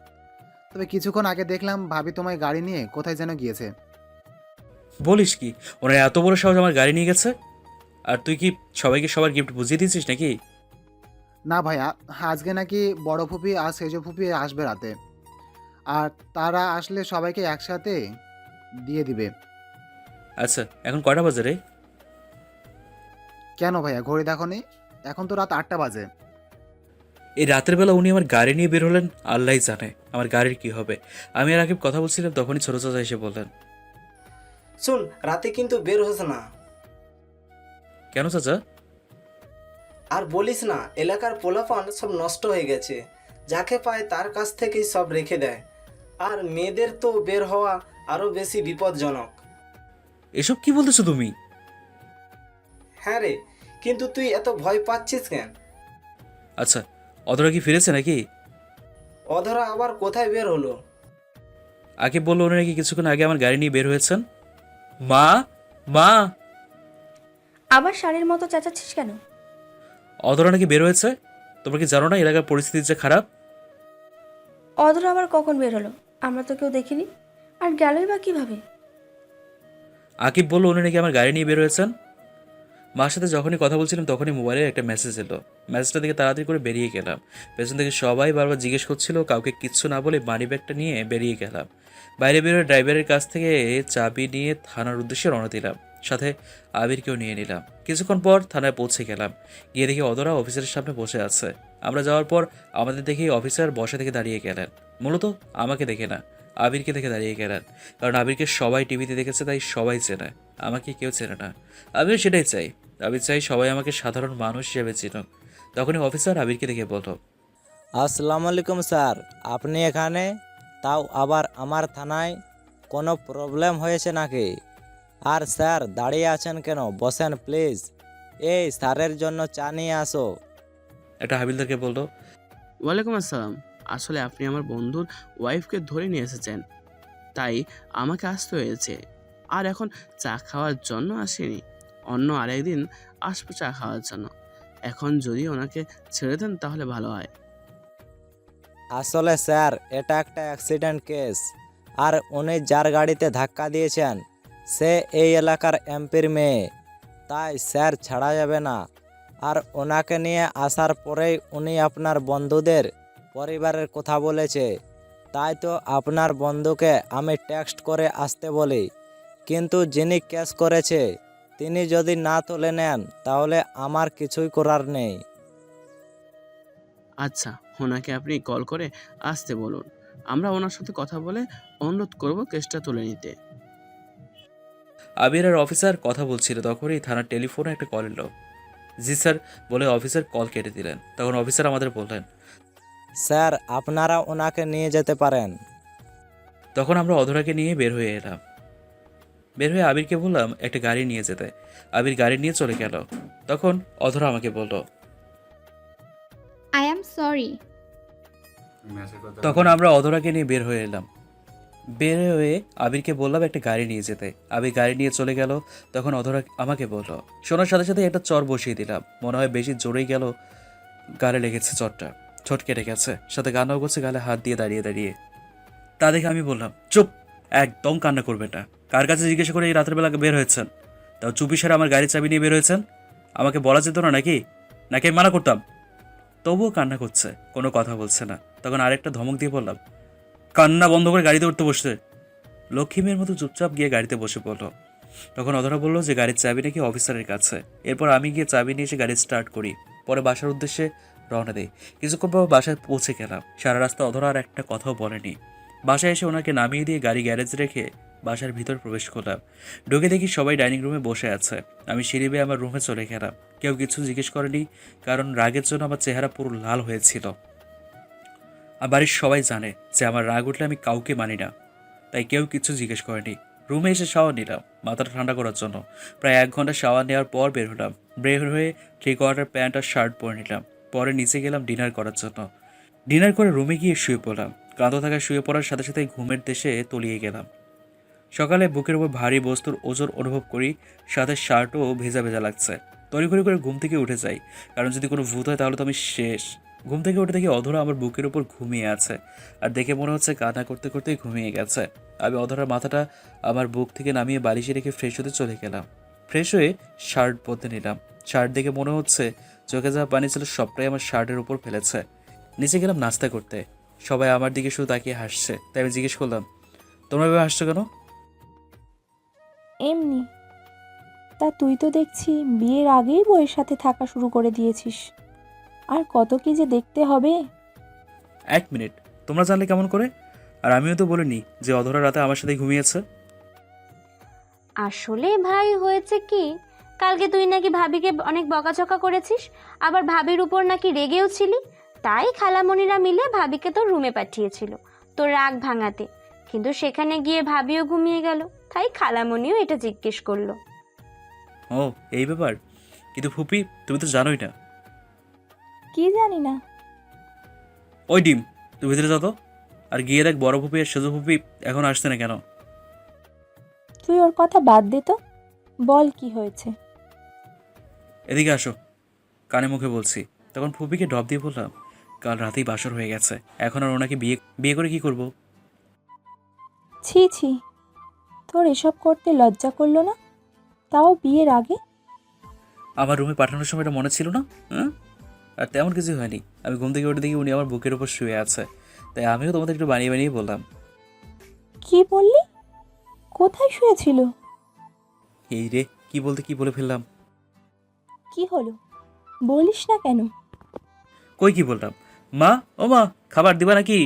তবে কিছুক্ষণ আগে দেখলাম ভাবি তোমায় গাড়ি নিয়ে কোথায় যেন গিয়েছে। বলিস কি, ওনার এত বড় সাহস আমার গাড়ি নিয়ে গেছে? আর তুই কি সবাইকে সবার গিফট বুঝিয়ে দিয়েছিস নাকি? না ভাইয়া, আজকে নাকি বড় ফুপি আর সেজ ফুপি আসবে রাতে, আর তারা আসলে সবাইকে একসাথে দিয়ে দিবে। আচ্ছা, এখন কয়টা বাজে রে? কেন ভাইয়া, ঘড়ি দেখো নি? এখন তো রাত 8টা বাজে। এই রাতের বেলা উনি আমার গাড়ি নিয়ে বের হলেন, আল্লাহই জানে আমার গাড়ির কি হবে। আমি আর আকিব কথা বলছিলাম, তখনই ছোট চাচা এসে বললেন, শুন, রাতে কিন্তু বের হোস না। কেন চাচা? আর বলিস না, এলাকার পোলাপান সব নষ্ট হয়ে গেছে। যাকে পায় তার কাছ থেকেই সব রেখে দেয়। আর মেয়েদের তো বের হওয়া আরও বেশি বিপজ্জনক। এসব কি বলতেছো তুমি? হ্যাঁ রে, কিন্তু তুই এত ভয় পাচ্ছিস কেন? আচ্ছা, অধরা কি ফিরেছে নাকি? অধরা আবার কোথায় বের হলো? আকিব বললো উনি নাকি কিছুক্ষণ আগে আমার গাড়ি নিয়ে বের হয়েছেন। মা, মা, আবার ষাঁড়ের মতো চেঁচাচ্ছিস কেন? অধরা নাকি বের হয়েছে। তোমরা কি জানো না এলাকার পরিস্থিতি যে খারাপ? অধরা আবার কখন বের হলো? আমরা তো কেউ দেখিনি। আর গেলই বা কিভাবে? আকিব বললো উনি নাকি আমার গাড়ি নিয়ে বের হয়েছেন। মার সাথে যখনই কথা বলছিলাম তখনই মোবাইলে একটা মেসেজ এলো। মেসেজটা দেখে তাড়াতাড়ি করে বেরিয়ে গেলাম। পেছন থেকে সবাই বারবার জিজ্ঞেস করছিল, কাউকে কিচ্ছু না বলে মানি ব্যাগটা নিয়ে বেরিয়ে গেলাম। বাইরে বেরোয় ড্রাইভারের কাছ থেকে চাবি নিয়ে থানার উদ্দেশ্যে রওনা দিলাম। সাথে আবিরকেও নিয়ে নিলাম। কিছুক্ষণ পর থানায় পৌঁছে গেলাম। গিয়ে দেখি অধরা অফিসারের সামনে বসে আছে। আমরা যাওয়ার পর আমাদের দেখেই অফিসার বসা থেকে দাঁড়িয়ে গেলেন। মূলত আমাকে দেখে না, আবিরকে দেখে দাঁড়িয়ে গেলেন। কারণ আবিরকে সবাই টিভিতে দেখেছে, তাই সবাই চেনে, আমাকে কেউ চেনে না। আমিও সেটাই চাই। আমি চাই সবাই আমাকে সাধারণ মানুষ হিসেবে চিনুক। তখনই অফিসার আবিরকে দেখে বলল, আসসালামু আলাইকুম স্যার, আপনি এখানে? তাও আবার আমার থানায়? কোনো প্রবলেম হয়েছে নাকি? আর স্যার দাঁড়িয়ে আছেন কেন? বসেন প্লিজ। এই স্যারের জন্য চা নিয়ে আসো। একটা হাবিলদারকে বলল, ওয়ালাইকুম আসসালাম। আসলে আপনি আমার বন্ধুর ওয়াইফকে ধরে নিয়ে এসেছেন, তাই আমাকে আসতে হয়েছে। আর এখন চা খাওয়ার জন্য আসিনি, অন্য আরেকদিন আসবো চা খাওয়ার জন্য। এখন যদি ওনাকে ছেড়ে দেন তাহলে ভালো হয়। আসলে স্যার এটা একটা অ্যাক্সিডেন্ট কেস, আর উনি যার গাড়িতে ধাক্কা দিয়েছেন সে এই এলাকার এমপির মেয়ে, তাই স্যার ছাড়া যাবে না। আর ওনাকে নিয়ে আসার পরেই উনি আপনার বন্ধুদের পরিবারের কথা বলেছে, তাই তো আপনার বন্ধুকে আমি টেক্সট করে আসতে বলি। কিন্তু যিনি কেস করেছে তিনি যদি না তুলে নেন তাহলে আমার কিছুই করার নেই। আচ্ছা, ওনাকে আপনি কল করে আসতে বলুন, আমরা ওনার সাথে কথা বলে অনুরোধ করব কেসটা তুলে নিতে। আবির আর অফিসার কথা বলছিল, তখনই থানার টেলিফোনে একটা কল এলো। জি স্যার বলে অফিসার কল কেটে দিলেন। তখন অফিসার আমাদের বললেন, স্যার আপনারা ওনাকে নিয়ে যেতে পারেন। তখন আমরা অধরাকে নিয়ে বের হয়ে এলাম। বের হয়ে আবিরকে বললাম একটা গাড়ি নিয়ে যেতে। আবির গাড়ি নিয়ে চলে গেল। তখন অধরা আমাকে বলল। I am sorry. তখন আমরা অধরাকে নিয়ে বের হয়ে এলাম। বের হয়ে আবিরকে বললাম একটা গাড়ি নিয়ে যেতে। আবির গাড়ি নিয়ে চলে গেল। তখন অধরা আমাকে বলল। শোনার সাথে সাথে একটা চর বসিয়ে দিলাম। মনে হয় বেশি জোরেই গেল, গালে লেগেছে চরটা, ঠোঁট কেটে গেছে, সাথে কান্নাও করছে গালে হাত দিয়ে দাঁড়িয়ে দাঁড়িয়ে। তা দেখে আমি বললাম, চুপ, একদম কান্না করবেন না। কার কাছে জিজ্ঞাসা করে এই রাতের বেলা বের হয়েছেন? তাও চুপি সারে আমার গাড়ির চাবি নিয়ে বের হয়েছেন। আমাকে বলা যেত না নাকি? নাকি আমি মানা করতাম? তবুও কান্না করছে, কোনো কথা বলছে না। তখন আরেকটা ধমক দিয়ে বললাম, কান্না বন্ধ করে গাড়িতে উঠতে বসতে। লক্ষ্মীমের মতো চুপচাপ গিয়ে গাড়িতে বসে পড়লো। তখন অধরা বললো যে গাড়ির চাবি নাকি অফিসারের কাছে। এরপর আমি গিয়ে চাবি নিয়ে এসে গাড়ি স্টার্ট করি। পরে বাসার উদ্দেশ্যে রওনা দিই। কিছুক্ষণ পর বাসায় পৌঁছে গেলাম। সারা রাস্তা অধরা আর একটা কথাও বলেনি। বাসায় এসে ওনাকে নামিয়ে দিয়ে গাড়ি গ্যারেজ রেখে বাসার ভিতর প্রবেশ করলাম। ঢুকে দেখি সবাই ডাইনিং রুমে বসে আছে। আমি সিঁড়ি বেয়ে আমার রুমে চলে গেলাম। কেউ কিছু জিজ্ঞেস করেনি, কারণ রাগের জন্য আমার চেহারা পুরো লাল হয়েছিল। আর বাড়ির সবাই জানে যে আমার রাগ উঠলে আমি কাউকে মানি না, তাই কেউ কিছু জিজ্ঞেস করেনি। রুমে এসে শাওয়ার নিলাম মাথাটা ঠান্ডা করার জন্য। প্রায় 1 ঘন্টা শাওয়ার নেওয়ার পর বের হলাম। বের হয়ে 3/4 প্যান্ট আর শার্ট পরে নিলাম। পরে নিচে গেলাম ডিনার করার জন্য। ডিনার করে রুমে গিয়ে শুয়ে পড়লাম। ক্লান্ত থাকা শুয়ে পড়ার সাথে সাথে ঘুমের দেশে তলিয়ে গেলাম। সকালে বুকের উপর ভারী বস্তুর ওজন অনুভব করি, সাথে শার্টও ভেজা ভেজা লাগছে। তড়িঘড়ি করে ঘুম থেকে উঠে যাই, কারণ যদি কোনো ভূত হয় তাহলে তো আমি শেষ। ঘুম থেকে উঠে দেখি অধরা আমার বুকের উপর ঘুমিয়ে আছে, আর দেখে মনে হচ্ছে কান্না করতে করতেই ঘুমিয়ে গেছে। আমি অধরার মাথাটা আমার বুক থেকে নামিয়ে বালিশে রেখে ফ্রেশ হতে চলে গেলাম। ফ্রেশ হয়ে শার্ট বদলে নিলাম। শার্ট দেখে মনে হচ্ছে চোখে যাওয়া পানি ছিল সবটাই আমার শার্টের উপর ফেলেছে। নিচে গেলাম নাস্তা করতে। সবাই আমার দিকে শুধু তাকিয়ে হাসছে, তাই আমি জিজ্ঞেস করলাম, তোমরা এভাবে হাসছো কেন? এমনি। তা তুই তো দেখছি বিয়ের আগেই বউয়ের সাথে থাকা শুরু করে দিয়েছিস। আর কত কি যে দেখতে হবে। 1 মিনিট, তোমরা জানলে কেমন করে? আর আমিও তো বলিনি যে অধরা রাতে আমার সাথে ঘুমিয়েছে। আসলে ভাই হয়েছে কি, কালকে তুই নাকি ভাবিকে অনেক বকাঝকা করেছিস, আবার ভাবির উপর নাকি রেগেও ছিলি। তাই খালামণিরা মিলে ভাবিকে তোর রুমে পাঠিয়েছিল তোর রাগ ভাঙাতে। কিন্তু সেখানে গিয়ে ভাবিও ঘুমিয়ে গেল, তাই খালামণিও এটা জিজ্ঞেস করলো। ও, এই ব্যাপার? কিন্তু ফুপি, তুমি তো জানোই না। কি জানি না। ওই ডিম, তুই ভিতরে যত, আর গিয়ে দেখ বড় ফুপি আর সেজো ফুপি এখন আসছে না কেন। তুই ওর কথা বাদ দে তো, বল কি হয়েছে। এদিকে আসো, কানে মুখে বলছি। তখন ফুপিকে ড্রপ দিয়ে বললাম, কাল রাতেই বাসর হয়ে গেছে, এখন আর ওনাকে বিয়ে বিয়ে করে কি করব? ছি ছি, তোর এসব করতে লজ্জা করলো না? তাও বিয়ের আগে। আমার রুমে পাঠানোর সময় এটা মনে ছিল না? হ্যাঁ, আর তেমন কিছু হয়নি। আমি ঘুম থেকে উঠে দেখি উনি আমার বুকের উপর শুয়ে আছে, তাই আমিও তোমাদের একটু বানিয়ে বানিয়ে বললাম। কি বললি? কোথায় শুয়েছিল? এই রে, কি বলতে কি বলে ফেললাম। কি হলো বলিস না কেন? কই কি বললাম? মা, ও মা, খাবার দিবা নাকি?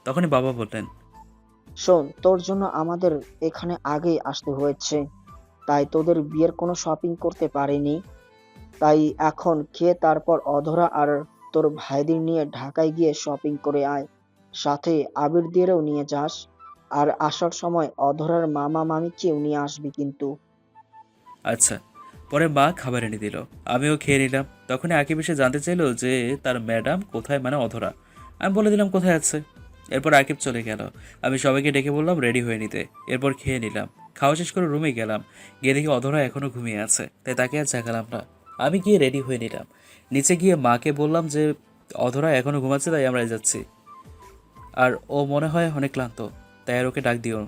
তখনই বাবা বললেন, শোন, তোর জন্য আমাদের এখানে আগেই আসতে হয়েছে, তাই তোদের বিয়ের কোনো শপিং করতে পারিনি। তাই এখন খেয়ে তারপর অধরা আর তোর ভাইদের নিয়ে ঢাকায় গিয়ে শপিং করে আয়। সাথে আবিরদেরও নিয়ে যাস। আর আসার সময় অধরার মামা মামিকেও নিয়ে আসবি কিন্তু। আচ্ছা। পরে মা খাবার এনে দিল, আমিও খেয়ে নিলাম। তখনই আকিব এসে জানতে চাইলো যে তার ম্যাডাম কোথায়, মানে অধরা। আমি বলে দিলাম কোথায় আছে। এরপর আকিব চলে গেল। আমি সবাইকে ডেকে বললাম রেডি হয়ে নিতে। এরপর খেয়ে নিলাম। খাওয়া শেষ করে রুমে গেলাম। গিয়ে দেখি অধরা এখনও ঘুমিয়ে আছে, তাই তাকে আর জাগালাম না। আমি গিয়ে রেডি হয়ে নিলাম। নিচে গিয়ে মাকে বললাম যে অধরা এখনও ঘুমাচ্ছে, তাই আমরা যাচ্ছি। আর ও মনে হয় অনেক ক্লান্ত, তাই আর ওকে ডাক দিও,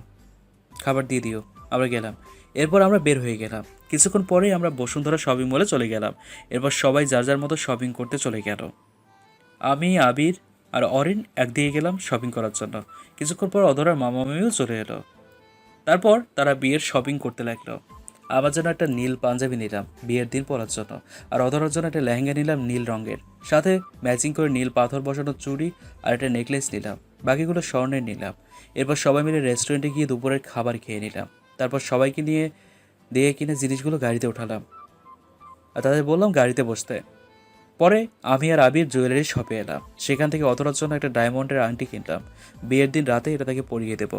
খাবার দিয়ে দিও। আমরা গেলাম। এরপর আমরা বের হয়ে গেলাম। কিছুক্ষণ পরেই আমরা বসুন্ধরা শপিং মলে চলে গেলাম। এরপর সবাই যার যার মতো শপিং করতে চলে গেল। আমি, আবির আর অরিন একদিকে গেলাম শপিং করার জন্য। কিছুক্ষণ পর অধরার মামা মামিও চলে এলো। তারপর তারা বিয়ের শপিং করতে লাগলো। আমার জন্য একটা নীল পাঞ্জাবি নিলাম বিয়ের দিন পরার জন্য, আর অধরার জন্য একটা লেহেঙ্গা নিলাম নীল রঙের, সাথে ম্যাচিং করে নীল পাথর বসানো চুড়ি আর একটা নেকলেস নিলাম। বাকিগুলো স্বর্ণের নিলাম। এরপর সবাই মিলে রেস্টুরেন্টে গিয়ে দুপুরের খাবার খেয়ে নিলাম। তারপর সবাইকে নিয়ে দিয়ে কিনে জিনিসগুলো গাড়িতে উঠালাম আর তাদের বললাম গাড়িতে বসতে। পরে আমি আর আবির জুয়েলারি শপে এলাম। সেখান থেকে অতরার জন্য একটা ডায়মন্ডের আংটি কিনলাম। বিয়ের দিন রাতে এটা তাকে পরিয়ে দেবো।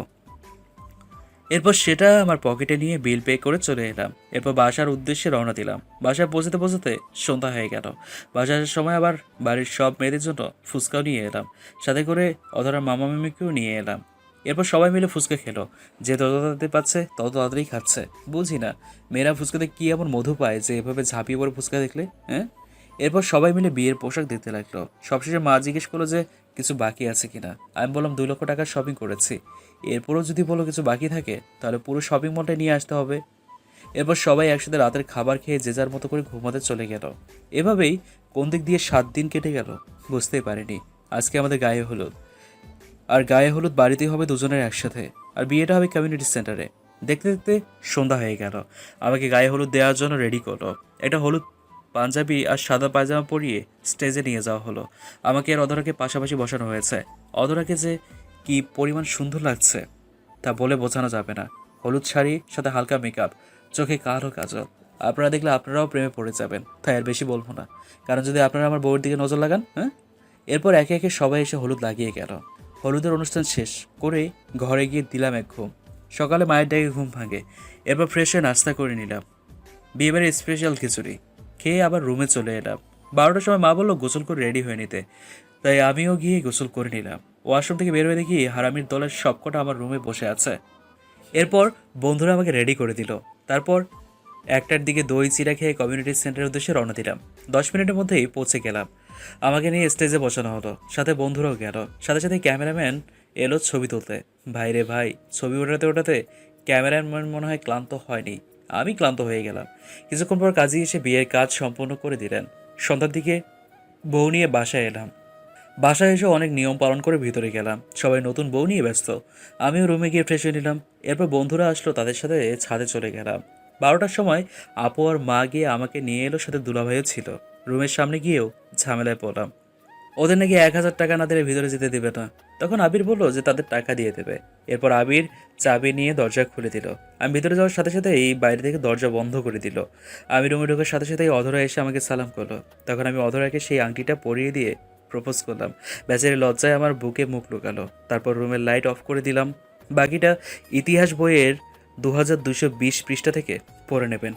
এরপর সেটা আমার পকেটে নিয়ে বিল পে করে চলে এলাম। এরপর বাসার উদ্দেশ্যে রওনা দিলাম। বাসায় পৌঁছতে পৌঁছতে সন্ধ্যা হয়ে গেল। বাসার আসার সময় আবার বাড়ির সব মেয়েদের জন্য ফুচকাও নিয়ে এলাম, সাথে করে অধরার মামা মামিকেও নিয়ে এলাম। এরপর সবাই মিলে ফুচকা খেলো। যে তত তাড়াতাড়ি পাচ্ছে তত তাড়াতাড়ি খাচ্ছে। বুঝি না মেয়েরা ফুচকাতে কী এমন মধু পায় যে এভাবে ঝাঁপিয়ে পড়ে ফুচকা দেখলে, হ্যাঁ। এরপর সবাই মিলে বিয়ের পোশাক দেখতে লাগলো। সবশেষে মা জিজ্ঞেস করলো যে কিছু বাকি আছে কিনা। আমি বললাম 2 লক্ষ টাকার শপিং করেছি। এরপরও যদি বলো কিছু বাকি থাকে তাহলে পুরো শপিং মলটা নিয়ে আসতে হবে। এরপর সবাই একসাথে রাতের খাবার খেয়ে যে যার মতো করে ঘুমাতে চলে গেল। এভাবেই কোন দিক দিয়ে 7 দিন কেটে গেল বুঝতেই পারিনি। আজকে আমাদের গায়ে হলুদ, আর গায়ে হলুদ বাড়িতেই হবে দুজনের একসাথে, আর বিয়েটা হবে কমিউনিটি সেন্টারে। দেখতে দেখতে সন্ধ্যা হয়ে গেল। আমাকে গায়ে হলুদ দেওয়ার জন্য রেডি করলো। একটা হলুদ পাঞ্জাবি আর সাদা পায়জামা পরিয়ে স্টেজে নিয়ে যাওয়া হলো। আমাকে আর অধরাকে পাশাপাশি বসানো হয়েছে। অধরাকে যে কি পরিমাণ সুন্দর লাগছে তা বলে বোঝানো যাবে না। হলুদ শাড়ি, সাথে হালকা মেকআপ, চোখে কালো কাজল। আপনারা দেখলে আপনারাও প্রেমে পড়ে যাবেন। তাই আর বেশি বলবো না, কারণ যদি আপনারা আমার বউয়ের দিকে নজর লাগান। হ্যাঁ। এরপর একে একে সবাই এসে হলুদ লাগিয়ে গেল। হলুদের অনুষ্ঠান শেষ করে ঘরে গিয়ে দিলাম এক ঘুম। সকালে মায়ের ডাকে ঘুম ভাঙে। এরপর ফ্রেশ হয়ে নাস্তা করে নিলাম, বিয়েবাড়ির স্পেশাল খিচুড়ি খেয়ে আবার রুমে চলে এলাম। 12টার সময় মা বললো গোসল করে রেডি হয়ে নিতে, তাই আমিও গিয়ে গোসল করে নিলাম। ওয়াশরুম থেকে বের হয়ে দেখি হারামির দলের সবকটা আমার রুমে বসে আছে। এরপর বন্ধুরা আমাকে রেডি করে দিল। তারপর 1টার দিকে দই চিড়া খেয়ে কমিউনিটি সেন্টারের উদ্দেশ্যে রওনা দিলাম। 10 মিনিটের মধ্যেই পৌঁছে গেলাম। আমাকে নিয়ে স্টেজে বসানো হলো, সাথে বন্ধুরাও গেল। সাথে সাথে ক্যামেরাম্যান এলো ছবি তুলতে। ভাই রে ভাই, ছবি ওঠাতে ওঠাতে ক্যামেরাম্যান মনে হয় ক্লান্ত হয়নি, আমি ক্লান্ত হয়ে গেলাম। কিছুক্ষণ পর কাজী এসে বিয়ের কাজ সম্পন্ন করে দিলেন। সন্ধ্যার দিকে বউ নিয়ে বাসায় এলাম। বাসায় এসে অনেক নিয়ম পালন করে ভিতরে গেলাম। সবাই নতুন বউ নিয়ে ব্যস্ত। আমিও রুমে গিয়ে ফ্রেশ হয়ে নিলাম। এরপর বন্ধুরা আসলো, তাদের সাথে ছাদে চলে গেলাম। 12টার সময় আপু আর মা গিয়ে আমাকে নিয়ে এলো, সাথে দুলাভাইও ছিল। রুমের সামনে গিয়েও ঝামেলায় পড়লাম। ওদের নাকি 1000 টাকা না দিলে ভিতরে যেতে দেবে না। তখন আবির বললো যে তাদের টাকা দিয়ে দেবে। এরপর আবির চাবি নিয়ে দরজা খুলে দিল। আমি ভিতরে যাওয়ার সাথে সাথে এই বাইরে থেকে দরজা বন্ধ করে দিল। আমি রুমে ঢোকার সাথে সাথেই অধরা এসে আমাকে সালাম করলো। তখন আমি অধরাকে সেই আংটিটা পরিয়ে দিয়ে প্রপোজ করলাম। বেচারি লজ্জায় আমার বুকে মুখ লুকালো। তারপর রুমের লাইট অফ করে দিলাম। বাকিটা ইতিহাস বইয়ের 2220 পৃষ্ঠা থেকে পড়ে নেবেন।